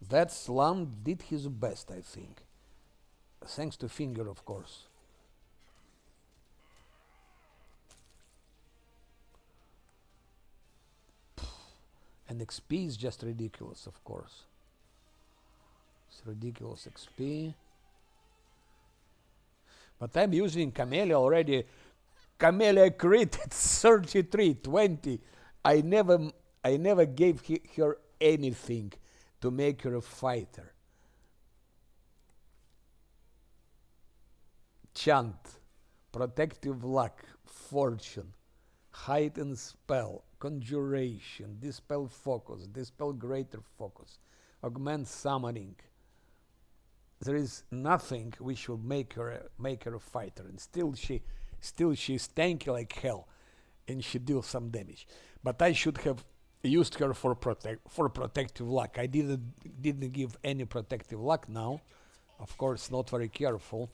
That Slum did his best, I think. Thanks to Finger, of course. And XP is just ridiculous, of course. It's ridiculous XP. But I'm using Camellia already. Camellia crit at 33-20. I never gave her anything to make her a fighter. Chant, Protective Luck, Fortune, Hide and Spell, Conjuration, Dispel Focus, Dispel Greater Focus, Augment Summoning. There is nothing which will make her a fighter, and still she's tanky like hell, and she deals some damage. But I should have used her for protective luck. I didn't give any protective luck now. Of course, not very careful.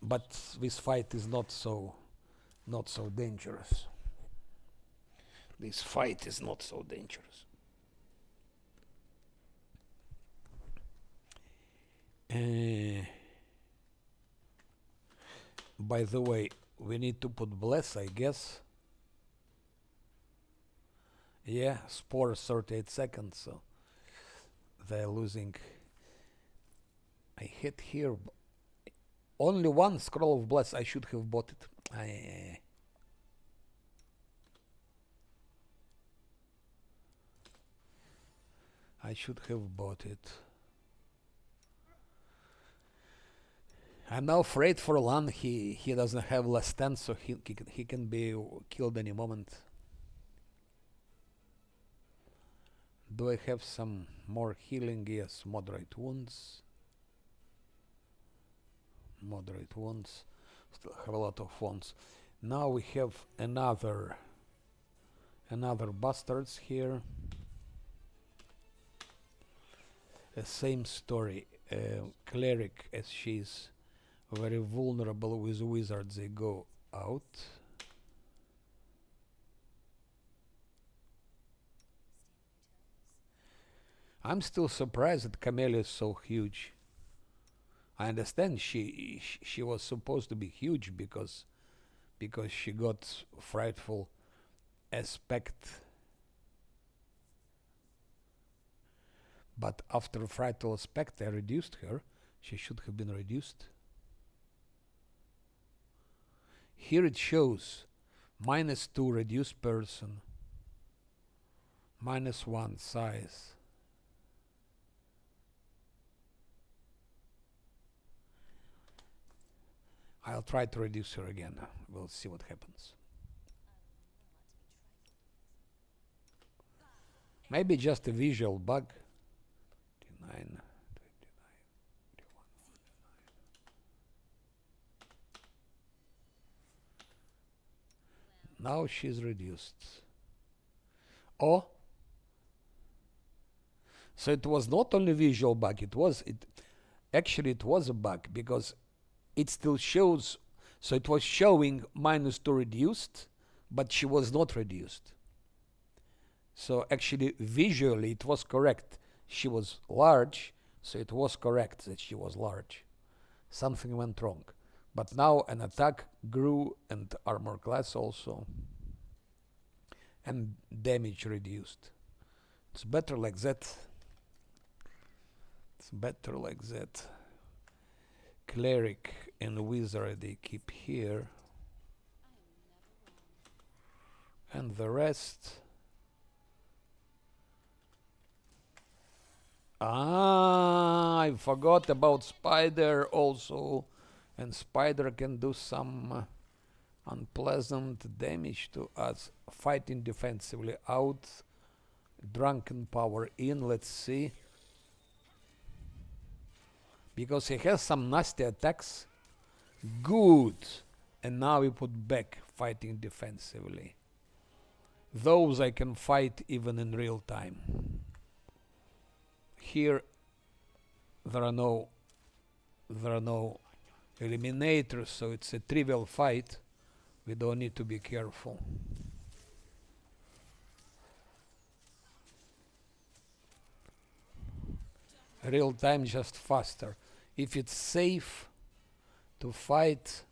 But this fight is not so dangerous. This fight is not so dangerous. By the way, we need to put Bless, I guess. Yeah, Spore 38 seconds, so they're losing. I hit here. Only one Scroll of Bless. I should have bought it. I should have bought it. I'm now afraid for Lan. He doesn't have less 10, so he can be killed any moment. Do I have some more healing? Yes, moderate wounds. Moderate wounds. Still have a lot of wounds. Now we have another bastards here. Same story. Cleric, as she's very vulnerable with wizards, they go out. I'm still surprised that Camellia is so huge. I understand she was supposed to be huge because she got frightful aspect. But after frightful aspect, I reduced her. She should have been reduced. Here it shows -2 reduce person, -1 size. I'll try to reduce her again. We'll see what happens. Maybe just a visual bug. 29, 29, 21. Now she's reduced. Oh, so it was not only visual bug. It was a bug because it still shows. So it was showing -2 reduced, but she was not reduced. So actually, visually, it was correct. She was large, so it was correct that she was large. Something went wrong. But now an attack grew and armor class also. And damage reduced. It's better like that. It's better like that. Cleric and wizard they keep here. And the rest. I forgot about spider also. And spider can do some unpleasant damage to us. Fighting defensively out. Drunken power in. Let's see. Because he has some nasty attacks. Good. And now we put back fighting defensively. Those I can fight even in real time. Here there are no eliminators, so it's a trivial fight. We don't need to be careful. Real time just faster. If it's safe to fight,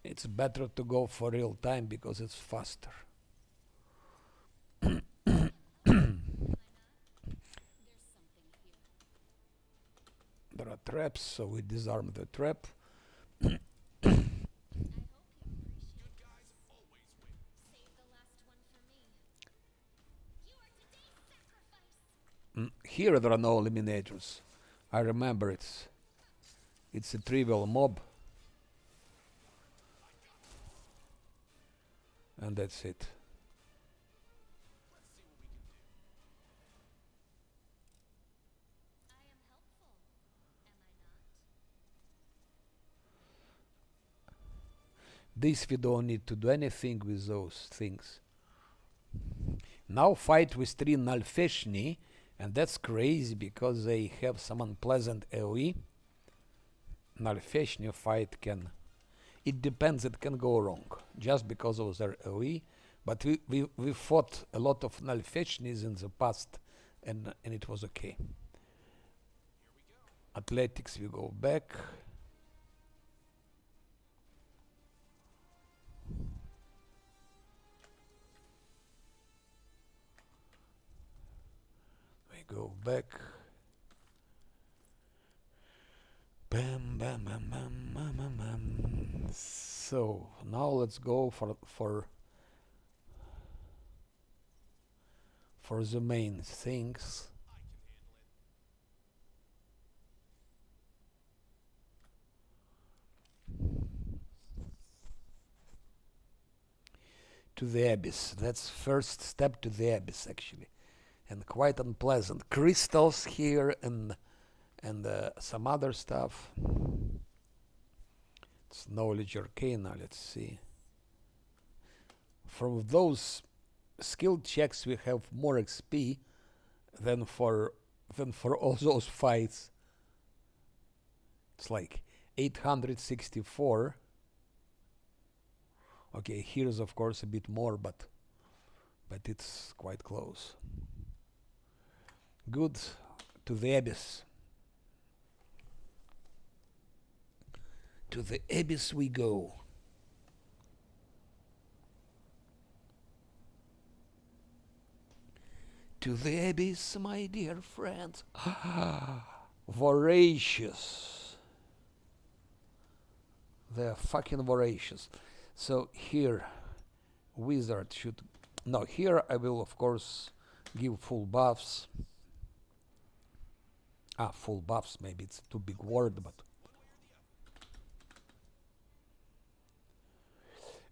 it's better to go for real time because it's faster. There are traps, so we disarm the trap. Here there are no eliminators. I remember it's a trivial mob. And that's it. This we don't need to do anything with those things. Now fight with 3 Nalfeshni, and that's crazy because they have some unpleasant AoE. Nalfeshni fight can... It depends, it can go wrong, just because of their AoE. But we fought a lot of Nalfeshnis in the past, and it was okay. Athletics, we go back. Go back. Bam, bam, bam, bam, bam, bam, bam. So now let's go for the main things. To the abyss. That's first step to the abyss, actually. And quite unpleasant. Crystals here and some other stuff. It's knowledge arcana, let's see. From those skill checks we have more XP than for all those fights. It's like 864. Okay, here's of course a bit more, but it's quite close. Good. To the abyss. To the abyss we go. To the abyss, my dear friends. Voracious. They're fucking voracious. So here, wizard should... No, here I will of course give full buffs. Full buffs, maybe it's too big word, but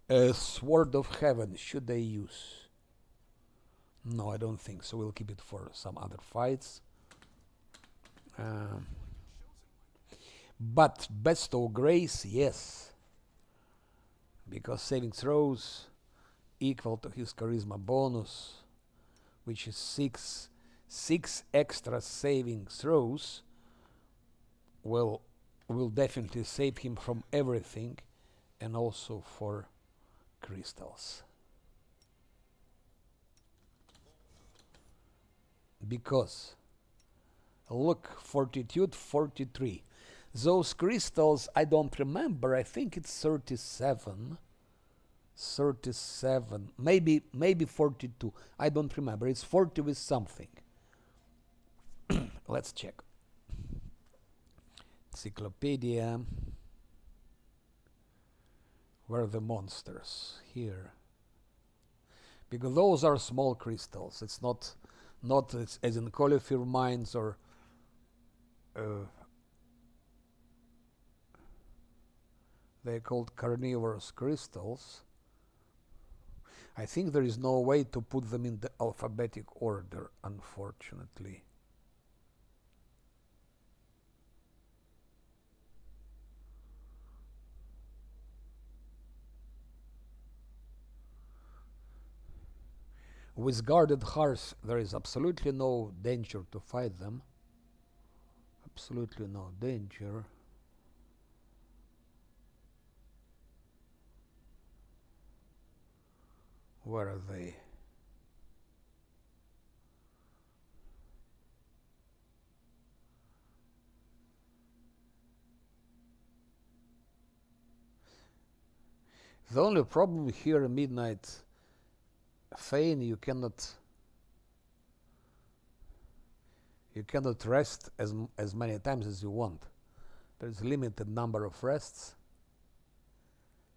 A Sword of Heaven, should I use? No, I don't think so. We'll keep it for some other fights. But Bestow Grace, yes. Because saving throws equal to his charisma bonus, which is 6. 6 extra saving throws will definitely save him from everything, and also for crystals. Because look, Fortitude 43. Those crystals, I don't remember. I think it's 37. 37. Maybe 42. I don't remember. It's 40 with something. Let's check. Encyclopedia. Where are the monsters? Here. Because those are small crystals. It's not as in Cauliflower Mines or they're called carnivorous crystals. I think there is no way to put them in the alphabetic order, unfortunately. With guarded hearts, there is absolutely no danger to fight them. Absolutely no danger. Where are they? The only problem here, Midnight Fane, you cannot rest as many times as you want. There's a limited number of rests,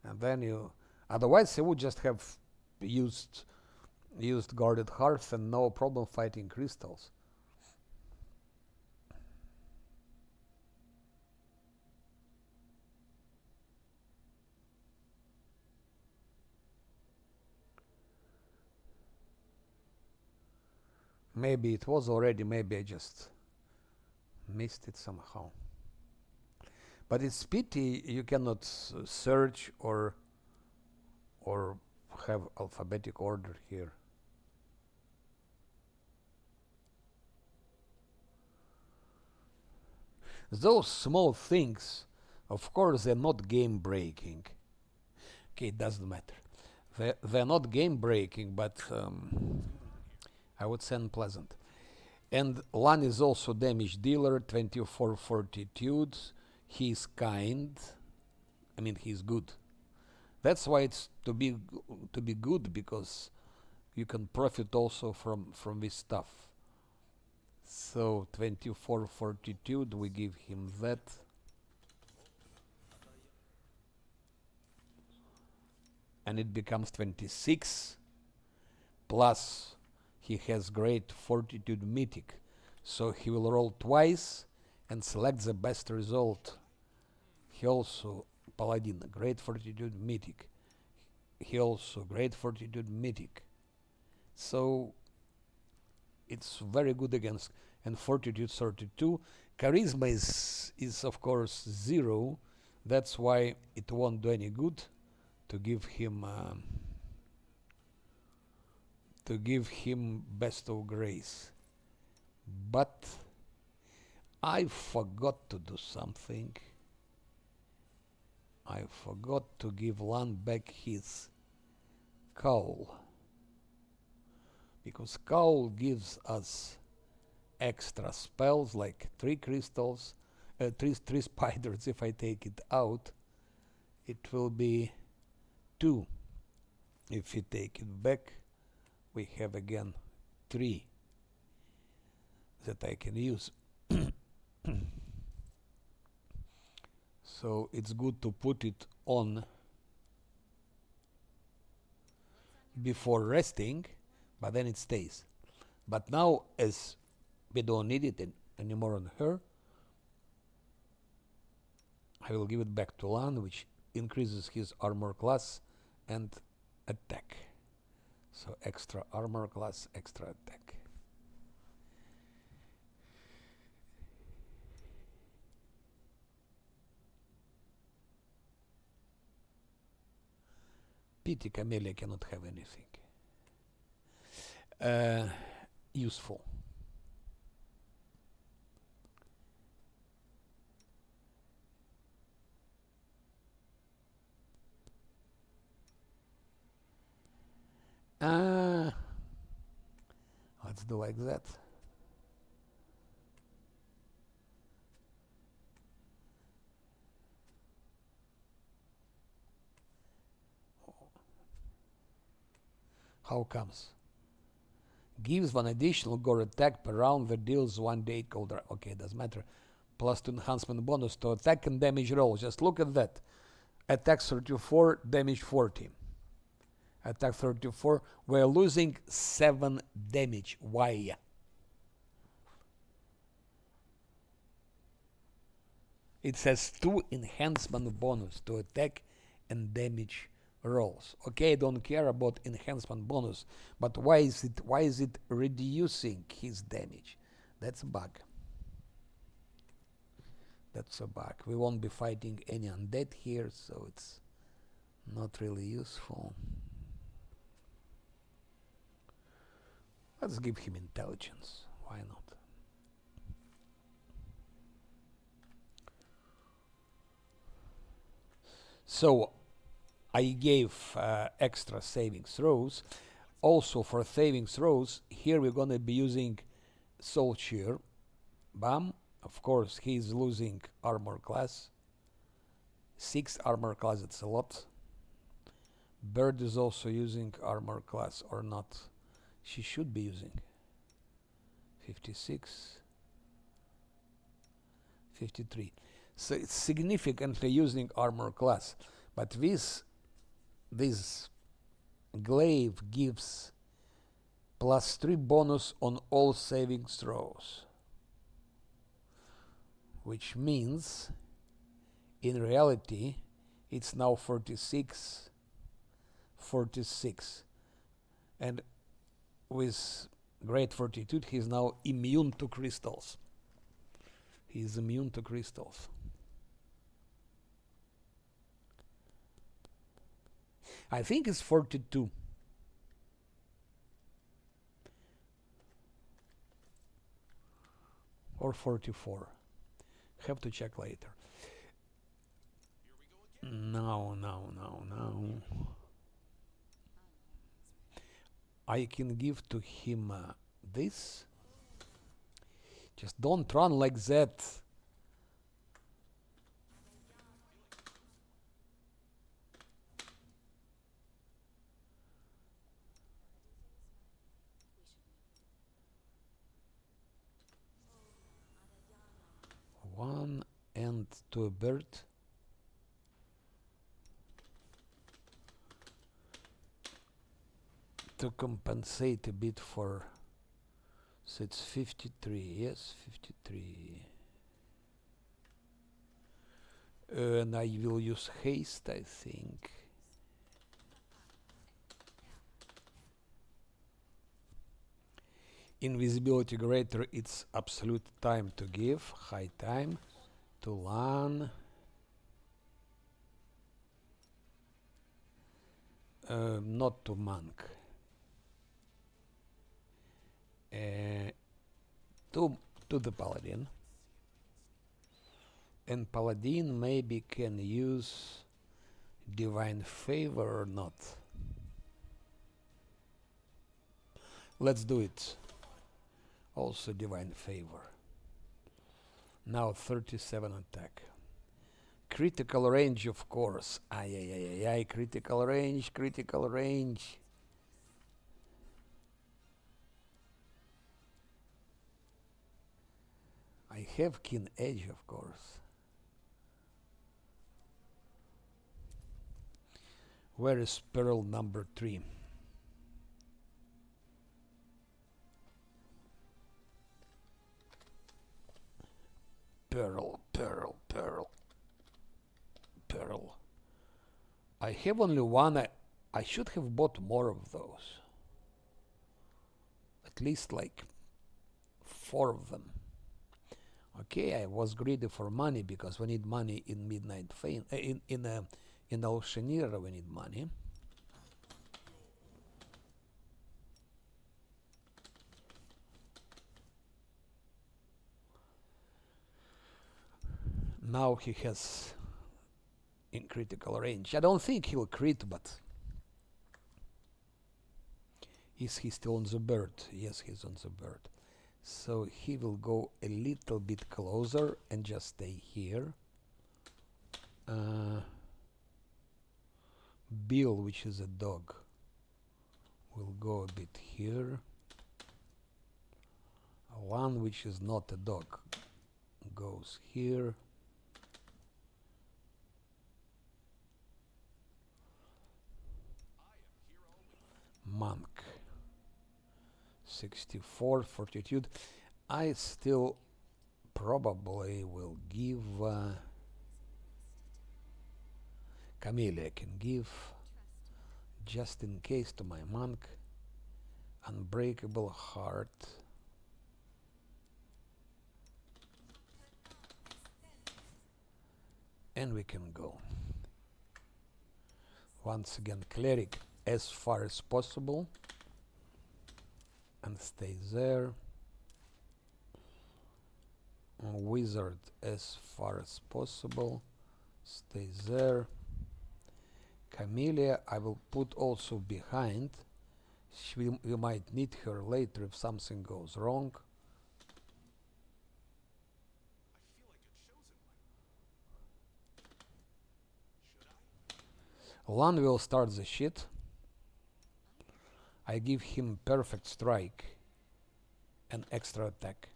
and then you. Otherwise, you would just have used guarded hearts and no problem fighting crystals. Maybe it was already, maybe I just missed it somehow. But it's pity you cannot search or have alphabetic order here. Those small things, of course, they're not game breaking. Okay, it doesn't matter. They're not game breaking, but I would say unpleasant. And Lan is also damage dealer, 24 fortitude. He's kind. I mean, he's good. That's why it's to be good, because you can profit also from this stuff. So 24 fortitude, we give him that. And it becomes 26. Plus, he has great fortitude mythic. So he will roll twice and select the best result. He also, Paladin, great fortitude mythic. He also, great fortitude mythic. So it's very good against, and fortitude 32. Charisma is of course 0. That's why it won't do any good to give him best of grace. But I forgot to do something. I forgot to give Lan back his cowl, because cowl gives us extra spells like 3 crystals, 3 spiders. If I take it out, it will be 2. If we take it back, we have again 3 that I can use. So it's good to put it on before resting, but then it stays. But now, as we don't need it anymore on her, I will give it back to Lan, which increases his armor class and attack. So extra armor class, extra attack. Pity Camellia cannot have anything useful. Let's do like that. How comes? Gives one additional gore attack per round that deals 1d8 cold. Okay, doesn't matter. Plus 2 enhancement bonus to attack and damage rolls. Just look at that. Attack 34, damage 40. Attack 34. We're losing 7 damage. Why? It says 2 enhancement bonus to attack and damage rolls. Okay, I don't care about enhancement bonus, but why is it reducing his damage? That's a bug. That's a bug. We won't be fighting any undead here, so it's not really useful. Let's give him intelligence. Why not? So I gave extra saving throws. Also for saving throws, here we're going to be using Soul Cheer. Bam. Of course, he's losing armor class. 6 armor class, it's a lot. Bird is also using armor class or not. She should be using 56, 53. So it's significantly using armor class. But this glaive gives +3 bonus on all saving throws, which means in reality it's now 46, 46, and with Great Fortitude he's now immune to crystals. He's immune to crystals. I think it's 42. Or 44. Have to check later. No. I can give to him this. Just don't run like that. One and to a bird. To compensate a bit for, so it's 53, yes, 53. And I will use haste, I think. Invisibility greater, it's absolute time to give, high time to Lan. Not to monk. To the paladin. And paladin maybe can use divine favor or not. Let's do it. Also divine favor. Now 37 attack. Critical range, of course. Ay, critical range, critical range. I have keen edge, of course. Where is pearl number 3? Pearl. I have only one I should have bought more of those. At least like 4 of them. Okay, I was greedy for money because we need money in Midnight Fane. In Oceaneer we need money. Now he has in critical range. I don't think he'll crit, but is he still on the bird? Yes, he's on the bird. So he will go a little bit closer and just stay here. Bill, which is a dog, will go a bit here. One, which is not a dog, goes here. Monk, 64 fortitude. I still probably will give Camellia can give just in case to my monk. Unbreakable heart. And we can go. Once again, cleric as far as possible and stay there. Wizard as far as possible, stay there. Camellia I will put also behind. We might need her later if something goes wrong. Lan will start the shit. I give him perfect strike and extra attack.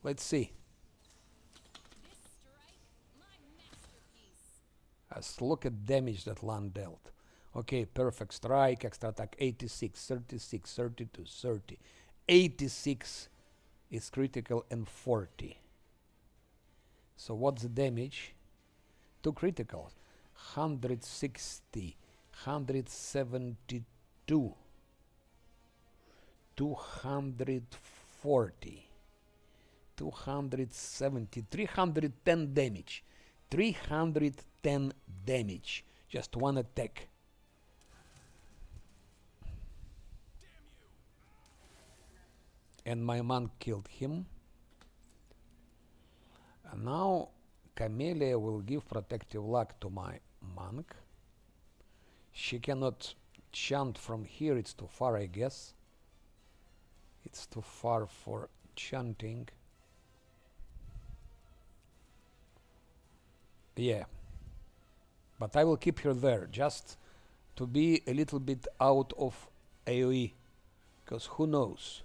Let's see. Let's look at damage that Lan dealt. Okay, perfect strike, extra attack 86, 36, 32, 30. 86 is critical and 40. So what's the damage? 2 criticals. 160, 172, 240, 270, 310 damage. 310 damage. Just one attack. And my monk killed him. And now Camellia will give protective luck to my monk. She cannot chant from here, it's too far, I guess. It's too far for chanting. Yeah. But I will keep her there, just to be a little bit out of AoE. Because who knows?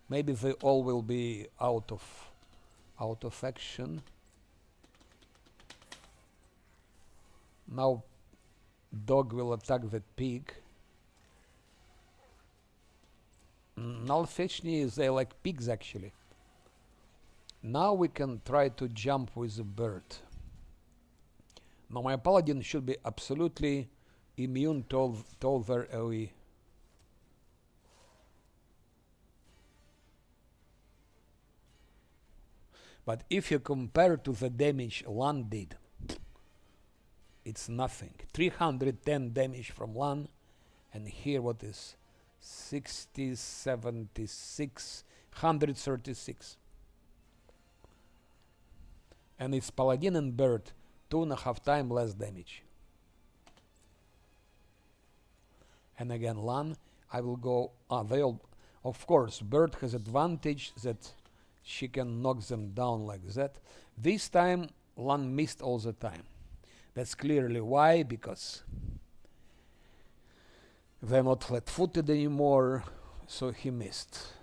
Maybe they all will be out of action. Now dog will attack that pig. Nalfechny, they like pigs actually. Now we can try to jump with the bird. Now my paladin should be absolutely immune to all their AoE. But if you compare to the damage Lan did, it's nothing. 310 damage from Lan, and here what is 60, 76, 136. And it's paladin and bird, 2.5 times less damage. And again, Lan, I will go. They'll, of course, bird has advantage that she can knock them down like that. This time, Lan missed all the time. That's clearly why, because they're not flat-footed anymore, so he missed.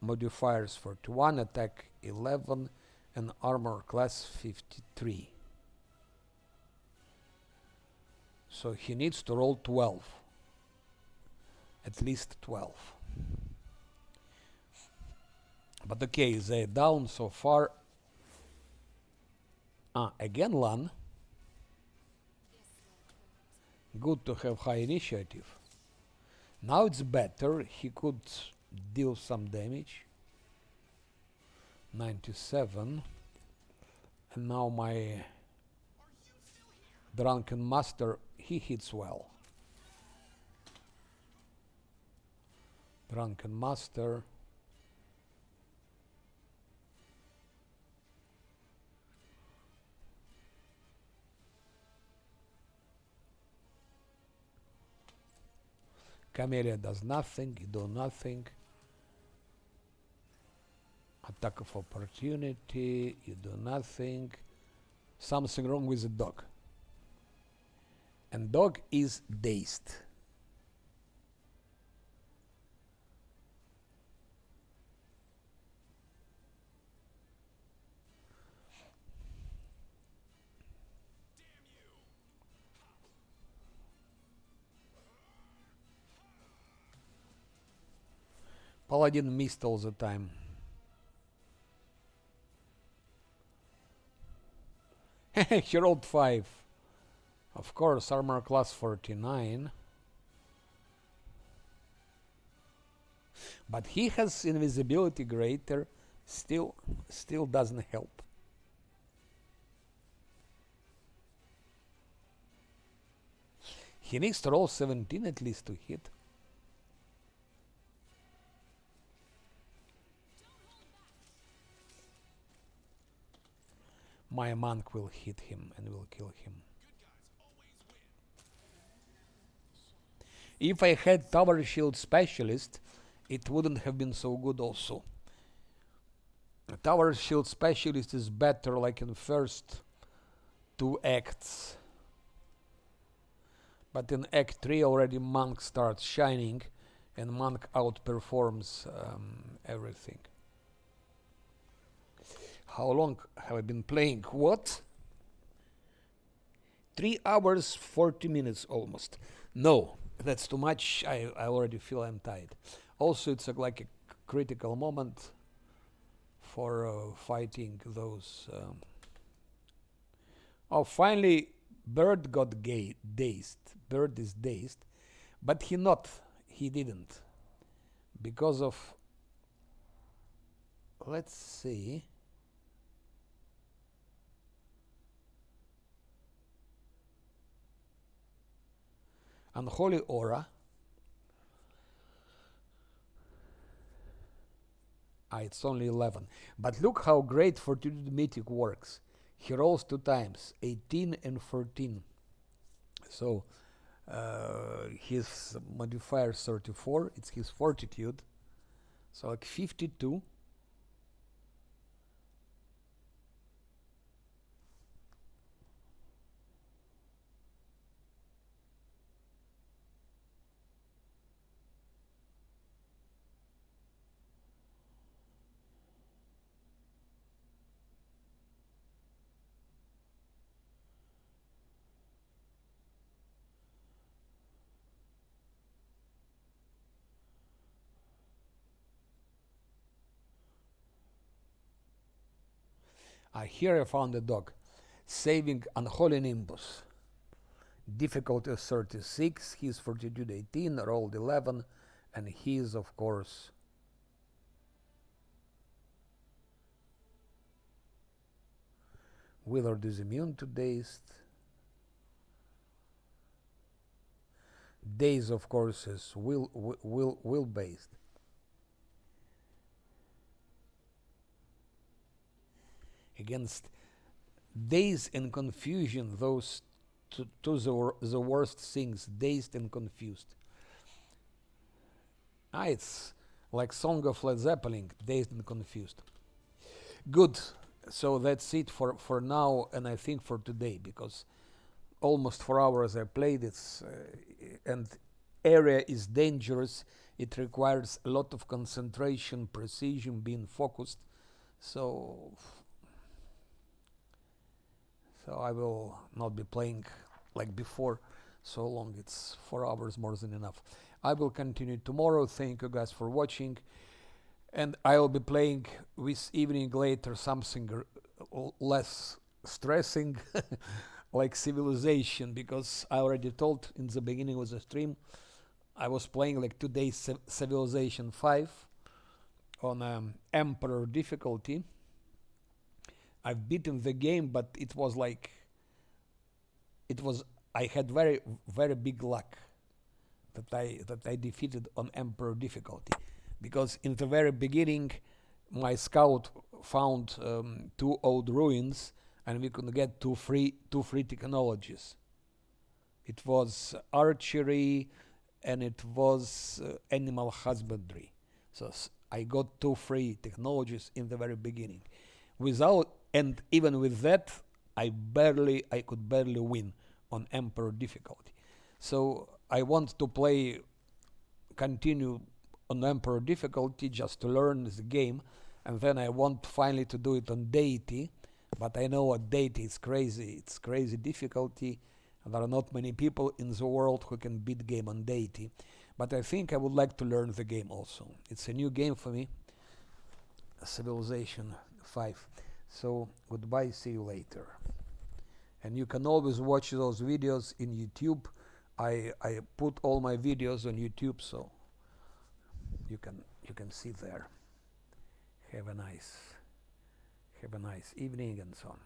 Modifiers 41, attack 11, and armor class 53. So he needs to roll 12. At least 12. But okay, they're down so far. Again Lan. Good to have high initiative. Now it's better. He could deal some damage. 97. And now my Drunken Master, he hits well. Drunken Master. Camellia does nothing, you do nothing. Attack of opportunity, you do nothing. Something wrong with the dog. And dog is dazed. Paladin missed all the time. He rolled 5. Of course, armor class 49. But he has invisibility greater, still doesn't help. He needs to roll 17 at least to hit. My monk will hit him and will kill him. If I had Tower Shield Specialist, it wouldn't have been so good also. A Tower Shield Specialist is better like in first 2 acts. But in Act 3 already Monk starts shining and Monk outperforms everything. How long have I been playing? What? 3 hours, 40 minutes almost. No, that's too much. I already feel I'm tired. Also, it's like a critical moment for fighting those. Oh, finally, Bird got dazed. Bird is dazed, but he didn't. Because of, let's see. Unholy Aura. It's only 11. But look how great Fortitude Mythic works. He rolls 2 times, 18 and 14. So his modifier 34, it's his Fortitude. So like 52. Here I found a dog. Saving Unholy Nimbus. Difficulty 36, he's Fortitude 18, rolled 11, and he's of course Withered is immune to Dazed. Daze of course is will based. Against Daze and Confusion, those two the worst things, dazed and confused. It's like Song of Led Zeppelin, dazed and confused. Good. So that's it for now, and I think for today, because almost 4 hours I played. It's and area is dangerous. It requires a lot of concentration, precision, being focused. So I will not be playing like before so long. It's 4 hours more than enough. I will continue tomorrow. Thank you guys for watching. And I will be playing with evening later something less stressing like Civilization, because I already told in the beginning of the stream I was playing like today Civilization 5 on Emperor difficulty. I've beaten the game, but it was like I had very big luck that I defeated on Emperor difficulty, because in the very beginning my scout found two old ruins and we could get two free technologies. It was archery and it was animal husbandry. So I got two free technologies in the very beginning. Without, and even with that, I could barely win on Emperor difficulty. So I want to continue on Emperor difficulty just to learn the game, and then I want finally to do it on deity. But I know what deity is crazy. It's crazy difficulty. And there are not many people in the world who can beat game on deity. But I think I would like to learn the game also. It's a new game for me, Civilization 5. So goodbye, see you later. And you can always watch those videos in YouTube. I put all my videos on YouTube, so you can see there. Have a nice evening and so on.